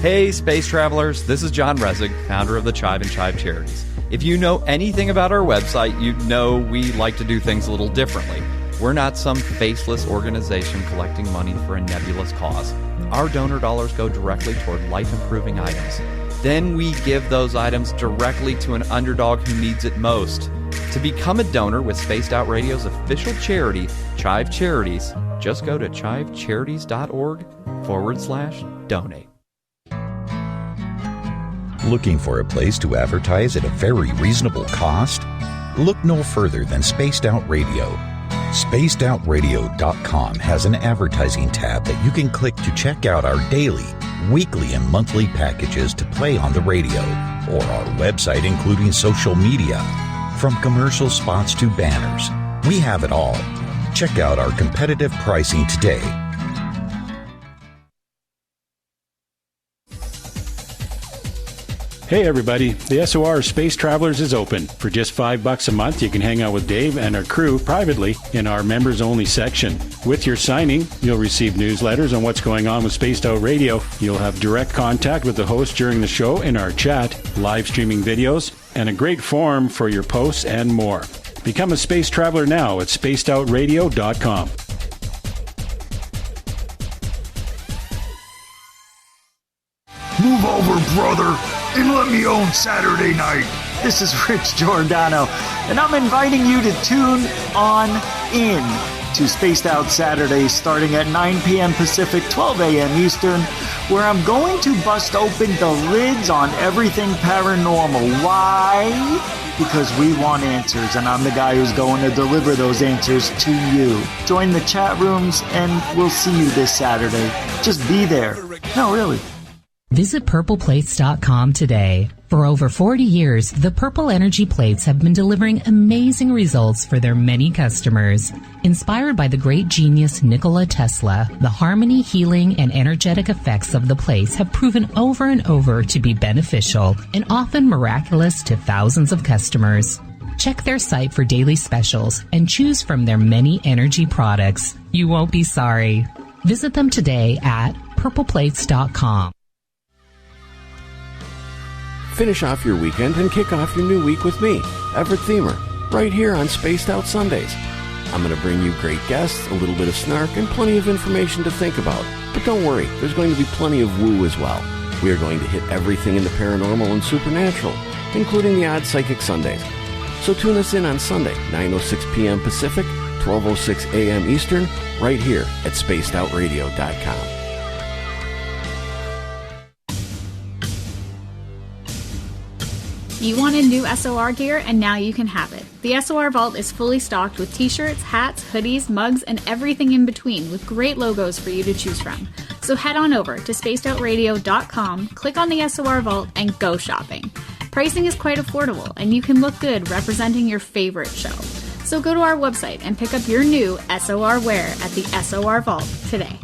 Hey, space travelers, this is John Resig, founder of the Chive and Chive Charities. If you know anything about our website, you know we like to do things a little differently. We're not some faceless organization collecting money for a nebulous cause. Our donor dollars go directly toward life-improving items. Then we give those items directly to an underdog who needs it most. To become a donor with Spaced Out Radio's official charity, Chive Charities, just go to chivecharities.org/donate. Looking for a place to advertise at a very reasonable cost? Look no further than Spaced Out Radio. SpacedOutRadio.com has an advertising tab that you can click to check out our daily, weekly, and monthly packages to play on the radio, or our website including social media. From commercial spots to banners, we have it all. Check out our competitive pricing today. Hey everybody, the SOR Space Travelers is open. For just $5 a month, you can hang out with Dave and our crew privately in our members-only section. With your signing, you'll receive newsletters on what's going on with Spaced Out Radio. You'll have direct contact with the host during the show in our chat, live streaming videos, and a great forum for your posts and more. Become a space traveler now at spacedoutradio.com. Move over, brother, and let me own Saturday night. This is Rich Giordano, and I'm inviting you to tune on in to Spaced Out Saturdays starting at 9 p.m. Pacific, 12 a.m. Eastern, where I'm going to bust open the lids on everything paranormal. Why? Because we want answers, and I'm the guy who's going to deliver those answers to you. Join the chat rooms, and we'll see you this Saturday. Just be there. No, really. Visit purpleplates.com today. For over 40 years, the Purple Energy Plates have been delivering amazing results for their many customers. Inspired by the great genius Nikola Tesla, the harmony, healing, and energetic effects of the plates have proven over and over to be beneficial and often miraculous to thousands of customers. Check their site for daily specials and choose from their many energy products. You won't be sorry. Visit them today at purpleplates.com. Finish off your weekend and kick off your new week with me, Everett Themer, right here on Spaced Out Sundays. I'm going to bring you great guests, a little bit of snark, and plenty of information to think about. But don't worry, there's going to be plenty of woo as well. We are going to hit everything in the paranormal and supernatural, including the odd psychic Sundays. So tune us in on Sunday, 9:06 p.m. Pacific, 12:06 a.m. Eastern, right here at spacedoutradio.com. You wanted new SOR gear, and now you can have it. The SOR Vault is fully stocked with t-shirts, hats, hoodies, mugs, and everything in between, with great logos for you to choose from. So head on over to spacedoutradio.com, click on the SOR Vault, and go shopping. Pricing is quite affordable, and you can look good representing your favorite show. So go to our website and pick up your new SOR wear at the SOR Vault today.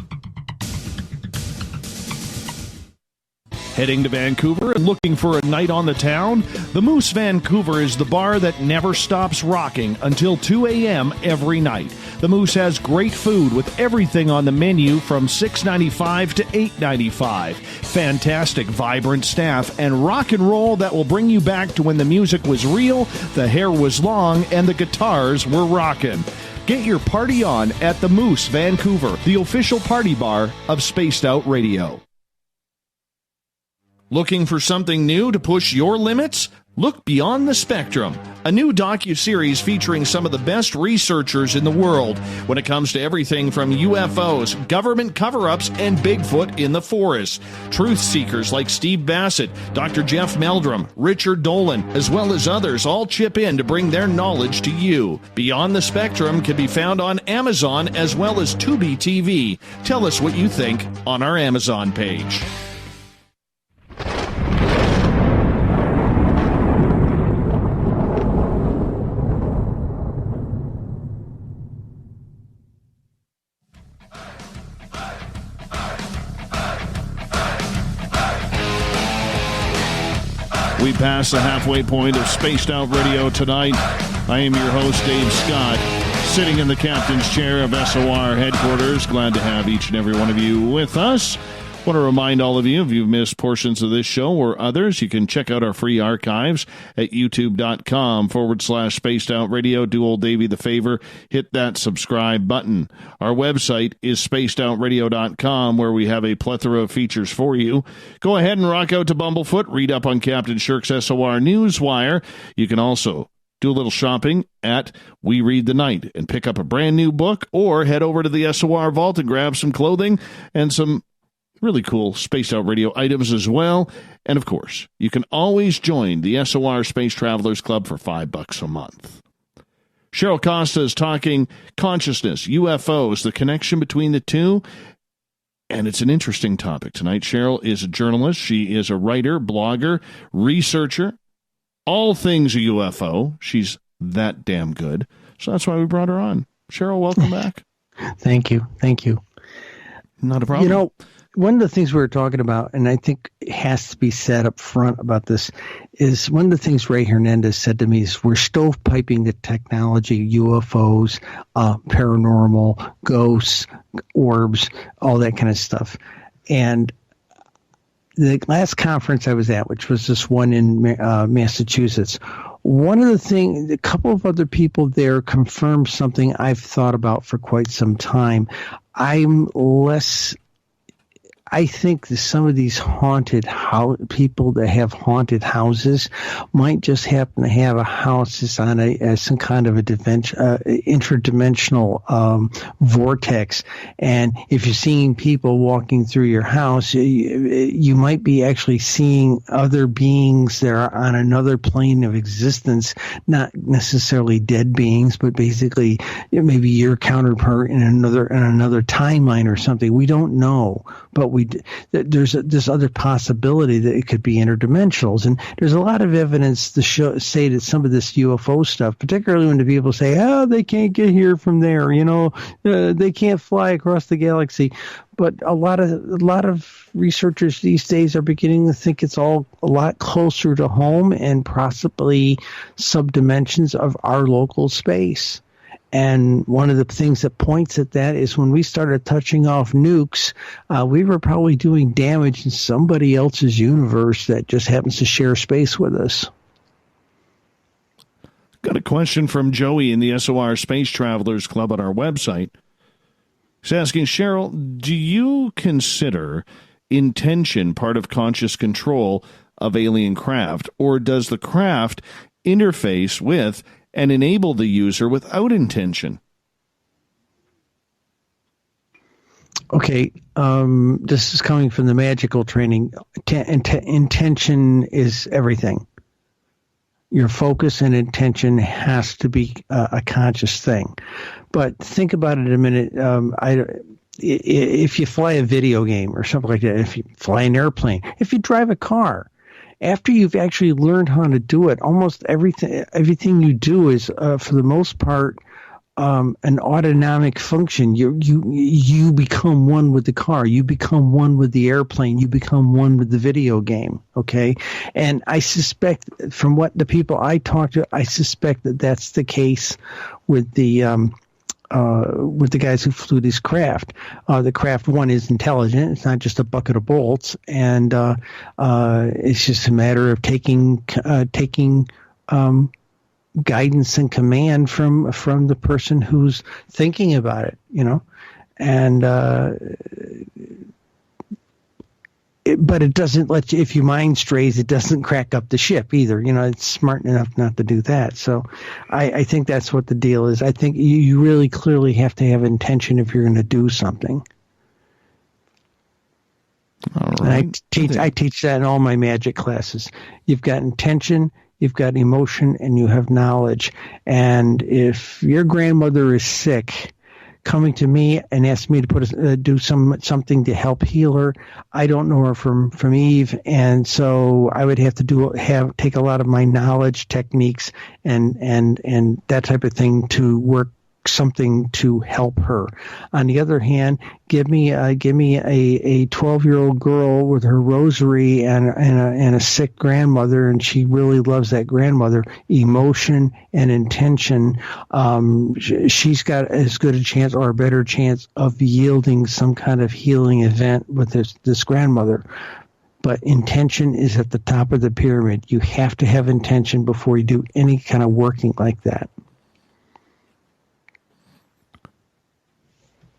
Heading to Vancouver and looking for a night on the town? The Moose Vancouver is the bar that never stops rocking until 2 a.m. every night. The Moose has great food with everything on the menu from $6.95 to $8.95. Fantastic, vibrant staff and rock and roll that will bring you back to when the music was real, the hair was long, and the guitars were rocking. Get your party on at the Moose Vancouver, the official party bar of Spaced Out Radio. Looking for something new to push your limits? Look Beyond the Spectrum, a new docuseries featuring some of the best researchers in the world when it comes to everything from UFOs, government cover-ups, and Bigfoot in the forest. Truth seekers like Steve Bassett, Dr. Jeff Meldrum, Richard Dolan, as well as others all chip in to bring their knowledge to you. Beyond the Spectrum can be found on Amazon as well as Tubi TV. Tell us what you think on our Amazon page. We pass the halfway point of Spaced Out Radio tonight. I am your host, Dave Scott, sitting in the captain's chair of SOR headquarters. Glad to have each and every one of you with us. Want to remind all of you, if you've missed portions of this show or others, you can check out our free archives at youtube.com/Spaced Out Radio. Do old Davey the favor, hit that subscribe button. Our website is spacedoutradio.com, where we have a plethora of features for you. Go ahead and rock out to Bumblefoot, read up on Captain Shirk's SOR Newswire. You can also do a little shopping at We Read the Night and pick up a brand new book, or head over to the SOR Vault and grab some clothing and some really cool Spaced Out Radio items as well. And, of course, you can always join the SOR Space Travelers Club for $5 a month. Cheryl Costa is talking consciousness, UFOs, the connection between the two. And it's an interesting topic tonight. Cheryl is a journalist. She is a writer, blogger, researcher, all things a UFO. She's that damn good. So that's why we brought her on. Cheryl, welcome back. Thank you. Thank you. Not a problem. You know, one of the things we were talking about, and I think it has to be said up front about this, is one of the things Ray Hernandez said to me is we're stovepiping the technology, UFOs, paranormal, ghosts, orbs, all that kind of stuff. And the last conference I was at, which was this one in Massachusetts, one of the things, a couple of other people there confirmed something I've thought about for quite some time. I think that some of these people that have haunted houses might just happen to have a house that's on some kind of a interdimensional vortex. And if you're seeing people walking through your house, you might be actually seeing other beings that are on another plane of existence, not necessarily dead beings, but basically maybe your counterpart in another timeline or something. We don't know, but there's this other possibility that it could be interdimensionals, and there's a lot of evidence to say that some of this UFO stuff, particularly when the people say, "Oh, they can't get here from there," they can't fly across the galaxy. But a lot of researchers these days are beginning to think it's all a lot closer to home and possibly subdimensions of our local space. And one of the things that points at that is when we started touching off nukes, we were probably doing damage in somebody else's universe that just happens to share space with us. Got a question from Joey in the SOR Space Travelers Club on our website. He's asking, Cheryl, do you consider intention part of conscious control of alien craft, or does the craft interface with and enable the user without intention? Okay, this is coming from the magical training. Intention is everything. Your focus and intention has to be a conscious thing. But think about it a minute. If you fly a video game or something like that, if you fly an airplane, if you drive a car, after you've actually learned how to do it, almost everything you do is, for the most part, an autonomic function. You become one with the car. You become one with the airplane. You become one with the video game. Okay, and I suspect, from what the people I talk to, I suspect that that's the case with the guys who flew this craft. The craft, one, is intelligent. It's not just a bucket of bolts, and it's just a matter of taking guidance and command from the person who's thinking about it, and but it doesn't let you, if your mind strays, it doesn't crack up the ship either. It's smart enough not to do that. So I think that's what the deal is. I think you really clearly have to have intention if you're going to do something. All right. And I teach that in all my magic classes. You've got intention, you've got emotion, and you have knowledge. And if your grandmother is sick, coming to me and ask me to do something to help heal her, I don't know her from Eve, and so I would have to take a lot of my knowledge, techniques, and that type of thing to work something to help her. On the other hand, give me a 12-year-old girl with her rosary and a sick grandmother, and she really loves that grandmother. Emotion and intention, she's got as good a chance or a better chance of yielding some kind of healing event with this grandmother. But intention is at the top of the pyramid. You have to have intention before you do any kind of working like that.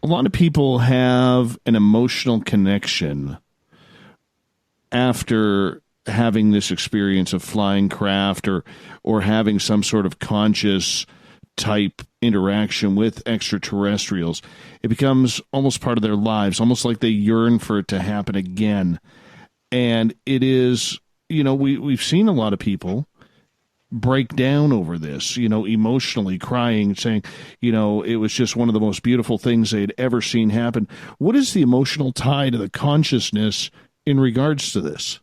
A lot of people have an emotional connection after having this experience of flying craft or having some sort of conscious type interaction with extraterrestrials. It becomes almost part of their lives, almost like they yearn for it to happen again. And it is, we've seen a lot of people break down over this, emotionally crying, saying, it was just one of the most beautiful things they'd ever seen happen. What is the emotional tie to the consciousness in regards to this?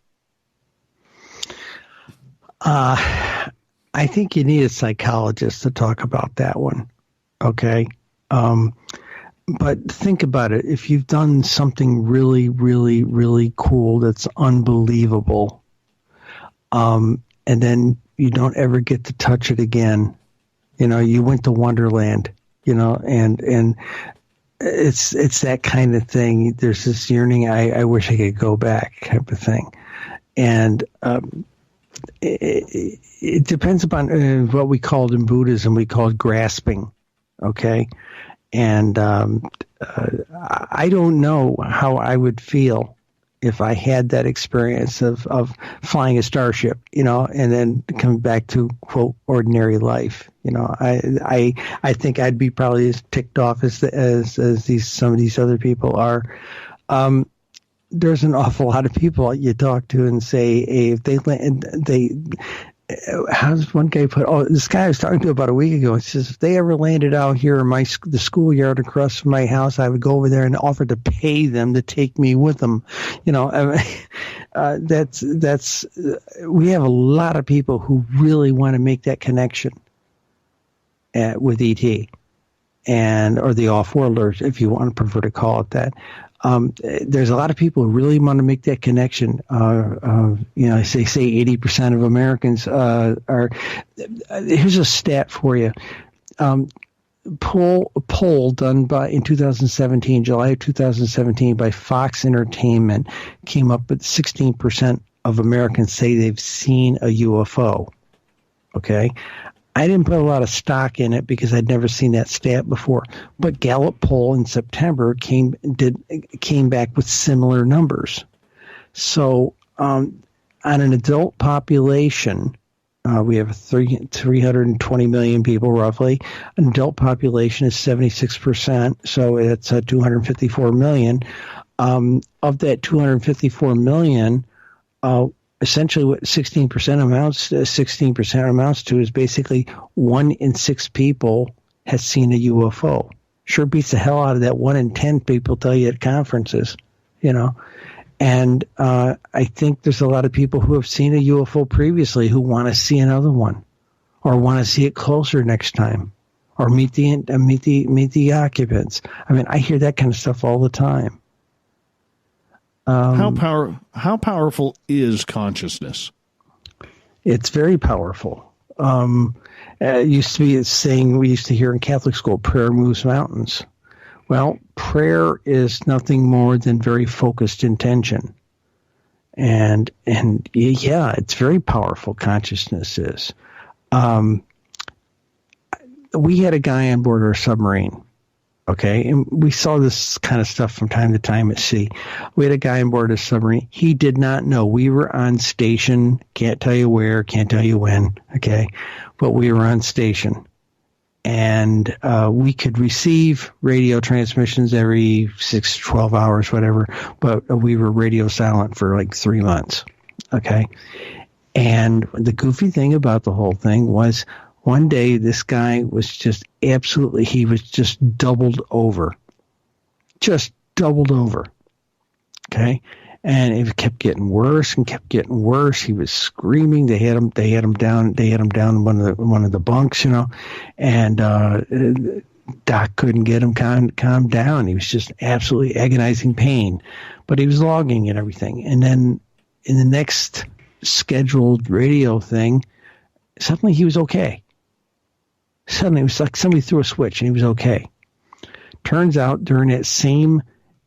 I think you need a psychologist to talk about that one. Okay. But think about it. If you've done something really, really, really cool, that's unbelievable, and then you don't ever get to touch it again. You went to Wonderland, and it's that kind of thing. There's this yearning, I wish I could go back type of thing. And it depends upon what we called in Buddhism, we called grasping, okay? And I don't know how I would feel if I had that experience of flying a starship, and then coming back to, quote, ordinary life. I think I'd be probably as ticked off as some of these other people are. There's an awful lot of people you talk to and say, hey, if they how's one guy put? Oh, this guy I was talking to about a week ago. He says, if they ever landed out here in the schoolyard across from my house, I would go over there and offer to pay them to take me with them. That's we have a lot of people who really want to make that connection with ET or the off-worlders, if you want to prefer to call it that. There's a lot of people who really want to make that connection. Say 80% of Americans are. Here's a stat for you. Poll done in 2017, July of 2017, by Fox Entertainment came up with 16% of Americans say they've seen a UFO. Okay. I didn't put a lot of stock in it because I'd never seen that stat before. But Gallup poll in September came back with similar numbers. So on an adult population, we have 320 million people roughly. An adult population is 76%, so it's 254 million. Of that 254 million, essentially what 16% amounts to is basically 1 in 6 people has seen a UFO. Sure beats the hell out of that 1 in 10 people tell you at conferences, And I think there's a lot of people who have seen a UFO previously who want to see another one, or want to see it closer next time, or meet the occupants. I mean, I hear that kind of stuff all the time. How powerful is consciousness? It's very powerful. It used to be a saying we used to hear in Catholic school: prayer moves mountains. Well, prayer is nothing more than very focused intention. And yeah, it's very powerful, consciousness is. We had a guy on board our submarine, Okay, and we saw this kind of stuff from time to time at sea. We had a guy on board a submarine. He did not know. We were on station. Can't tell you where, can't tell you when, okay? But we were on station. And we could receive radio transmissions every 6 to 12 hours, whatever. But we were radio silent for like 3 months, okay? And the goofy thing about the whole thing was, one day, this guy was just absolutely, he was just doubled over. Just doubled over. Okay? And it kept getting worse and kept getting worse. He was screaming. They had him down in one of the bunks, you know. And Doc couldn't get him calmed down. He was just absolutely agonizing pain. But he was logging and everything. And then in the next scheduled radio thing, suddenly he was okay. Suddenly, it was like somebody threw a switch and he was okay. Turns out, during that same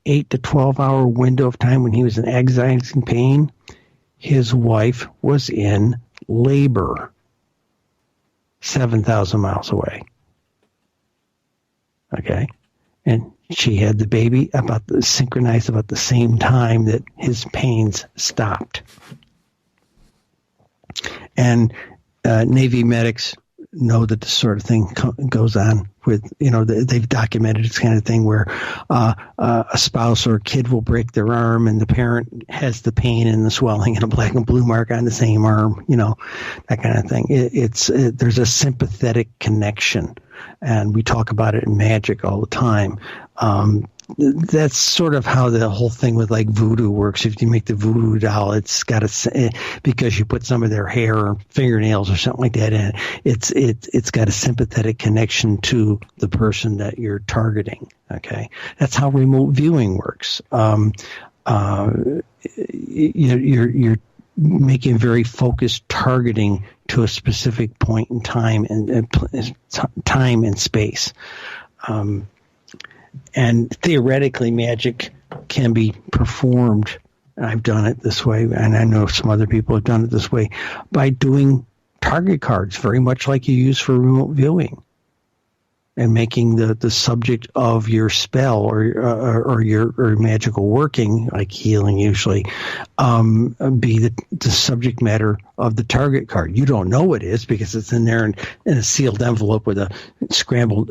8 to 12 hour window of time when he was in agonizing pain, his wife was in labor 7,000 miles away. Okay? And she had the baby synchronized about the same time that his pains stopped. And Navy medics know that this sort of thing goes on with, you know, they've documented this kind of thing where a spouse or a kid will break their arm and the parent has the pain and the swelling and a black and blue mark on the same arm, you know, that kind of thing. There's a sympathetic connection, and we talk about it in magic all the time. That's sort of how the whole thing with like voodoo works. If you make the voodoo doll, it's got because you put some of their hair or fingernails or something like that in it. It's got a sympathetic connection to the person that you're targeting. Okay, that's how remote viewing works. You're making very focused targeting to a specific point in time and space. And theoretically, magic can be performed. I've done it this way, and I know some other people have done it this way, by doing target cards, very much like you use for remote viewing, and making the subject of your spell or your magical working, like healing usually, be the subject matter of the target card. You don't know what it is because it's in there in a sealed envelope with a scrambled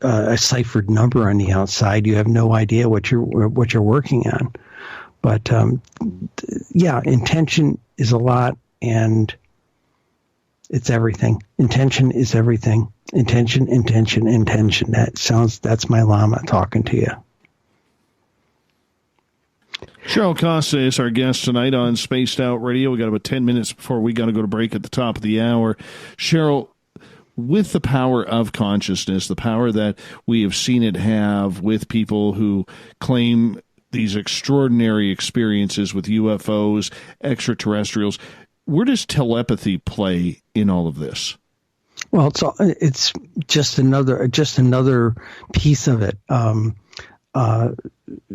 a ciphered number on the outside. You have no idea what you're working on. But yeah, intention is a lot, and it's everything. Intention is everything. Intention. That's my llama talking to you. Cheryl Costa is our guest tonight on Spaced Out Radio. We got about 10 minutes before we got to go to break at the top of the hour. Cheryl, with the power of consciousness, the power that we have seen it have with people who claim these extraordinary experiences with UFOs, extraterrestrials, where does telepathy play in all of this? Well, it's just another piece of it.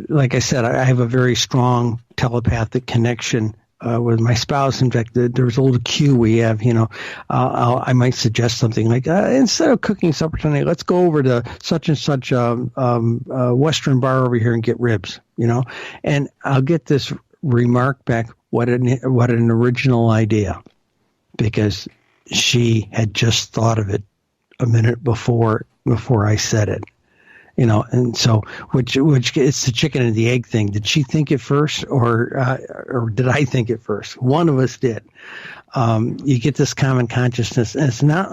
Like I said, I have a very strong telepathic connection with my spouse. In fact, there's a little cue we have. You know, I might suggest something like, instead of cooking supper tonight, let's go over to such and such Western bar over here and get ribs. You know, and I'll get this remark back. What an original idea, because she had just thought of it a minute before I said it, you know. And so, which it's the chicken and the egg thing. Did she think it first, or did I think it first? One of us did. You get this common consciousness, and it's not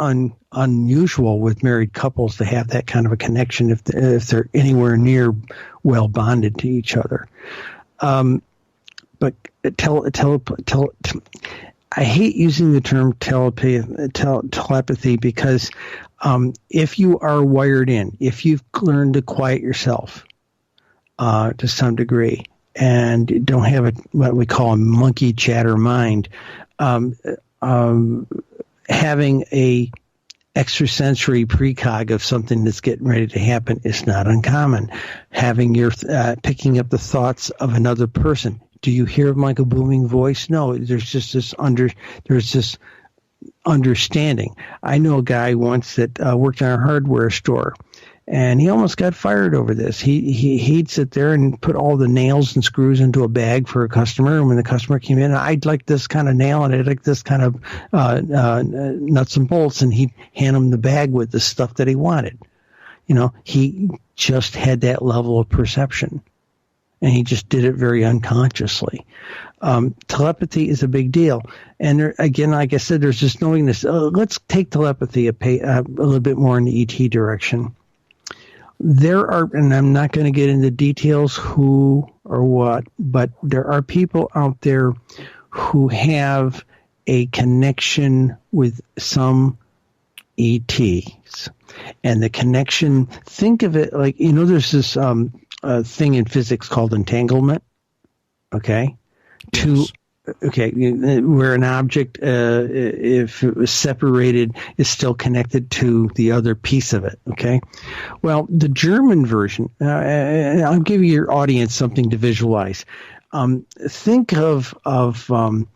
unusual with married couples to have that kind of a connection if they're anywhere near well bonded to each other. But I hate using the term telepathy because if you are wired in, if you've learned to quiet yourself to some degree and don't have what we call a monkey chatter mind, having a extrasensory precog of something that's getting ready to happen is not uncommon. Having your picking up the thoughts of another person. Do you hear like a booming voice? No, there's just this understanding. I know a guy once that worked in a hardware store, And he almost got fired over this. He'd sit there and put all the nails and screws into a bag for a customer. And when the customer came in, I'd like this kind of nail and I'd like this kind of nuts and bolts. And he'd hand him the bag with the stuff that he wanted. He just had that level of perception. And he just did it very unconsciously. Telepathy is a big deal. And there, again, like I said, there's just knowingness. Let's take telepathy a little bit more in the ET direction. There are, and I'm not going to get into details who or what, but there are people out there who have a connection with some ETs. And the connection, think of it like, there's this thing in physics called entanglement. Okay? Yes. Where an object, if it was separated, is still connected to the other piece of it. Okay, well, the German version, I'll give your audience something to visualize. Think of kind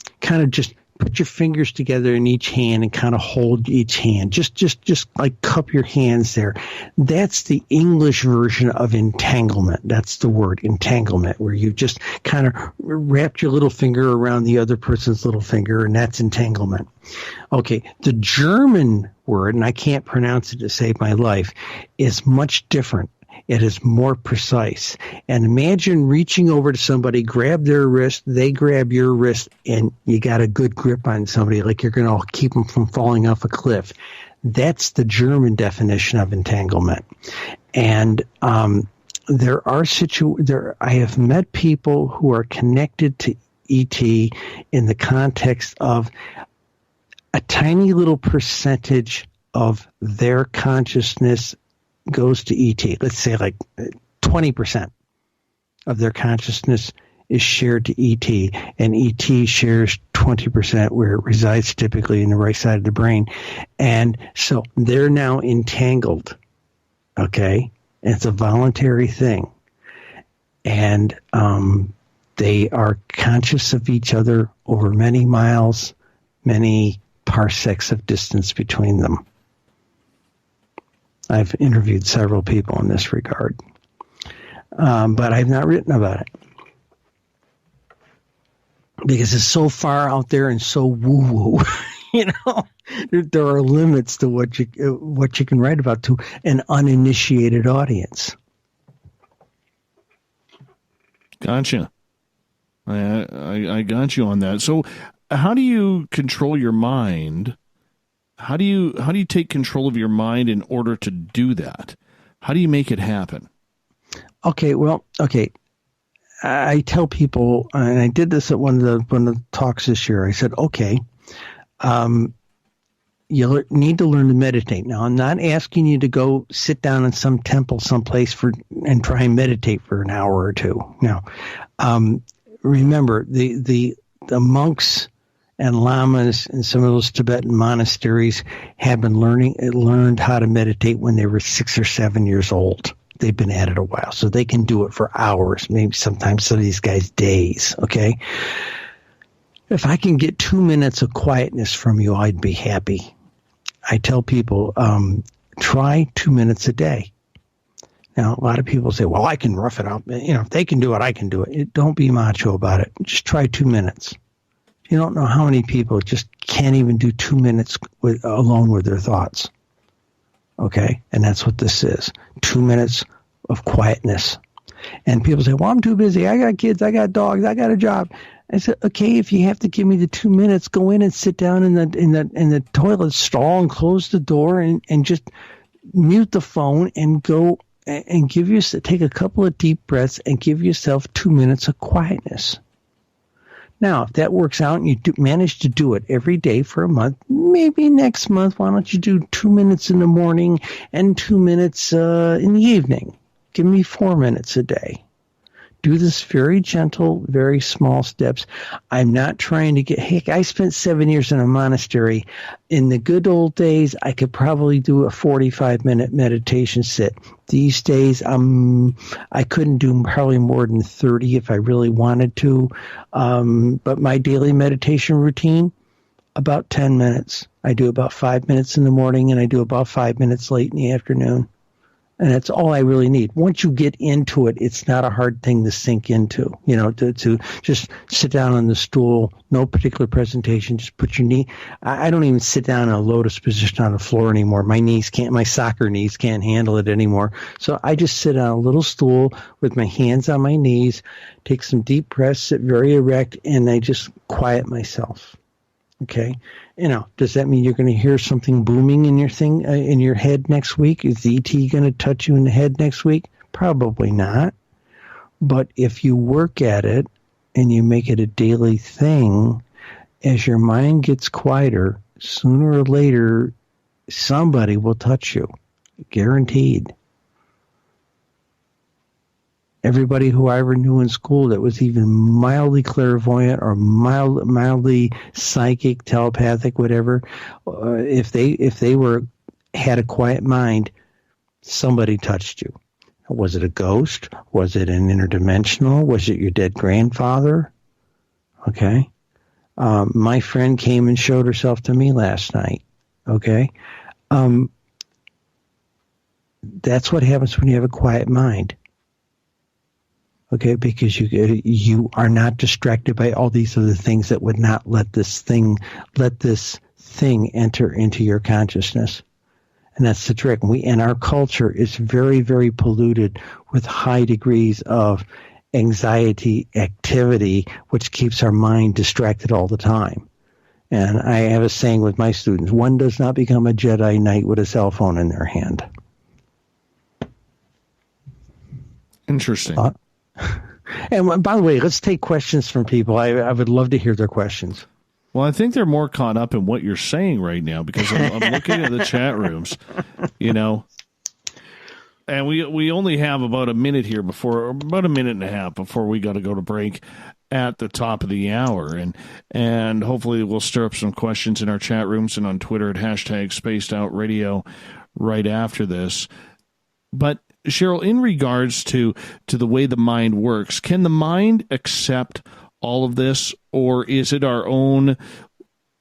of just put your fingers together in each hand and kind of hold each hand. Just like cup your hands there. That's the English version of entanglement. That's the word, entanglement, where you just kind of wrapped your little finger around the other person's little finger, and that's entanglement. Okay, the German word, and I can't pronounce it to save my life, is much different. It is more precise. And imagine reaching over to somebody, grab their wrist, they grab your wrist, and you got a good grip on somebody, like you're going to keep them from falling off a cliff. That's the German definition of entanglement. And there are I have met people who are connected to ET in the context of a tiny little percentage of their consciousness goes to ET. Let's say like 20% of their consciousness is shared to ET, and ET shares 20% where it resides, typically in the right side of the brain. And so they're now entangled. Okay? And it's a voluntary thing. And they are conscious of each other over many miles, many parsecs of distance between them. I've interviewed several people in this regard, but I've not written about it because it's so far out there and so woo-woo. There are limits to what you can write about to an uninitiated audience. Gotcha. I got you on that. So, how do you control your mind? How do you take control of your mind in order to do that? How do you make it happen? Okay. I tell people, and I did this at one of the talks this year. I said, okay, you need to learn to meditate. Now, I'm not asking you to go sit down in some temple someplace and try and meditate for an hour or two. Now, remember the monks and lamas in some of those Tibetan monasteries have been learned how to meditate when they were 6 or 7 years old. They've been at it a while, so they can do it for hours, maybe sometimes some of these guys days, okay? If I can get 2 minutes of quietness from you, I'd be happy. I tell people, try 2 minutes a day. Now, a lot of people say, well, I can rough it out. If they can do it, I can do it. Don't be macho about it. Just try 2 minutes. You don't know how many people just can't even do 2 minutes alone with their thoughts. Okay? And that's what this is. 2 minutes of quietness. And people say, well, I'm too busy. I got kids. I got dogs. I got a job. I said, okay, if you have to give me the 2 minutes, go in and sit down in the toilet stall and close the door and just mute the phone and go and take a couple of deep breaths and give yourself 2 minutes of quietness. Now, if that works out and you manage to do it every day for a month, maybe next month, why don't you do 2 minutes in the morning and 2 minutes in the evening? Give me 4 minutes a day. Do this very gentle, very small steps. I'm not trying to heck, I spent 7 years in a monastery. In the good old days, I could probably do a 45-minute meditation sit. These days, I couldn't do probably more than 30 if I really wanted to. But my daily meditation routine, about 10 minutes. I do about 5 minutes in the morning, and I do about 5 minutes late in the afternoon. And that's all I really need. Once you get into it, it's not a hard thing to sink into, to just sit down on the stool, no particular presentation, just put your knee. I don't even sit down in a lotus position on the floor anymore. My soccer knees can't handle it anymore. So I just sit on a little stool with my hands on my knees, take some deep breaths, sit very erect, and I just quiet myself. Okay. Does that mean you're going to hear something booming in your head next week? Is ET going to touch you in the head next week? Probably not. But if you work at it and you make it a daily thing, as your mind gets quieter, sooner or later, somebody will touch you. Guaranteed. Everybody who I ever knew in school that was even mildly clairvoyant or mildly psychic, telepathic, whatever, if they had a quiet mind, somebody touched you. Was it a ghost? Was it an interdimensional? Was it your dead grandfather? Okay. My friend came and showed herself to me last night. Okay. That's what happens when you have a quiet mind. Okay, because you are not distracted by all these other things that would not let this thing enter into your consciousness. And that's the trick. And our culture is very, very polluted with high degrees of anxiety activity, which keeps our mind distracted all the time. And I have a saying with my students, one does not become a Jedi Knight with a cell phone in their hand. Interesting. And by the way, let's take questions from people. I would love to hear their questions. Well, I think they're more caught up in what you're saying right now because I'm looking at the chat rooms, and we only have about a minute here about a minute and a half before we got to go to break at the top of the hour. And hopefully we'll stir up some questions in our chat rooms and on Twitter at #SpacedOutRadio right after this. But Cheryl, in regards to the way the mind works, can the mind accept all of this, or is it our own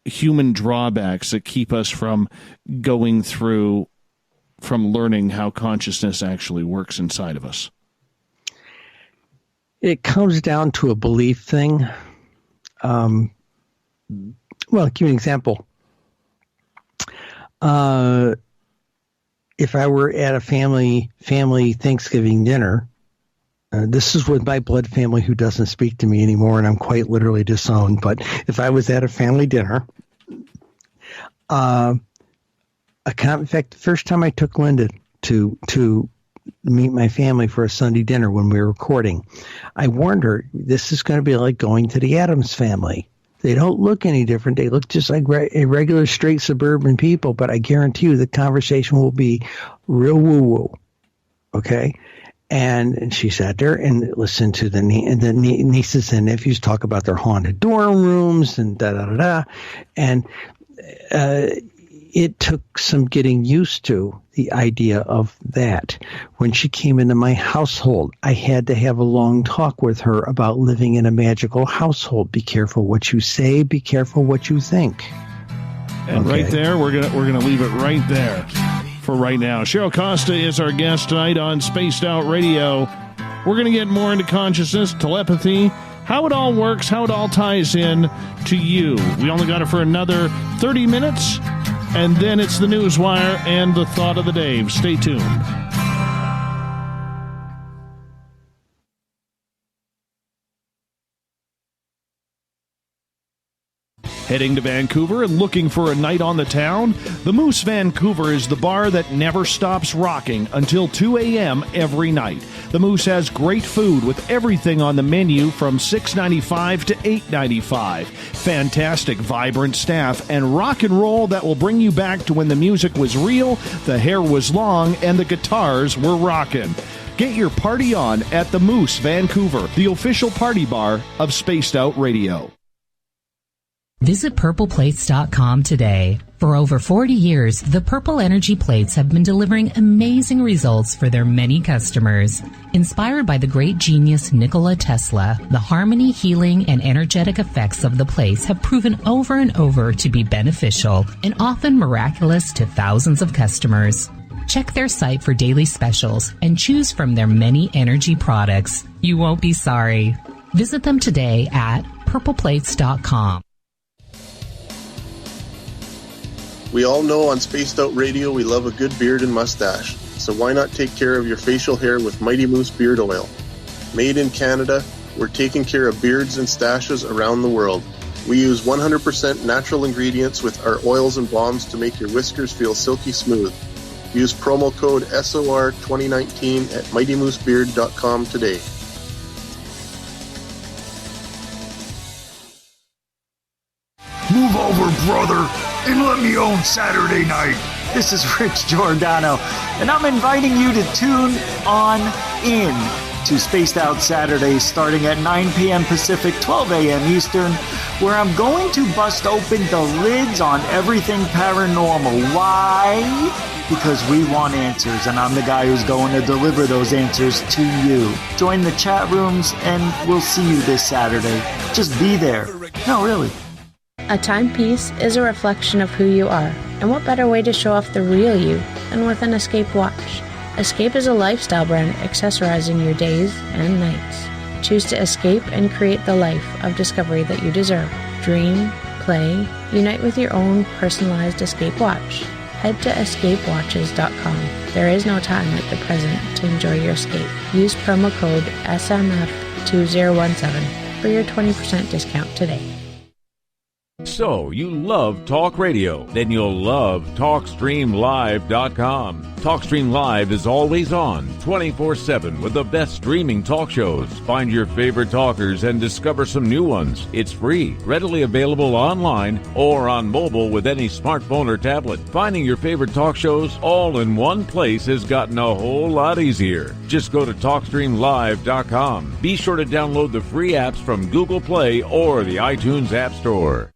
human drawbacks that keep us from going through, from learning how consciousness actually works inside of us? It comes down to a belief thing. Well, I'll give you an example. If I were at a family Thanksgiving dinner, this is with my blood family who doesn't speak to me anymore, and I'm quite literally disowned. But if I was at a family dinner, in fact, the first time I took Linda to meet my family for a Sunday dinner when we were recording, I warned her, this is going to be like going to the Addams family. They don't look any different. They look just like regular, straight suburban people, but I guarantee you the conversation will be real woo-woo. Okay? And she sat there and listened to the nieces and nephews talk about their haunted dorm rooms and da-da-da-da. And it took some getting used to the idea of that. When she came into my household, I had to have a long talk with her about living in a magical household. Be careful what you say. Be careful what you think. And okay. Right there, we're gonna leave it right there for right now. Cheryl Costa is our guest tonight on Spaced Out Radio. We're going to get more into consciousness, telepathy, how it all works, how it all ties in to you. We only got it for another 30 minutes. And then it's the Newswire and the Thought of the Day. Stay tuned. Heading to Vancouver and looking for a night on the town? The Moose Vancouver is the bar that never stops rocking until 2 a.m. every night. The Moose has great food with everything on the menu from $6.95 to $8.95. Fantastic, vibrant staff and rock and roll that will bring you back to when the music was real, the hair was long, and the guitars were rocking. Get your party on at the Moose Vancouver, the official party bar of Spaced Out Radio. Visit purpleplates.com today. For over 40 years, the Purple Energy Plates have been delivering amazing results for their many customers. Inspired by the great genius Nikola Tesla, the harmony, healing, and energetic effects of the plates have proven over and over to be beneficial and often miraculous to thousands of customers. Check their site for daily specials and choose from their many energy products. You won't be sorry. Visit them today at purpleplates.com. We all know on Spaced Out Radio we love a good beard and mustache, so why not take care of your facial hair with Mighty Moose Beard Oil? Made in Canada, we're taking care of beards and stashes around the world. We use 100% natural ingredients with our oils and balms to make your whiskers feel silky smooth. Use promo code SOR2019 at MightyMooseBeard.com today. Move over, brother, and let me own Saturday night. This is Rich Giordano, and I'm inviting you to tune on in to Spaced Out Saturdays starting at 9 p.m. Pacific, 12 a.m. Eastern, where I'm going to bust open the lids on everything paranormal. Why? Because we want answers, and I'm the guy who's going to deliver those answers to you. Join the chat rooms, and we'll see you this Saturday. Just be there. No, really. A timepiece is a reflection of who you are, and what better way to show off the real you than with an Escape watch? Escape is a lifestyle brand accessorizing your days and nights. Choose to escape and create the life of discovery that you deserve. Dream, play, unite with your own personalized Escape watch. Head to escapewatches.com. There is no time like the present to enjoy your escape. Use promo code SMF2017 for your 20% discount today. So, you love talk radio? Then you'll love TalkStreamLive.com. TalkStream Live is always on, 24/7, with the best streaming talk shows. Find your favorite talkers and discover some new ones. It's free, readily available online or on mobile with any smartphone or tablet. Finding your favorite talk shows all in one place has gotten a whole lot easier. Just go to TalkStreamLive.com. Be sure to download the free apps from Google Play or the iTunes App Store.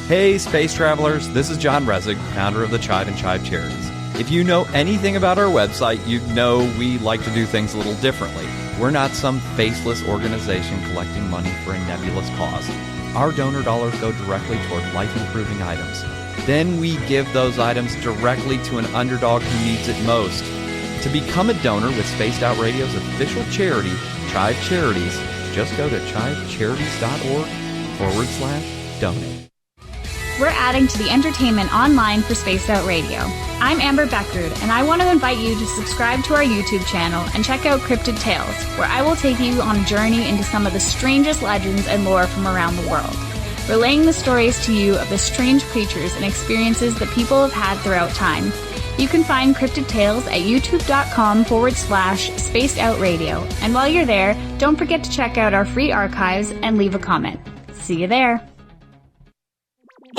Hey, space travelers, this is John Resig, founder of the Chive and Chive Charities. If you know anything about our website, you know we like to do things a little differently. We're not some faceless organization collecting money for a nebulous cause. Our donor dollars go directly toward life-improving items. Then we give those items directly to an underdog who needs it most. To become a donor with Spaced Out Radio's official charity, Chive Charities, just go to chivecharities.org/donate. We're adding to the entertainment online for Spaced Out Radio. I'm Amber Beckrud, and I want to invite you to subscribe to our YouTube channel and check out Cryptid Tales, where I will take you on a journey into some of the strangest legends and lore from around the world, relaying the stories to you of the strange creatures and experiences that people have had throughout time. You can find Cryptid Tales at youtube.com/Spaced Out Radio. And while you're there, don't forget to check out our free archives and leave a comment. See you there.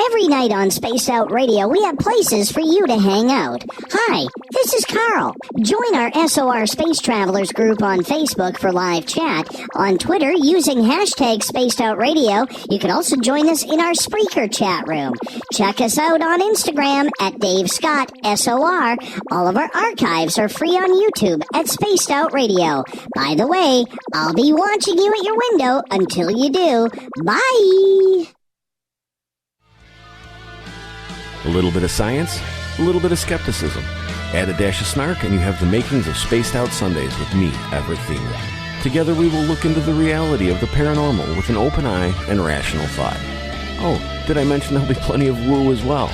Every night on Spaced Out Radio, we have places for you to hang out. Hi, this is Carl. Join our SOR Space Travelers group on Facebook for live chat. On Twitter, using hashtag Spaced Out Radio. You can also join us in our Spreaker chat room. Check us out on Instagram at Dave Scott SOR. All of our archives are free on YouTube at Spaced Out Radio. By the way, I'll be watching you at your window until you do. Bye! A little bit of science, a little bit of skepticism. Add a dash of snark and you have the makings of Spaced Out Sundays with me, Everett Themer. Together we will look into the reality of the paranormal with an open eye and rational thought. Oh, did I mention there'll be plenty of woo as well?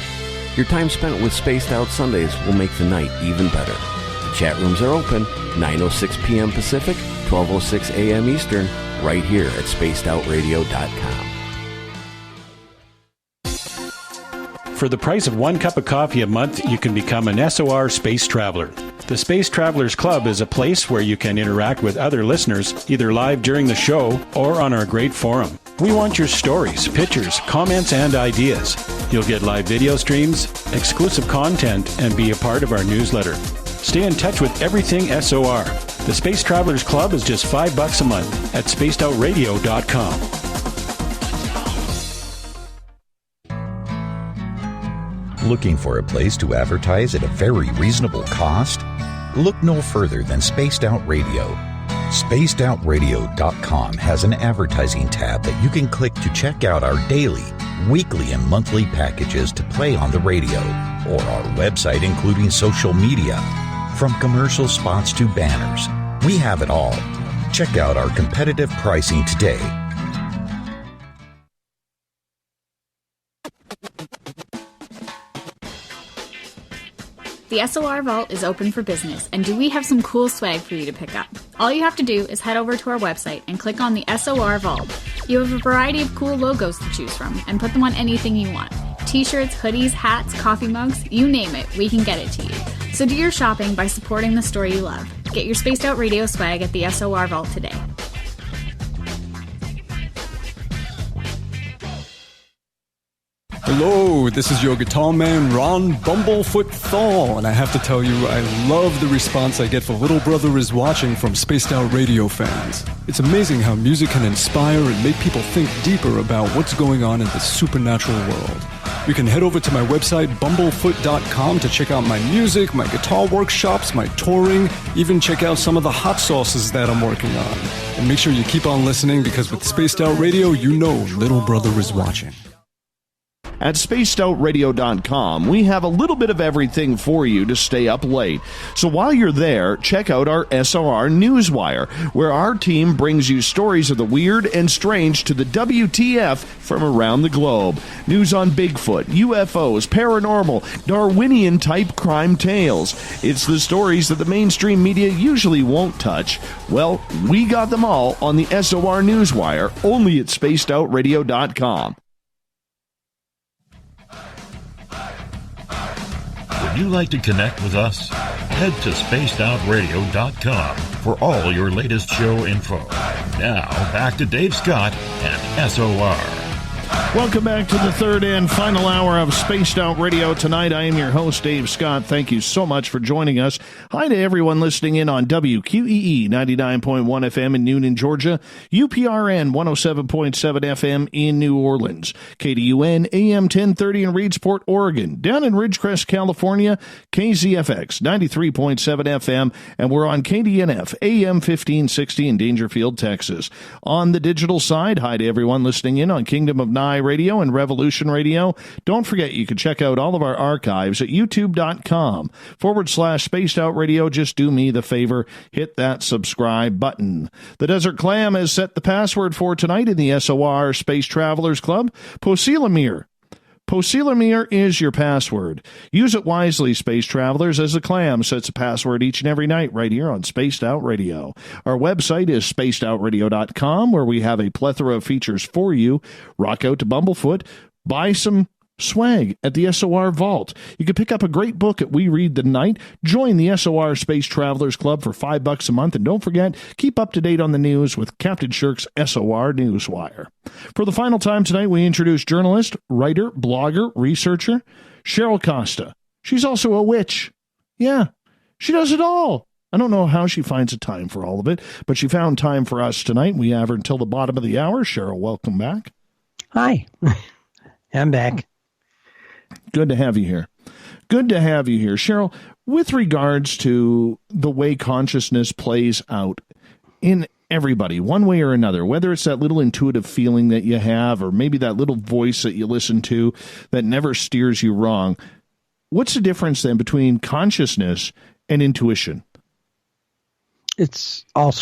Your time spent with Spaced Out Sundays will make the night even better. The chat rooms are open, 9:06 p.m. Pacific, 12:06 a.m. Eastern, right here at spacedoutradio.com. For the price of 1 cup of coffee a month, you can become an SOR Space Traveler. The Space Travelers Club is a place where you can interact with other listeners, either live during the show or on our great forum. We want your stories, pictures, comments, and ideas. You'll get live video streams, exclusive content, and be a part of our newsletter. Stay in touch with everything SOR. The Space Travelers Club is just $5 a month at spacedoutradio.com. Looking for a place to advertise at a very reasonable cost? Look no further than Spaced Out Radio. SpacedOutRadio.com has an advertising tab that you can click to check out our daily, weekly, and monthly packages to play on the radio, or our website including social media. From commercial spots to banners, we have it all. Check out our competitive pricing today. The SOR Vault is open for business, and do we have some cool swag for you to pick up? All you have to do is head over to our website and click on the SOR Vault. You have a variety of cool logos to choose from, and put them on anything you want. T-shirts, hoodies, hats, coffee mugs, you name it, we can get it to you. So do your shopping by supporting the store you love. Get your Spaced Out Radio swag at the SOR Vault today. Hello, this is your guitar man, Ron Bumblefoot THAL, and I have to tell you, I love the response I get for Little Brother is Watching from Spaced Out Radio fans. It's amazing how music can inspire and make people think deeper about what's going on in the supernatural world. You can head over to my website, bumblefoot.com, to check out my music, my guitar workshops, my touring, even check out some of the hot sauces that I'm working on. And make sure you keep on listening, because with Spaced Out Radio, you know Little Brother is watching. At spacedoutradio.com, we have a little bit of everything for you to stay up late. So while you're there, check out our SOR Newswire, where our team brings you stories of the weird and strange to the WTF from around the globe. News on Bigfoot, UFOs, paranormal, Darwinian-type crime tales. It's the stories that the mainstream media usually won't touch. Well, we got them all on the SOR Newswire, only at spacedoutradio.com. Would you like to connect with us? Head to spacedoutradio.com for all your latest show info. Now, back to Dave Scott and SOR. Welcome back to the third and final hour of Spaced Out Radio. Tonight, I am your host, Dave Scott. Thank you so much for joining us. Hi to everyone listening in on WQEE 99.1 FM in Noonan, Georgia, UPRN 107.7 FM in New Orleans, KDUN AM 1030 in Reedsport, Oregon, down in Ridgecrest, California, KZFX 93.7 FM, and we're on KDNF AM 1560 in Dangerfield, Texas. On the digital side, hi to everyone listening in on Kingdom of Nye Radio and Revolution Radio. Don't forget, you can check out all of our archives at youtube.com/Spaced Out Radio. Just do me the favor, hit that subscribe button. The Desert Clam has set the password for tonight in the SOR Space Travelers Club. Posilamir. Posilamir is your password. Use it wisely, Space Travelers, as the Clam sets a password each and every night right here on Spaced Out Radio. Our website is spacedoutradio.com, where we have a plethora of features for you. Rock out to Bumblefoot. Buy some swag at the SOR Vault. You can pick up a great book at We Read the Night. Join the SOR Space Travelers Club for $5 a month. And don't forget, keep up to date on the news with Captain Shirk's SOR Newswire. For the final time tonight, we introduce journalist, writer, blogger, researcher, Cheryl Costa. She's also a witch. Yeah, she does it all. I don't know how she finds the time for all of it, but she found time for us tonight. We have her until the bottom of the hour. Cheryl, welcome back. Hi. I'm back. Good to have you here. Good to have you here. Cheryl, with regards to the way consciousness plays out in everybody, one way or another, whether it's that little intuitive feeling that you have, or maybe that little voice that you listen to that never steers you wrong, what's the difference then between consciousness and intuition? It's all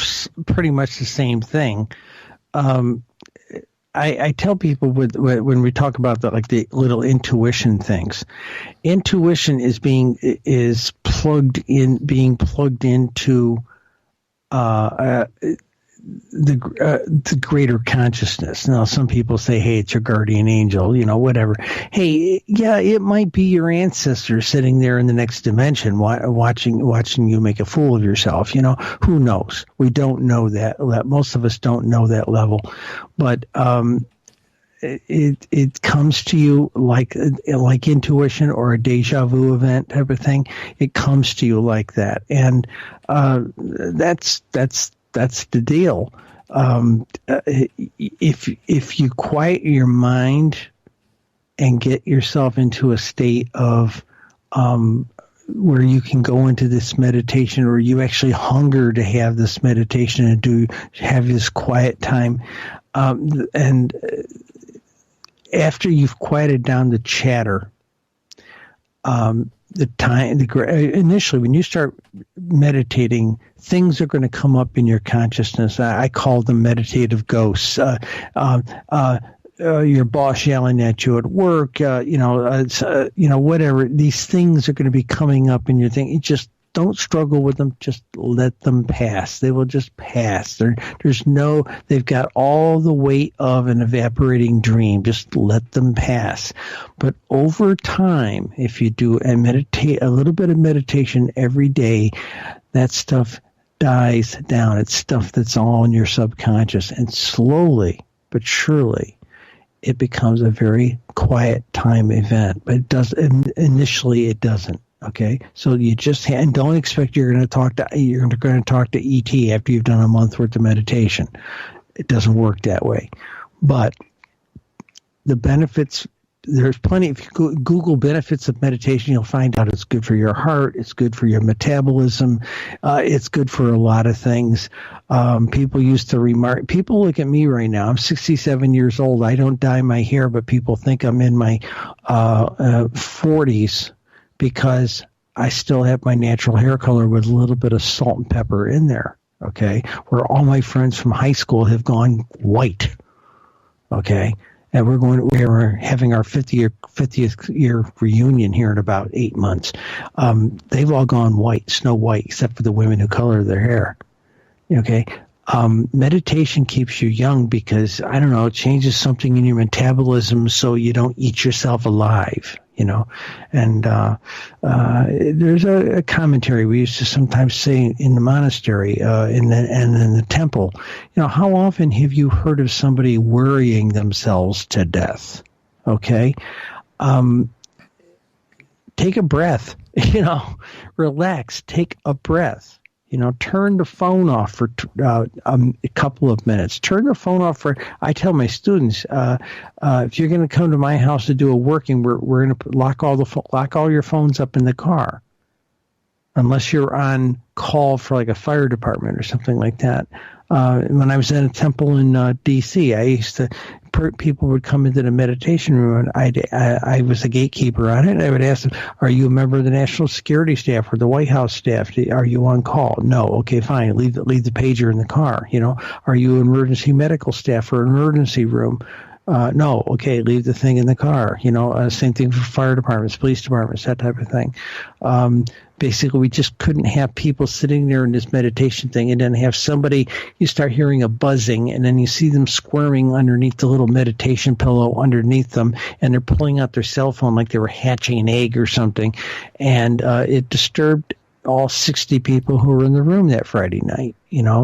pretty much the same thing. I tell people when we talk about the little intuition things, intuition is being plugged into the greater consciousness. Now, some people say, "Hey, it's your guardian angel," whatever. Hey, yeah, it might be your ancestor sitting there in the next dimension, watching you make a fool of yourself. Who knows? We don't know that. Most of us don't know that level, but it comes to you like intuition or a deja vu event type of thing. It comes to you like that, and that's the deal. If you quiet your mind and get yourself into a state of where you can go into this meditation, or you actually hunger to have this meditation and have this quiet time, and after you've quieted down the chatter, initially when you start meditating, things are going to come up in your consciousness. I call them meditative ghosts. Your boss yelling at you at work, whatever. These things are going to be coming up in your thing. You just don't struggle with them. Just let them pass. They will just pass. They've got all the weight of an evaporating dream. Just let them pass. But over time, if you do a little bit of meditation every day, that stuff dies down. It's stuff that's all in your subconscious, and slowly but surely, it becomes a very quiet time event. But initially it doesn't. Okay, so you just and don't expect you're going to talk to ET after you've done a month worth of meditation. It doesn't work that way. But the benefits, there's plenty. If you Google benefits of meditation, you'll find out it's good for your heart, it's good for your metabolism, it's good for a lot of things. People look at me right now. I'm 67 years old. I don't dye my hair, but people think I'm in my 40s. Because I still have my natural hair color with a little bit of salt and pepper in there, okay? Where all my friends from high school have gone white, okay? And we're having our 50th year reunion here in about 8 months. They've all gone white, snow white, except for the women who color their hair, okay? Meditation keeps you young because, I don't know, it changes something in your metabolism so you don't eat yourself alive, and there's a commentary we used to sometimes say in the monastery and in the temple. How often have you heard of somebody worrying themselves to death? Okay, take a breath. Relax. Take a breath. Turn the phone off for a couple of minutes. Turn the phone off I tell my students, if you're going to come to my house to do a working, we're going to lock all your phones up in the car, unless you're on call for like a fire department or something like that. When I was in a temple in D.C., I used to. People would come into the meditation room, and I was a gatekeeper on it. And I would ask them, "Are you a member of the National Security staff or the White House staff? Are you on call?" No. Okay, fine. Leave the pager in the car. Are you emergency medical staff or emergency room? No. Okay, leave the thing in the car. Same thing for fire departments, police departments, that type of thing. Basically, we just couldn't have people sitting there in this meditation thing and then have somebody, you start hearing a buzzing and then you see them squirming underneath the little meditation pillow underneath them, and they're pulling out their cell phone like they were hatching an egg or something. And it disturbed all 60 people who were in the room that Friday night.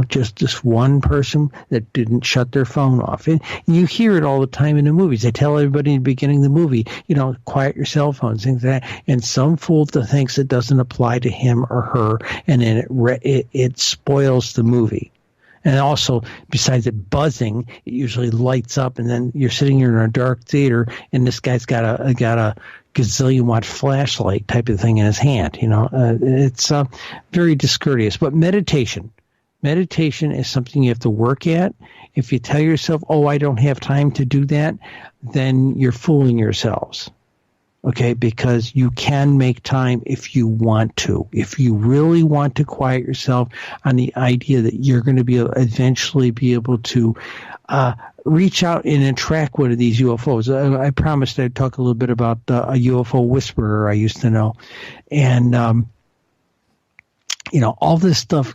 Just this one person that didn't shut their phone off. And you hear it all the time in the movies. They tell everybody in the beginning of the movie, quiet your cell phones, things like that. And some fool thinks it doesn't apply to him or her, and then it spoils the movie. And also, besides it buzzing, it usually lights up, and then you're sitting here in a dark theater, and this guy's got a gazillion-watt flashlight type of thing in his hand. It's very discourteous. But meditation is something you have to work at. If you tell yourself, "Oh, I don't have time to do that," then you're fooling yourselves. Okay, because you can make time if you want to. If you really want to quiet yourself on the idea that you're going to eventually be able to reach out and attract one of these UFOs. I promised I'd talk a little bit about a UFO whisperer I used to know. And, all this stuff,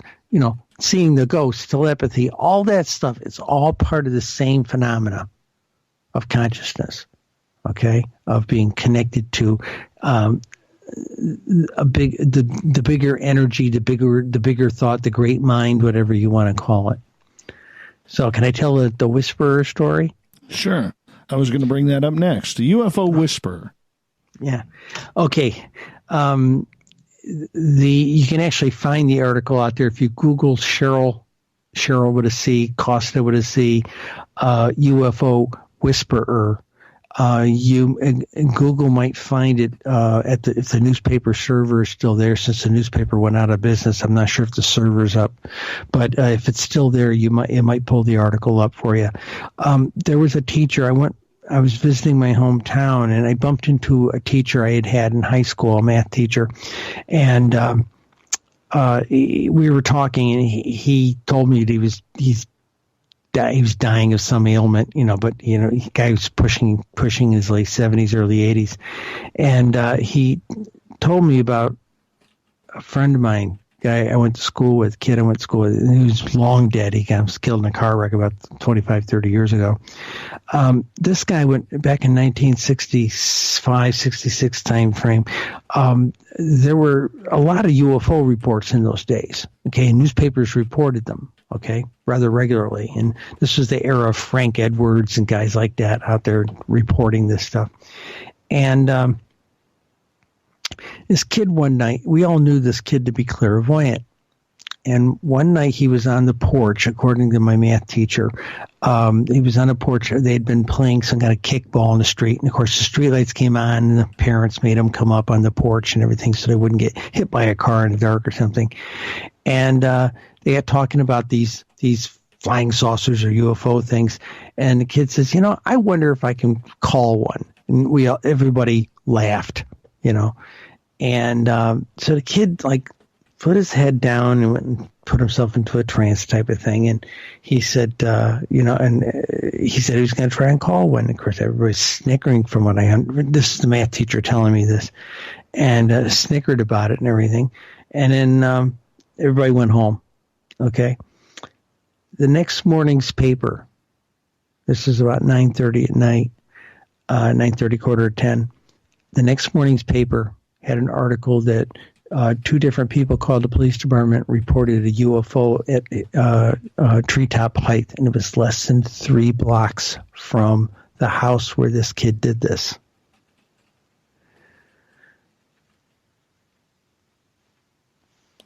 seeing the ghosts, telepathy, all that stuff, it's all part of the same phenomena of consciousness. Okay, of being connected to the bigger energy, the bigger thought, the great mind, whatever you want to call it. So, can I tell the whisperer story? Sure. I was going to bring that up next. The UFO whisperer. Yeah. Okay. You can actually find the article out there if you Google Cheryl with a C, Costa with a C, UFO whisperer. Google might find it if the newspaper server is still there, since the newspaper went out of business. I'm not sure if the server's up, but if it's still there, it might pull the article up for you. There was a teacher. I was visiting my hometown, and I bumped into a teacher I had in high school, a math teacher, and we were talking, and he told me that he was dying of some ailment, but the guy was pushing his late 70s, early 80s, and he told me about a friend of mine, guy I went to school with, he was long dead. He was killed in a car wreck about 25, 30 years ago. This guy went back in 1965, 66 time frame. There were a lot of UFO reports in those days. Okay, newspapers reported them. Okay, rather regularly, and this was the era of Frank Edwards and guys like that out there reporting this stuff. And this kid one night, we all knew this kid to be clairvoyant. And one night he was on the porch, according to my math teacher. He was on the porch. They had been playing some kind of kickball in the street. And, of course, the streetlights came on, and the parents made him come up on the porch and everything so they wouldn't get hit by a car in the dark or something. And they got talking about these flying saucers or UFO things. And the kid says, I wonder if I can call one. And everybody laughed, And so the kid, put his head down and went and put himself into a trance type of thing. And he said, he said he was going to try and call one. Of course, everybody's snickering from what I heard. This is the math teacher telling me this, and snickered about it and everything. And then everybody went home. Okay. The next morning's paper, this is about 9:30 at night, 9:30, quarter to 10. The next morning's paper had an article that two different people called the police department, reported a UFO at treetop height, and it was less than 3 blocks from the house where this kid did this.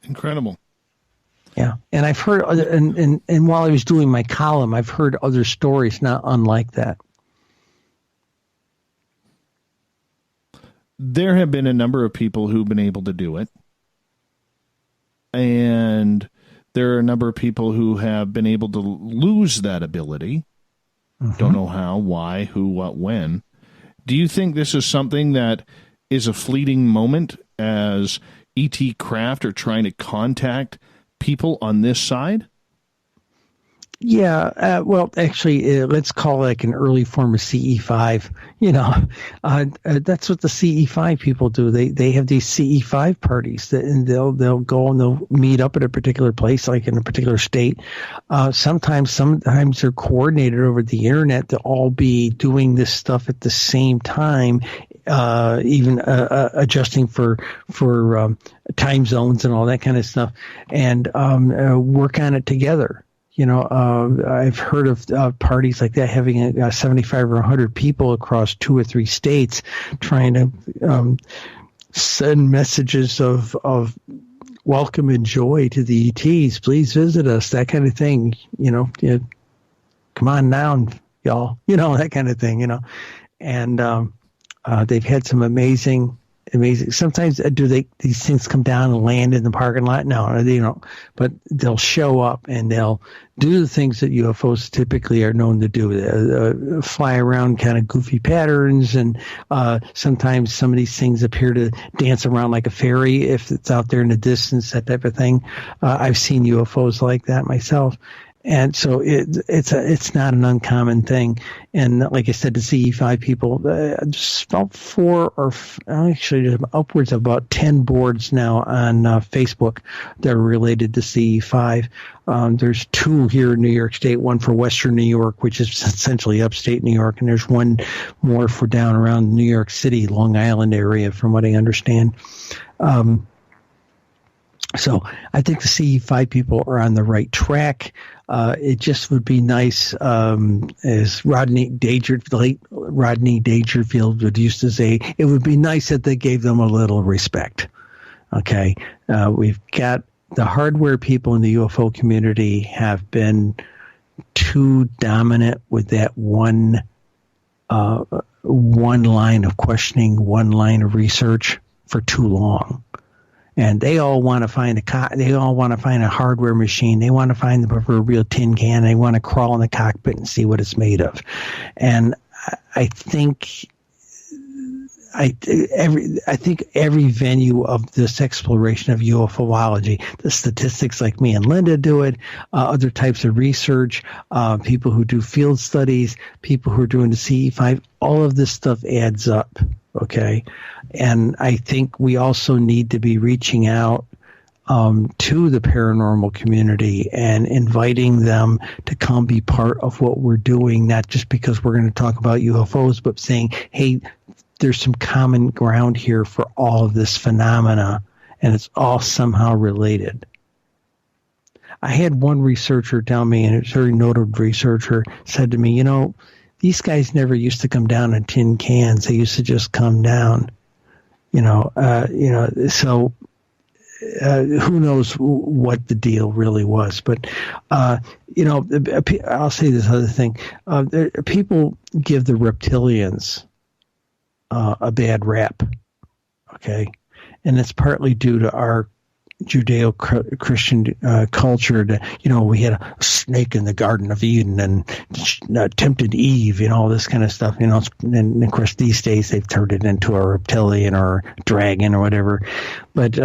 Incredible. Yeah, and I've heard, and while I was doing my column, I've heard other stories not unlike that. There have been a number of people who've been able to do it. And there are a number of people who have been able to lose that ability. Mm-hmm. Don't know how, why, who, what, when. Do you think this is something that is a fleeting moment as E.T. Craft are trying to contact people on this side? Yeah, well, actually, let's call it an early form of CE5. That's what the CE5 people do. They have these CE5 parties, and they'll go and they'll meet up at a particular place, like in a particular state. Sometimes they're coordinated over the internet to all be doing this stuff at the same time, even adjusting for time zones and all that kind of stuff, and work on it together. I've heard of parties like that having 75 or 100 people across 2 or 3 states trying to send messages of welcome and joy to the ETs. Please visit us, that kind of thing. Come on down, y'all. That kind of thing. And they've had some amazing. Sometimes these things come down and land in the parking lot? No, they don't. But they'll show up and they'll do the things that UFOs typically are known to do. Fly around kind of goofy patterns, and sometimes some of these things appear to dance around like a fairy if it's out there in the distance, that type of thing. I've seen UFOs like that myself. And so it's not an uncommon thing. And like I said, the CE5 people, just about 4 or actually upwards of about 10 boards now on Facebook that are related to CE5. There's 2 here in New York State, one for Western New York, which is essentially upstate New York, and there's one more for down around New York City, Long Island area, from what I understand. So I think the CE5 people are on the right track. It just would be nice, as Rodney Dangerfield would used to say, it would be nice that they gave them a little respect. Okay. We've got the hardware people in the UFO community have been too dominant with that one line of questioning, one line of research for too long. And they all want to find a hardware machine. They want to find the proverbial tin can. They want to crawl in the cockpit and see what it's made of. And think every venue of this exploration of UFOlogy, the statistics like me and Linda do it, other types of research, people who do field studies, people who are doing the CE5, all of this stuff adds up, okay? And I think we also need to be reaching out to the paranormal community and inviting them to come be part of what we're doing, not just because we're going to talk about UFOs, but saying, hey, there's some common ground here for all of this phenomena, and it's all somehow related. I had one researcher tell me, and it's a very noted researcher, said to me, these guys never used to come down in tin cans. They used to just come down, so who knows what the deal really was. But, I'll say this other thing. People give the reptilians a bad rap, okay? And it's partly due to our Judeo-Christian culture that, we had a snake in the Garden of Eden and tempted Eve, all this kind of stuff, and of course these days they've turned it into a reptilian or a dragon or whatever. But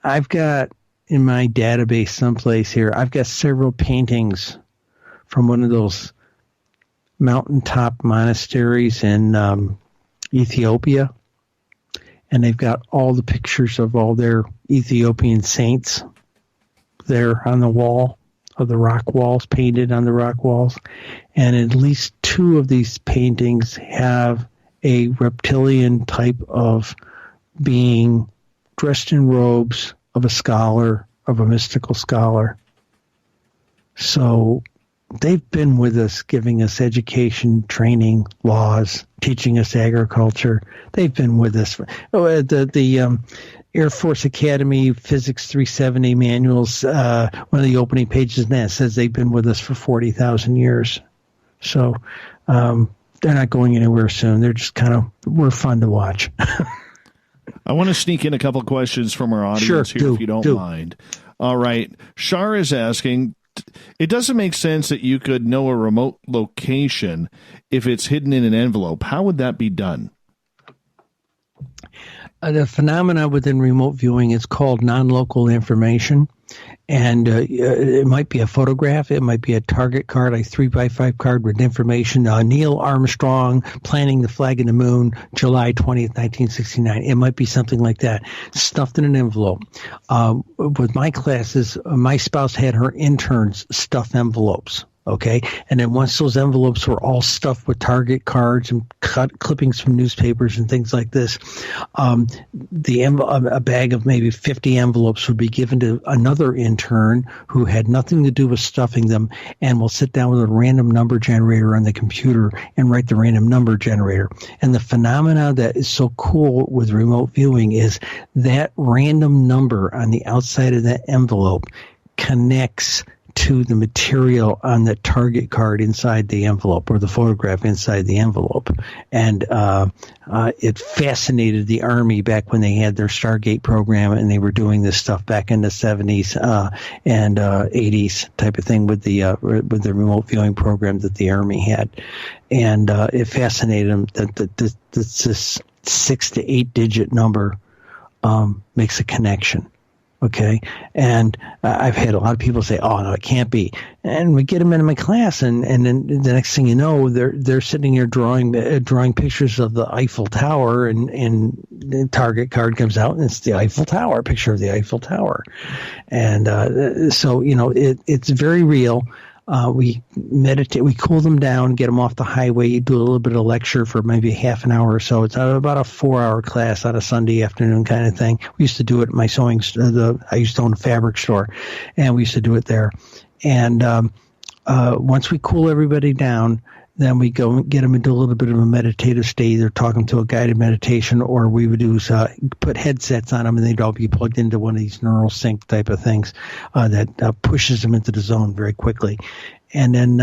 I've got in my database someplace here, I've got several paintings from one of those mountaintop monasteries in Ethiopia, and they've got all the pictures of all their Ethiopian saints there on the wall, of the rock walls, painted on the rock walls, and at least two of these paintings have a reptilian type of being dressed in robes of a scholar, of a mystical scholar. So they've been with us, giving us education, training, laws, teaching us agriculture. They've been with us. The Air Force Academy Physics 370 manuals, one of the opening pages in that says they've been with us for 40,000 years. So they're not going anywhere soon. They're just we're fun to watch. I want to sneak in a couple questions from our audience here, if you don't mind. All right. Shar is asking, it doesn't make sense that you could know a remote location if it's hidden in an envelope. How would that be done? The phenomena within remote viewing is called non-local information, and it might be a photograph, it might be a target card, a 3x5 card with information. Neil Armstrong planting the flag in the moon, July 20th, 1969. It might be something like that, stuffed in an envelope. With my classes, my spouse had her interns stuff envelopes. Okay, and then once those envelopes were all stuffed with target cards and clippings from newspapers and things like this, a bag of maybe 50 envelopes would be given to another intern who had nothing to do with stuffing them, and will sit down with a random number generator on the computer and write the random number generator. And the phenomena that is so cool with remote viewing is that random number on the outside of that envelope connects to the material on the target card inside the envelope, or the photograph inside the envelope. And it fascinated the Army back when they had their Stargate program, and they were doing this stuff back in the 70s and 80s type of thing with the remote viewing program that the Army had. And it fascinated them that this 6 to 8 digit number makes a connection. Okay, and I've had a lot of people say, "Oh no, it can't be." And we get them into my class, and then the next thing you know, they're sitting here drawing pictures of the Eiffel Tower, and the target card comes out, and it's the Eiffel Tower, picture of the Eiffel Tower, and so it's very real. We meditate, we cool them down, get them off the highway, do a little bit of lecture for maybe half an hour or so. It's about a 4-hour class on a Sunday afternoon kind of thing. We used to do it at my sewing, I used to own a fabric store, and we used to do it there. And once we cool everybody down, then we go and get them into a little bit of a meditative state, either talking to a guided meditation, or we would do put headsets on them, and they'd all be plugged into one of these neural sync type of things that pushes them into the zone very quickly. And then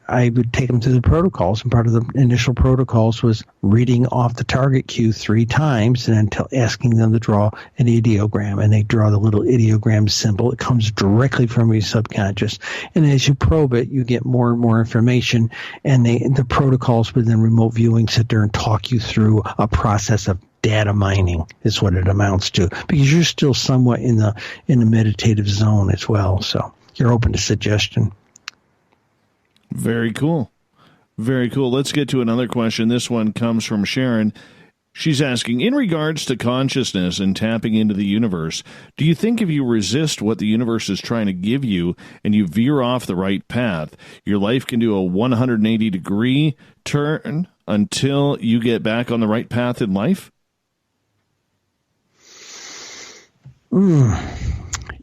I would take them through the protocols, and part of the initial protocols was reading off the target cue 3 times and then asking them to draw an ideogram. And they draw the little ideogram symbol. It comes directly from your subconscious. And as you probe it, you get more and more information. And the protocols within remote viewing sit there and talk you through a process of data mining is what it amounts to, because you're still somewhat in the meditative zone as well. So you're open to suggestion. Very cool. Very cool. Let's get to another question. This one comes from Sharon. She's asking, in regards to consciousness and tapping into the universe, do you think if you resist what the universe is trying to give you and you veer off the right path, your life can do a 180-degree turn until you get back on the right path in life?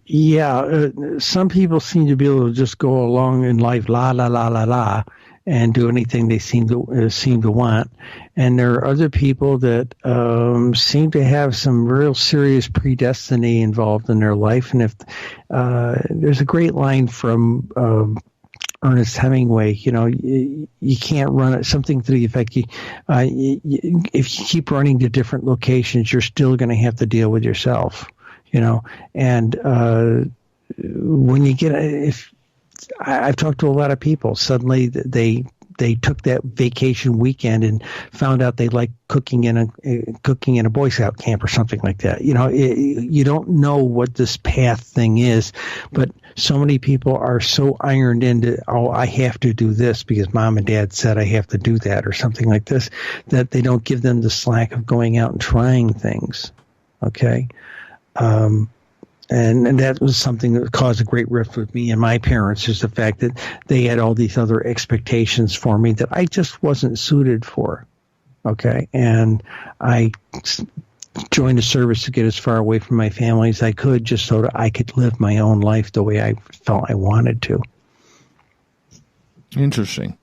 Yeah, some people seem to be able to just go along in life, la la la la la, and do anything they seem to want. And there are other people that seem to have some real serious predestiny involved in their life. And if there's a great line from Ernest Hemingway, you can't run it. Something to the effect, if you keep running to different locations, you're still going to have to deal with yourself. And when you I've talked to a lot of people, suddenly they took that vacation weekend and found out they like cooking in a Boy Scout camp or something like that. You don't know what this path thing is, but so many people are so ironed into, I have to do this because mom and dad said I have to do that or something like this, that they don't give them the slack of going out and trying things. Okay. And that was something that caused a great rift with me and my parents, is the fact that they had all these other expectations for me that I just wasn't suited for. Okay. And I joined the service to get as far away from my family as I could, just so that I could live my own life the way I felt I wanted to. Interesting.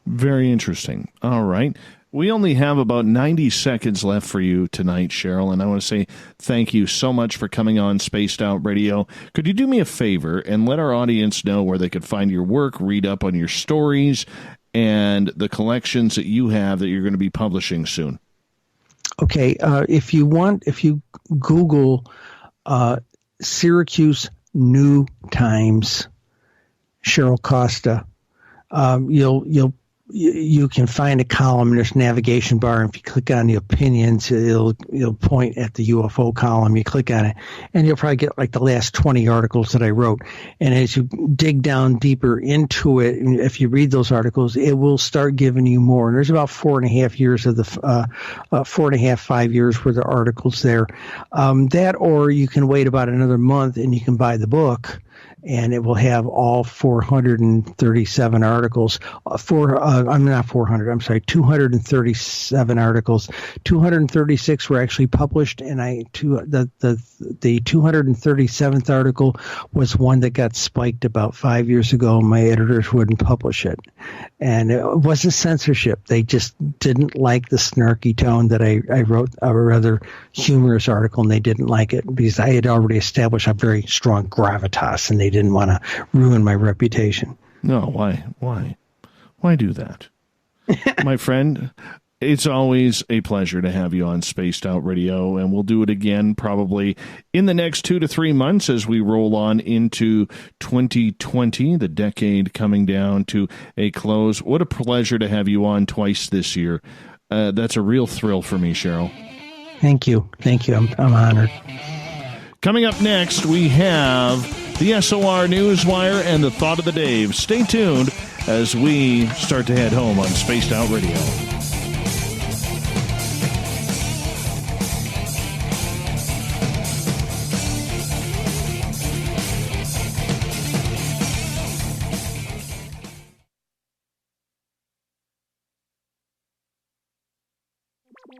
Very interesting. All right. We only have about 90 seconds left for you tonight, Cheryl, and I want to say thank you so much for coming on Spaced Out Radio. Could you do me a favor and let our audience know where they could find your work, read up on your stories, and the collections that you have that you're going to be publishing soon? Okay, if you Google Syracuse New Times, Cheryl Costa, you can find a column. There's a navigation bar, and if you click on the opinions, it'll point at the UFO column. You click on it, and you'll probably get like the last 20 articles that I wrote. And as you dig down deeper into it, and if you read those articles, it will start giving you more. And there's about 4.5 years of the 5 years worth of articles there. That, or you can wait about another month and you can buy the book, and it will have all 437 articles. 237 articles. 236 were actually published, and the 237th article was one that got spiked about 5 years ago. My editors wouldn't publish it, and it wasn't censorship. They just didn't like the snarky tone that I wrote a rather humorous article, and they didn't like it because I had already established a very strong gravitas, and they didn't want to ruin my reputation. No, why do that? My friend, it's always a pleasure to have you on Spaced Out Radio, and we'll do it again probably in the next 2 to 3 months as we roll on into 2020, the decade coming down to a close. What a pleasure to have you on twice this year. That's a real thrill for me, Cheryl. Thank you. I'm honored. Coming up next, we have the SOR Newswire and the Thought of the Dave. Stay tuned as we start to head home on Spaced Out Radio.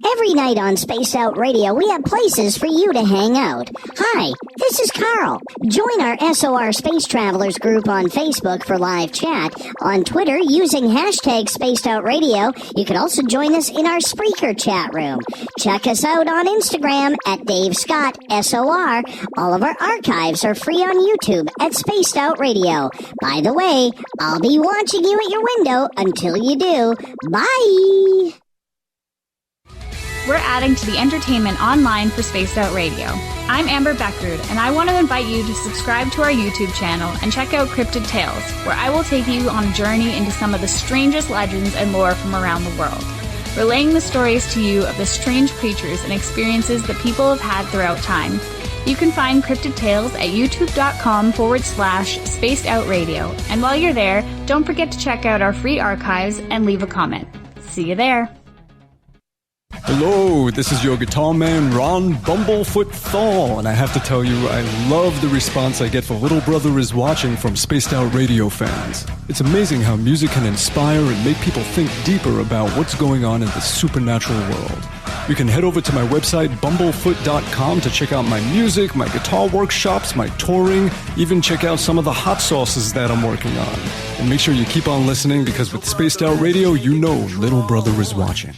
Every night on Spaced Out Radio, we have places for you to hang out. Hi, this is Carl. Join our SOR Space Travelers group on Facebook for live chat. On Twitter, using hashtag Spaced Out Radio, you can also join us in our Spreaker chat room. Check us out on Instagram at Dave Scott SOR. All of our archives are free on YouTube at Spaced Out Radio. By the way, I'll be watching you at your window until you do. Bye! We're adding to the entertainment online for Spaced Out Radio. I'm Amber Beckrud, and I want to invite you to subscribe to our YouTube channel and check out Cryptid Tales, where I will take you on a journey into some of the strangest legends and lore from around the world, relaying the stories to you of the strange creatures and experiences that people have had throughout time. You can find Cryptid Tales at youtube.com/Spaced Out Radio. And while you're there, don't forget to check out our free archives and leave a comment. See you there. Hello, this is your guitar man, Ron Bumblefoot Thal, and I have to tell you, I love the response I get for Little Brother is Watching from Spaced Out Radio fans. It's amazing how music can inspire and make people think deeper about what's going on in the supernatural world. You can head over to my website, bumblefoot.com, to check out my music, my guitar workshops, my touring, even check out some of the hot sauces that I'm working on. And make sure you keep on listening, because with Spaced Out Radio, you know Little Brother is watching.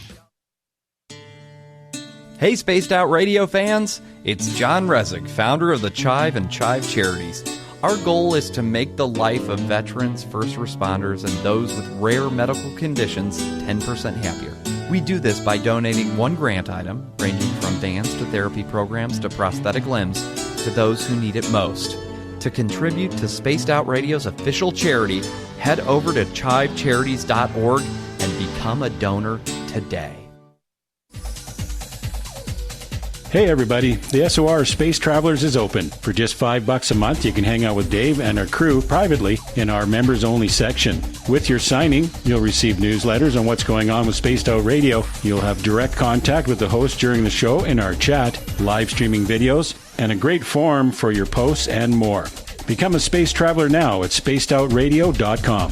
Hey, Spaced Out Radio fans! It's John Resig, founder of the Chive and Chive Charities. Our goal is to make the life of veterans, first responders, and those with rare medical conditions 10% happier. We do this by donating one grant item, ranging from vans to therapy programs to prosthetic limbs, to those who need it most. To contribute to Spaced Out Radio's official charity, head over to chivecharities.org and become a donor today. Hey everybody, the SOR Space Travelers is open. For just $5 a month, you can hang out with Dave and our crew privately in our members-only section. With your signing, you'll receive newsletters on what's going on with Spaced Out Radio. You'll have direct contact with the host during the show in our chat, live streaming videos, and a great forum for your posts and more. Become a Space Traveler now at spacedoutradio.com.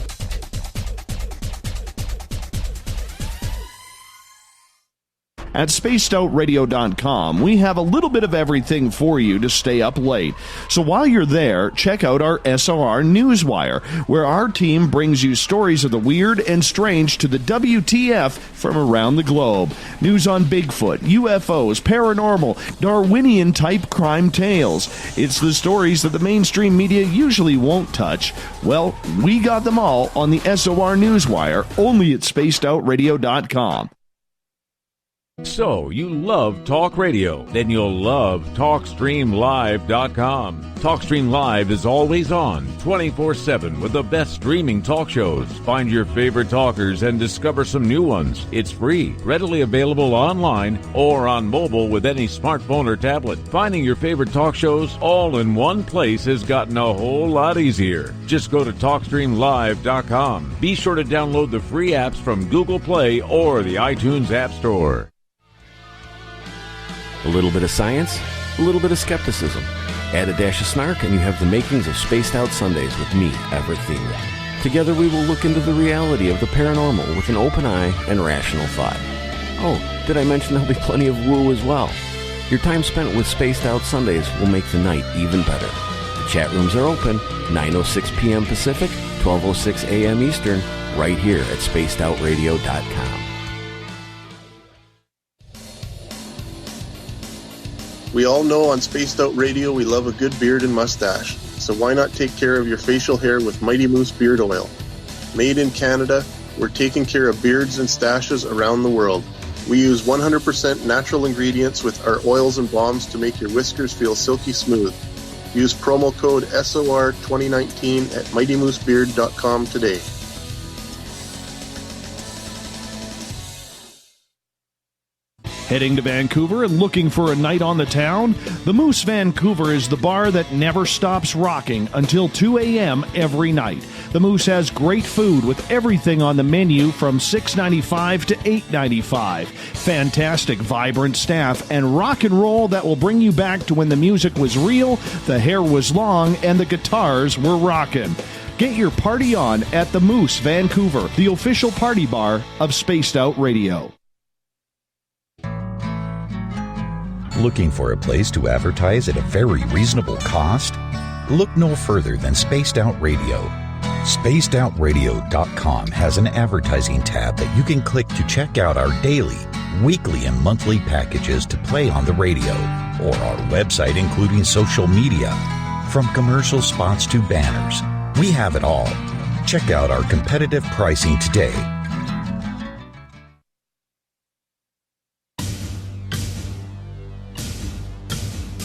At spacedoutradio.com, we have a little bit of everything for you to stay up late. So while you're there, check out our SOR Newswire, where our team brings you stories of the weird and strange to the WTF from around the globe. News on Bigfoot, UFOs, paranormal, Darwinian-type crime tales. It's the stories that the mainstream media usually won't touch. Well, we got them all on the SOR Newswire, only at spacedoutradio.com. So, you love talk radio? Then you'll love TalkStreamLive.com. TalkStream Live is always on, 24/7, with the best streaming talk shows. Find your favorite talkers and discover some new ones. It's free, readily available online or on mobile with any smartphone or tablet. Finding your favorite talk shows all in one place has gotten a whole lot easier. Just go to TalkStreamLive.com. Be sure to download the free apps from Google Play or the iTunes App Store. A little bit of science, a little bit of skepticism. Add a dash of snark and you have the makings of Spaced Out Sundays with me, Everett Thiemer. Together we will look into the reality of the paranormal with an open eye and rational thought. Oh, did I mention there'll be plenty of woo as well? Your time spent with Spaced Out Sundays will make the night even better. The chat rooms are open, 9:06 p.m. Pacific, 12:06 a.m. Eastern, right here at spacedoutradio.com. We all know on Spaced Out Radio we love a good beard and mustache, so why not take care of your facial hair with Mighty Moose Beard Oil? Made in Canada, we're taking care of beards and stashes around the world. We use 100% natural ingredients with our oils and balms to make your whiskers feel silky smooth. Use promo code SOR2019 at MightyMooseBeard.com today. Heading to Vancouver and looking for a night on the town? The Moose Vancouver is the bar that never stops rocking until 2 a.m. every night. The Moose has great food with everything on the menu from $6.95 to $8.95. Fantastic, vibrant staff and rock and roll that will bring you back to when the music was real, the hair was long, and the guitars were rocking. Get your party on at the Moose Vancouver, the official party bar of Spaced Out Radio. Looking for a place to advertise at a very reasonable cost? Look no further than Spaced Out Radio. SpacedOutRadio.com has an advertising tab that you can click to check out our daily, weekly, and monthly packages to play on the radio, or our website including social media. From commercial spots to banners, we have it all. Check out our competitive pricing today.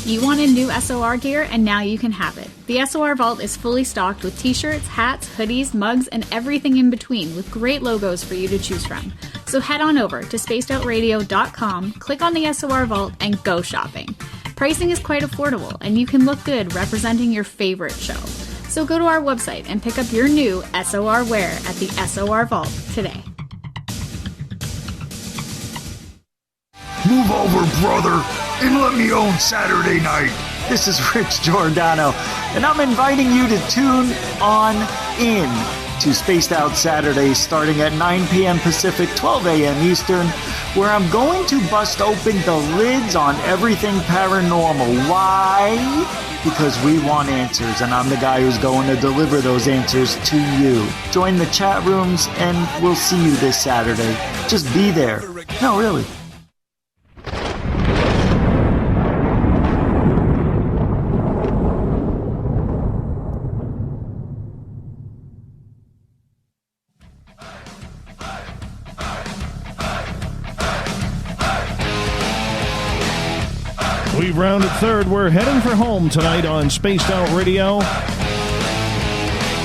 You wanted new SOR gear, and now you can have it. The SOR Vault is fully stocked with t-shirts, hats, hoodies, mugs, and everything in between with great logos for you to choose from. So head on over to spacedoutradio.com, click on the SOR Vault, and go shopping. Pricing is quite affordable, and you can look good representing your favorite show. So go to our website and pick up your new SOR wear at the SOR Vault today. Move over, brother, and let me own Saturday night. This is Rich Giordano, and I'm inviting you to tune on in to Spaced Out Saturdays starting at 9 p.m. Pacific, 12 a.m. Eastern, where I'm going to bust open the lids on everything paranormal. Why? Because we want answers, and I'm the guy who's going to deliver those answers to you. Join the chat rooms, and we'll see you this Saturday. Just be there. No, really. We've rounded third. We're heading for home tonight on Spaced Out Radio.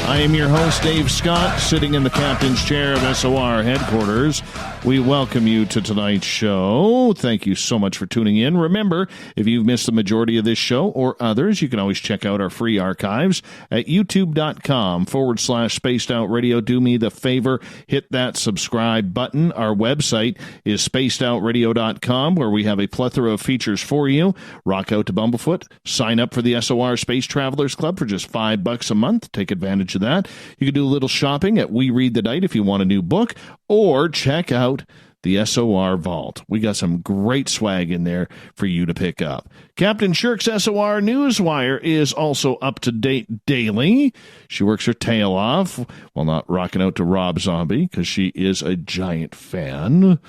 I am your host, Dave Scott, sitting in the captain's chair of SOR headquarters. We welcome you to tonight's show. Thank you so much for tuning in. Remember, if you've missed the majority of this show or others, you can always check out our free archives at youtube.com/Spaced Out Radio. Do me the favor, hit that subscribe button. Our website is spacedoutradio.com, where we have a plethora of features for you. Rock out to Bumblefoot. Sign up for the SOR Space Travelers Club for just $5 a month. Take advantage of that. You can do a little shopping at We Read the Night if you want a new book, or check out the SOR Vault. We got some great swag in there for you to pick up. Captain Shirk's SOR Newswire is also up to date daily. She works her tail off while not rocking out to Rob Zombie because she is a giant fan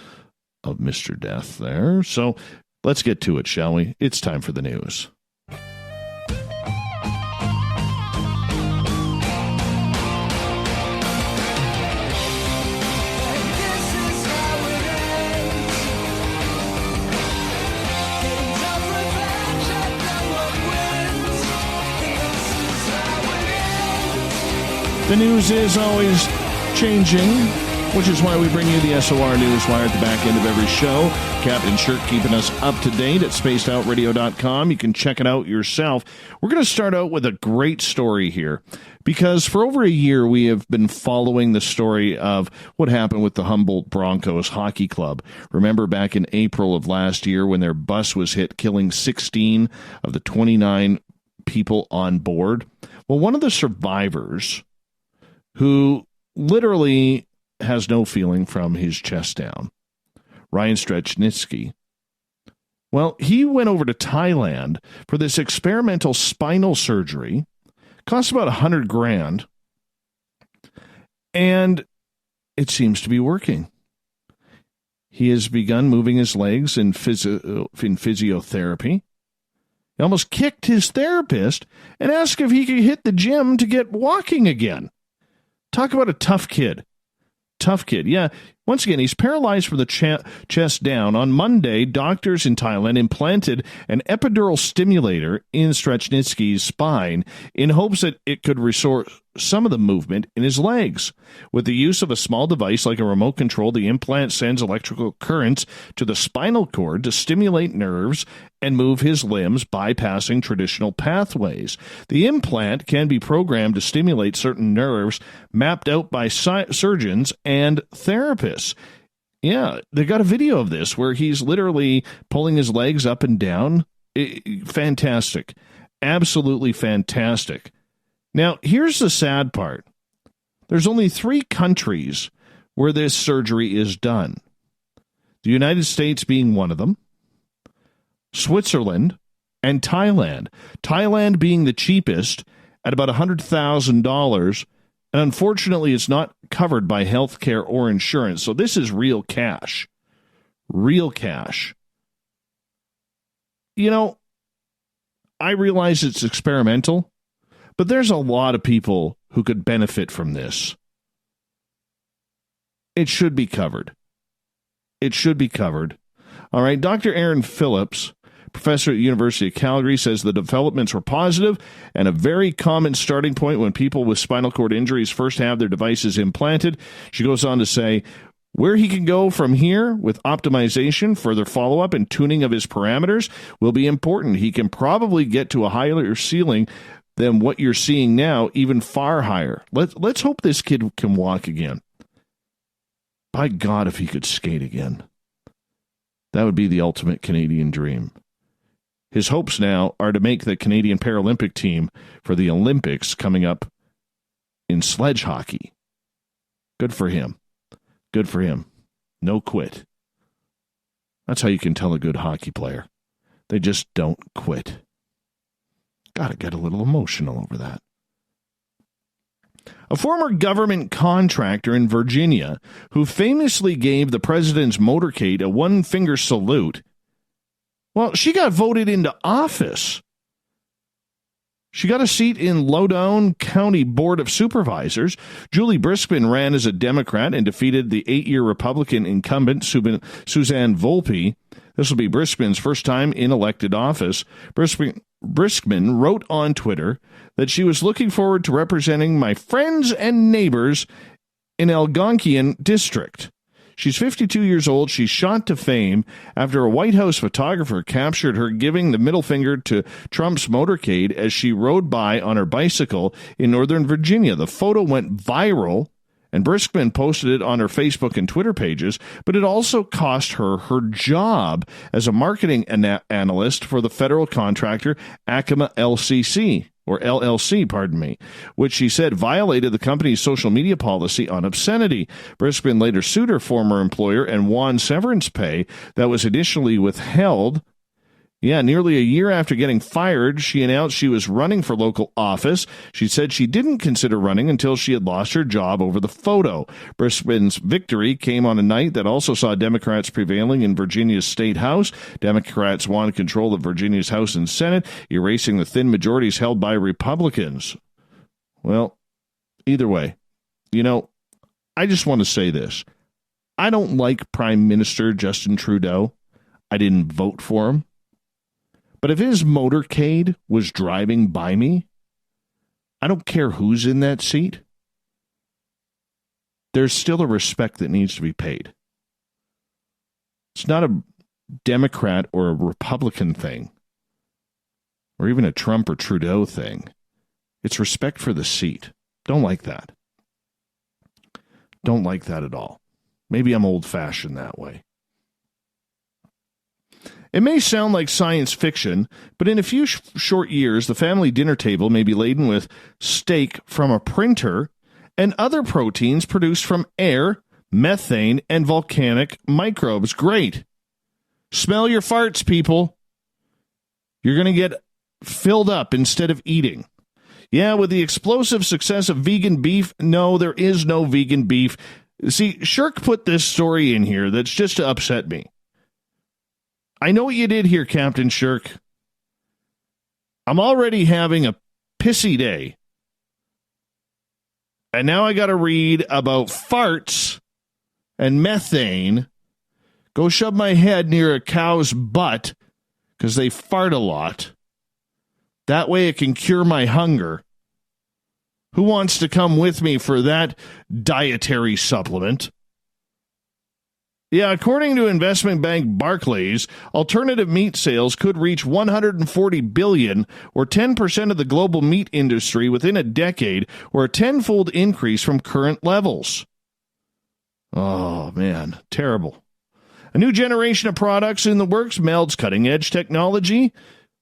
of Mr. Death there. So let's get to it, shall we? It's time for the news. The news is always changing, which is why we bring you the SOR Newswire at the back end of every show. Captain Shirk keeping us up to date at spacedoutradio.com. You can check it out yourself. We're going to start out with a great story here, because for over a year we have been following the story of what happened with the Humboldt Broncos Hockey Club. Remember back in April of last year when their bus was hit, killing 16 of the 29 people on board? Well, one of the survivors, who literally has no feeling from his chest down, Ryan Strechnitsky. Well, he went over to Thailand for this experimental spinal surgery. Cost about $100,000, and it seems to be working. He has begun moving his legs in physiotherapy. He almost kicked his therapist and asked if he could hit the gym to get walking again. Talk about a tough kid. Tough kid. Yeah. Once again, he's paralyzed from the chest down. On Monday, doctors in Thailand implanted an epidural stimulator in Strechnitsky's spine in hopes that it could restore some of the movement in his legs. With the use of a small device like a remote control, the implant sends electrical currents to the spinal cord to stimulate nerves and move his limbs, bypassing traditional pathways. The implant can be programmed to stimulate certain nerves mapped out by surgeons and therapists. Yeah, they got a video of this where he's literally pulling his legs up and down. Fantastic. Absolutely fantastic. Now, here's the sad part. There's only 3 countries where this surgery is done. The United States being one of them, Switzerland, and Thailand. Thailand being the cheapest at about $100,000. And unfortunately, it's not covered by health care or insurance. So this is real cash. Real cash. You know, I realize it's experimental, but there's a lot of people who could benefit from this. It should be covered. It should be covered. All right, Dr. Aaron Phillips, professor at the University of Calgary, says the developments were positive and a very common starting point when people with spinal cord injuries first have their devices implanted. She goes on to say, where he can go from here with optimization, further follow-up, and tuning of his parameters will be important. He can probably get to a higher ceiling than what you're seeing now, even far higher. Let's hope this kid can walk again. By God, if he could skate again. That would be the ultimate Canadian dream. His hopes now are to make the Canadian Paralympic team for the Olympics coming up in sledge hockey. Good for him. Good for him. No quit. That's how you can tell a good hockey player. They just don't quit. Gotta get a little emotional over that. A former government contractor in Virginia who famously gave the president's motorcade a one-finger salute, well, she got voted into office. She got a seat in Loudoun County Board of Supervisors. Julie Briskman ran as a Democrat and defeated the 8-year Republican incumbent, Suzanne Volpe. This will be Briskman's first time in elected office. Briskman wrote on Twitter that she was looking forward to representing my friends and neighbors in Algonquian District. She's 52 years old. She shot to fame after a White House photographer captured her giving the middle finger to Trump's motorcade as she rode by on her bicycle in Northern Virginia. The photo went viral, and Briskman posted it on her Facebook and Twitter pages, but it also cost her her job as a marketing analyst for the federal contractor Acima LLC, which she said violated the company's social media policy on obscenity. Briskman later sued her former employer and won severance pay that was initially withheld. Nearly a year after getting fired, she announced she was running for local office. She said she didn't consider running until she had lost her job over the photo. Briskman's victory came on a night that also saw Democrats prevailing in Virginia's state house. Democrats won control of Virginia's House and Senate, erasing the thin majorities held by Republicans. Well, either way, I just want to say this. I don't like Prime Minister Justin Trudeau. I didn't vote for him. But if his motorcade was driving by me, I don't care who's in that seat. There's still a respect that needs to be paid. It's not a Democrat or a Republican thing, or even a Trump or Trudeau thing. It's respect for the seat. Don't like that. Don't like that at all. Maybe I'm old-fashioned that way. It may sound like science fiction, but in a few short years, the family dinner table may be laden with steak from a printer and other proteins produced from air, methane, and volcanic microbes. Great. Smell your farts, people. You're going to get filled up instead of eating. Yeah, with the explosive success of vegan beef, no, there is no vegan beef. See, Shirk put this story in here that's just to upset me. I know what you did here, Captain Shirk. I'm already having a pissy day. And now I got to read about farts and methane. Go shove my head near a cow's butt because they fart a lot. That way it can cure my hunger. Who wants to come with me for that dietary supplement? Yeah, according to investment bank Barclays, alternative meat sales could reach $140 billion, or 10% of the global meat industry within a decade, or a tenfold increase from current levels. Oh, man, terrible. A new generation of products in the works melds cutting-edge technology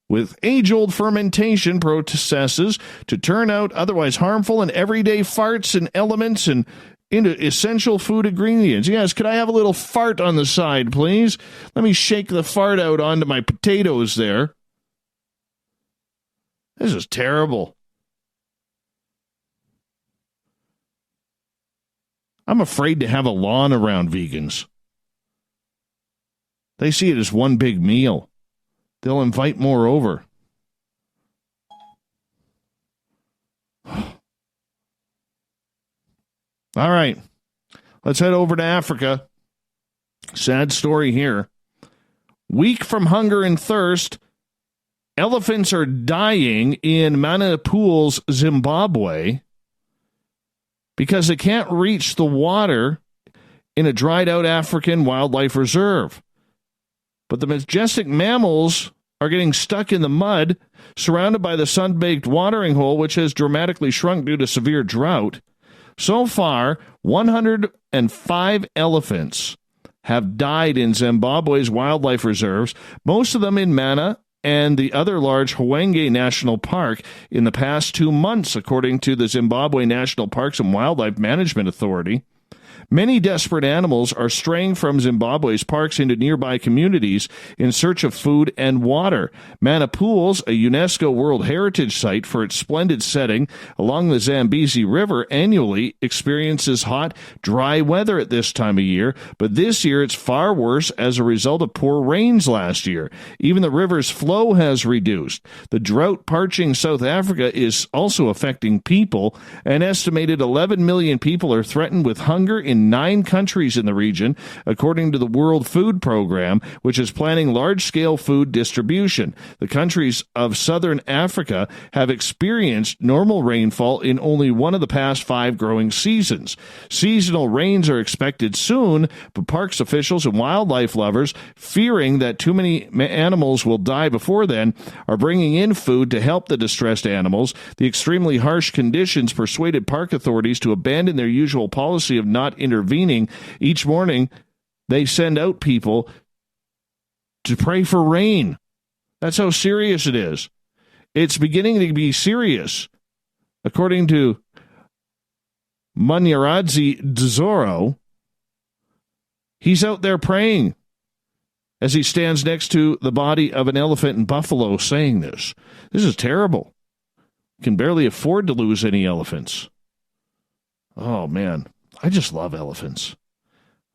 with age-old fermentation processes to turn out otherwise harmful and everyday farts and elements and into essential food ingredients. Yes, could I have a little fart on the side, please? Let me shake the fart out onto my potatoes there. This is terrible. I'm afraid to have a lawn around vegans. They see it as one big meal. They'll invite more over. All right, let's head over to Africa. Sad story here. Weak from hunger and thirst, elephants are dying in Manapools, Zimbabwe, because they can't reach the water in a dried-out African wildlife reserve. But the majestic mammals are getting stuck in the mud, surrounded by the sun-baked watering hole, which has dramatically shrunk due to severe drought. So far, 105 elephants have died in Zimbabwe's wildlife reserves, most of them in Mana and the other large Hwange National Park in the past 2 months, according to the Zimbabwe National Parks and Wildlife Management Authority. Many desperate animals are straying from Zimbabwe's parks into nearby communities in search of food and water. Manapools, a UNESCO World Heritage Site for its splendid setting along the Zambezi River, annually experiences hot, dry weather at this time of year, but this year it's far worse as a result of poor rains last year. Even the river's flow has reduced. The drought parching South Africa is also affecting people. An estimated 11 million people are threatened with hunger in 9 countries in the region, according to the World Food Program, which is planning large-scale food distribution. The countries of southern Africa have experienced normal rainfall in only one of the past 5 growing seasons. Seasonal rains are expected soon, but parks officials and wildlife lovers, fearing that too many animals will die before then, are bringing in food to help the distressed animals. The extremely harsh conditions persuaded park authorities to abandon their usual policy of not intervening. Each morning, they send out people to pray for rain. That's how serious it is. It's beginning to be serious. According to Munyaradzi Dzoro, he's out there praying as he stands next to the body of an elephant in Buffalo saying this. This is terrible. Can barely afford to lose any elephants. Oh, man. I just love elephants.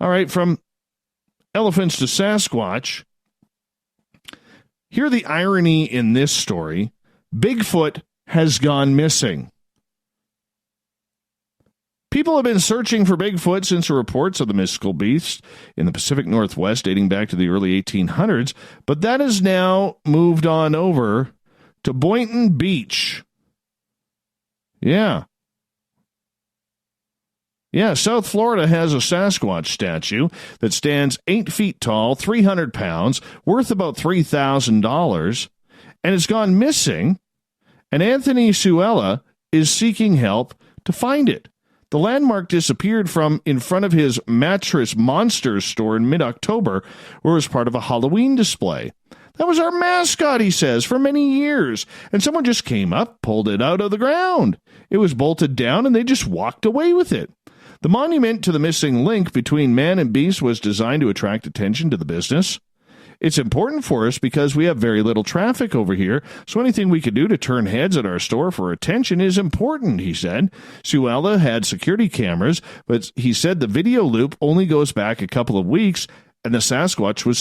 All right, from elephants to Sasquatch. Hear the irony in this story. Bigfoot has gone missing. People have been searching for Bigfoot since the reports of the mystical beast in the Pacific Northwest dating back to the early 1800s, but that has now moved on over to Boynton Beach. Yeah, South Florida has a Sasquatch statue that stands 8 feet tall, 300 pounds, worth about $3,000, and it's gone missing, and Anthony Suella is seeking help to find it. The landmark disappeared from in front of his Mattress Monsters store in mid-October, where it was part of a Halloween display. That was our mascot, he says, for many years, and someone just came up, pulled it out of the ground. It was bolted down, and they just walked away with it. The monument to the missing link between man and beast was designed to attract attention to the business. It's important for us because we have very little traffic over here, so anything we could do to turn heads at our store for attention is important, he said. Suella had security cameras, but he said the video loop only goes back a couple of weeks, and the Sasquatch was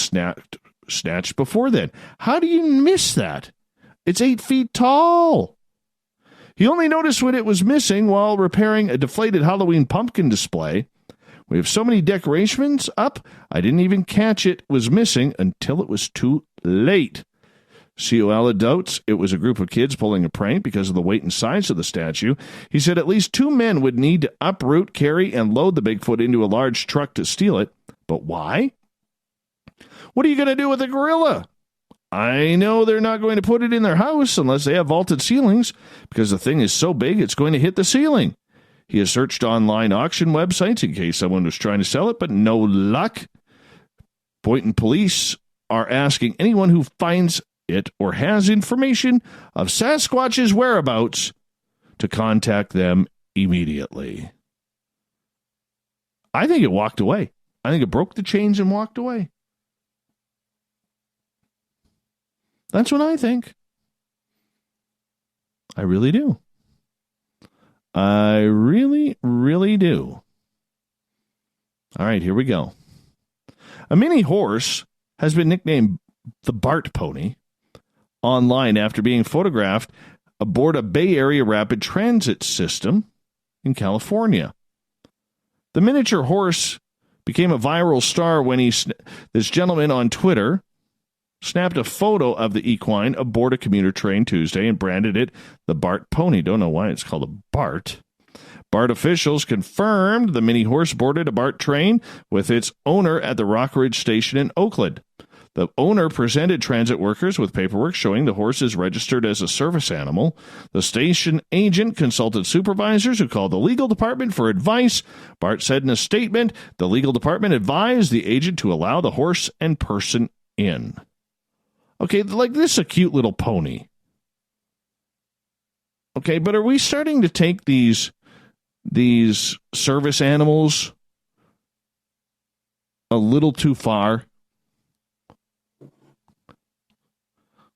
snatched before then. How do you miss that? It's 8 feet tall. He only noticed when it was missing while repairing a deflated Halloween pumpkin display. We have so many decorations up, I didn't even catch it was missing until it was too late. Suella doubts it was a group of kids pulling a prank because of the weight and size of the statue. He said at least 2 men would need to uproot, carry, and load the Bigfoot into a large truck to steal it. But why? What are you going to do with a gorilla? I know they're not going to put it in their house unless they have vaulted ceilings, because the thing is so big it's going to hit the ceiling. He has searched online auction websites in case someone was trying to sell it, but no luck. Boynton police are asking anyone who finds it or has information of Sasquatch's whereabouts to contact them immediately. I think it walked away. I think it broke the chains and walked away. That's what I think. I really do. I really, really do. All right, here we go. A mini horse has been nicknamed the Bart Pony online after being photographed aboard a Bay Area rapid transit system in California. The miniature horse became a viral star when this gentleman on Twitter snapped a photo of the equine aboard a commuter train Tuesday and branded it the Bart Pony. Don't know why it's called a Bart. BART officials confirmed the mini horse boarded a BART train with its owner at the Rockridge station in Oakland. The owner presented transit workers with paperwork showing the horse is registered as a service animal. The station agent consulted supervisors who called the legal department for advice. BART said in a statement, the legal department advised the agent to allow the horse and person in. Okay, like this is a cute little pony. Okay, but are we starting to take these service animals a little too far?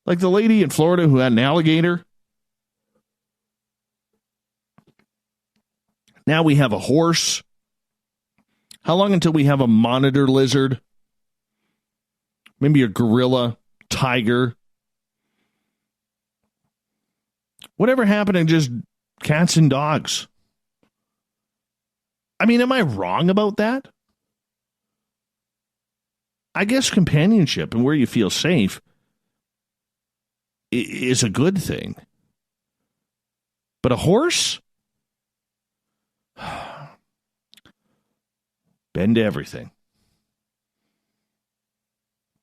Like the lady in Florida who had an alligator. Now we have a horse. How long until we have a monitor lizard? Maybe a gorilla, tiger. Whatever happened to just cats and dogs? I mean, am I wrong about that? I guess companionship and where you feel safe is a good thing. But a horse? Bend to everything.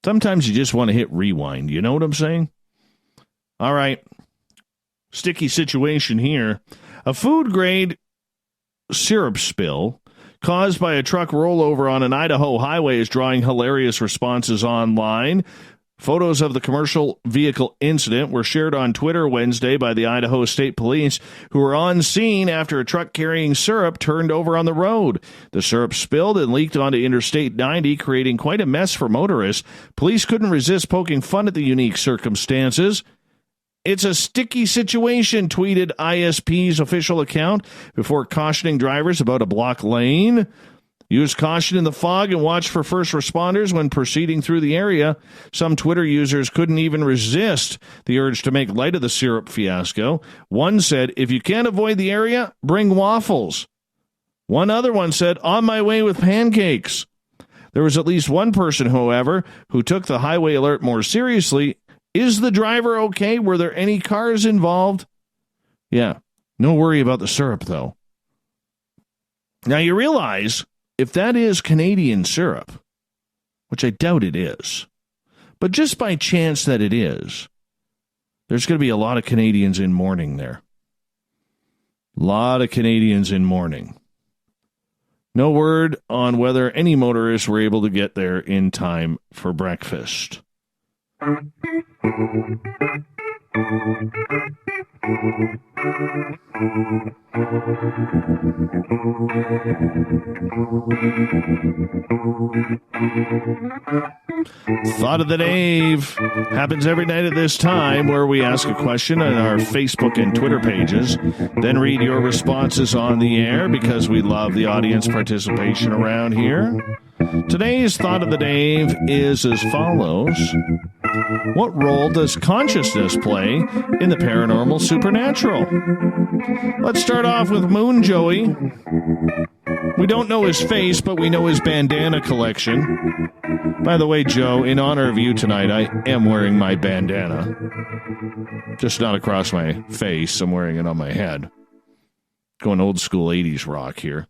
Sometimes you just want to hit rewind. You know what I'm saying? All right. Sticky situation here. A food-grade syrup spill caused by a truck rollover on an Idaho highway is drawing hilarious responses online. Photos of the commercial vehicle incident were shared on Twitter Wednesday by the Idaho State Police, who were on scene after a truck carrying syrup turned over on the road. The syrup spilled and leaked onto Interstate 90, creating quite a mess for motorists. Police couldn't resist poking fun at the unique circumstances. It's a sticky situation, tweeted ISP's official account before cautioning drivers about a blocked lane. Use caution in the fog and watch for first responders when proceeding through the area. Some Twitter users couldn't even resist the urge to make light of the syrup fiasco. One said, if you can't avoid the area, bring waffles. One other one said, on my way with pancakes. There was at least one person, however, who took the highway alert more seriously. Is the driver okay? Were there any cars involved? Yeah, no worry about the syrup, though. Now, you realize if that is Canadian syrup, which I doubt it is, but just by chance that it is, there's going to be a lot of Canadians in mourning there. A lot of Canadians in mourning. No word on whether any motorists were able to get there in time for breakfast. Thought of the Dave happens every night at this time, where we ask a question on our Facebook and Twitter pages, then read your responses on the air because we love the audience participation around here. Today's Thought of the Dave is as follows. What role does consciousness play in the paranormal supernatural? Let's start off with Moon Joey. We don't know his face, but we know his bandana collection. By the way, Joe, in honor of you tonight, I am wearing my bandana. Just not across my face. I'm wearing it on my head. Going old school 80s rock here.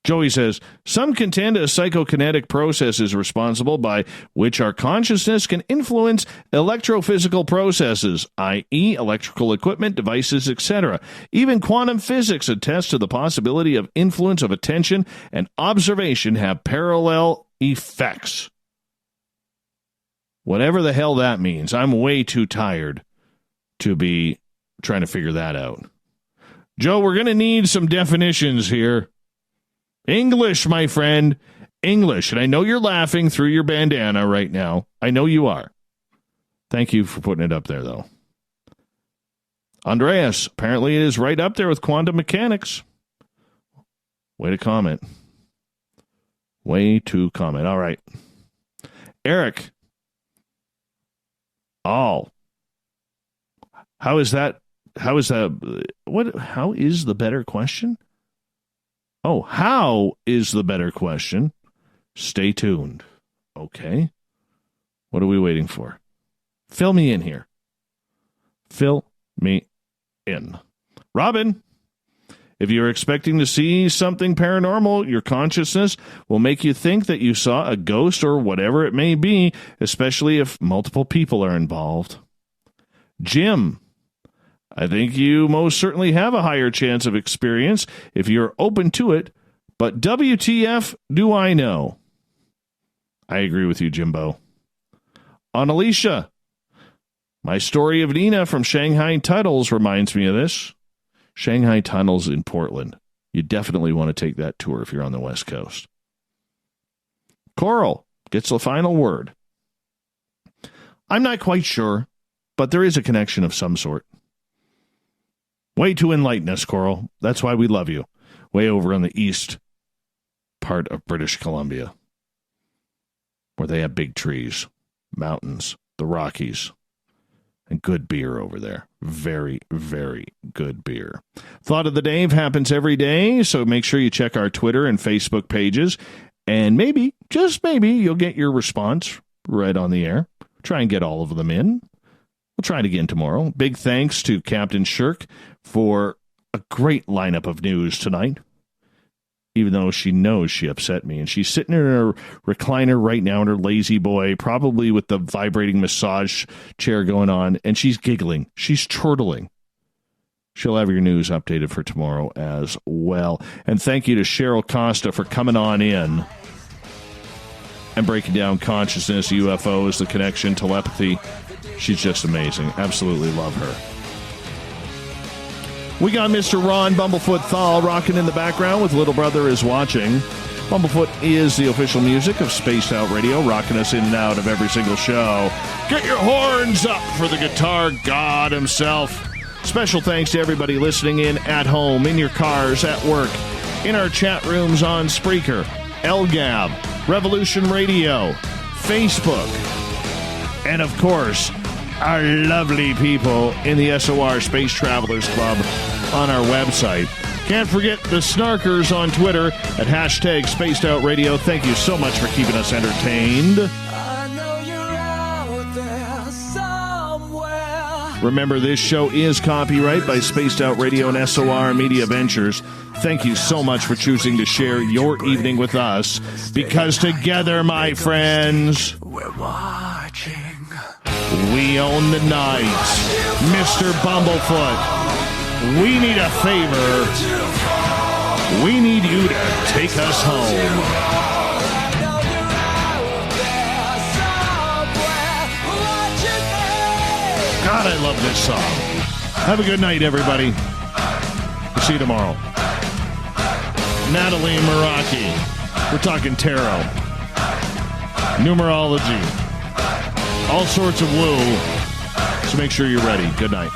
Joey says, some contend a psychokinetic process is responsible by which our consciousness can influence electrophysical processes, i.e. electrical equipment, devices, etc. Even quantum physics attests to the possibility of influence of attention and observation have parallel effects. Whatever the hell that means, I'm way too tired to be trying to figure that out. Joe, we're going to need some definitions here. English, my friend. English. And I know you're laughing through your bandana right now. I know you are. Thank you for putting it up there, though. Andreas, apparently it is right up there with quantum mechanics. Way to comment. Way to comment. All right. Eric. Oh. How is that? How is that? What? How is the better question? Oh, how is the better question? Stay tuned. Okay. What are we waiting for? Fill me in here. Fill me in. Robin, if you're expecting to see something paranormal, your consciousness will make you think that you saw a ghost or whatever it may be, especially if multiple people are involved. Jim, I think you most certainly have a higher chance of experience if you're open to it, but WTF do I know? I agree with you, Jimbo. Annalicia, my story of Nina from Shanghai Tunnels reminds me of this. Shanghai Tunnels in Portland. You definitely want to take that tour if you're on the West Coast. Coral gets the final word. I'm not quite sure, but there is a connection of some sort. Way to enlighten us, Coral. That's why we love you. Way over on the east part of British Columbia, where they have big trees, mountains, the Rockies, and good beer over there. Very, very good beer. Thought of the Day happens every day, so make sure you check our Twitter and Facebook pages, and maybe, just maybe, you'll get your response right on the air. Try and get all of them in. We'll try it again tomorrow. Big thanks to Captain Shirk for a great lineup of news tonight, even though she knows she upset me. And she's sitting in her recliner right now in her lazy boy, probably with the vibrating massage chair going on, and she's giggling. She's chortling. She'll have your news updated for tomorrow as well. And thank you to Cheryl Costa for coming on in and breaking down consciousness, UFOs, the connection, telepathy. She's just amazing. Absolutely love her. We got Mr. Ron Bumblefoot THAL rocking in the background with Little Brother is Watching. Bumblefoot is the official music of Spaced Out Radio, rocking us in and out of every single show. Get your horns up for the guitar god himself. Special thanks to everybody listening in at home, in your cars, at work, in our chat rooms on Spreaker, LGAB, Revolution Radio, Facebook, and of course, our lovely people in the SOR Space Travelers Club on our website. Can't forget the snarkers on Twitter at hashtag Spaced Out Radio. Thank you so much for keeping us entertained. Remember, this show is copyright by Spaced Out Radio and SOR Media Ventures. Thank you so much for choosing to share your evening with us, because together, my friends, we're watching. We own the night. Mr. Bumblefoot, we need a favor. We need you to take us home. God, I love this song. Have a good night, everybody. We'll see you tomorrow. Natalie Meraki. We're talking tarot, numerology, all sorts of woo. So make sure you're ready. Good night.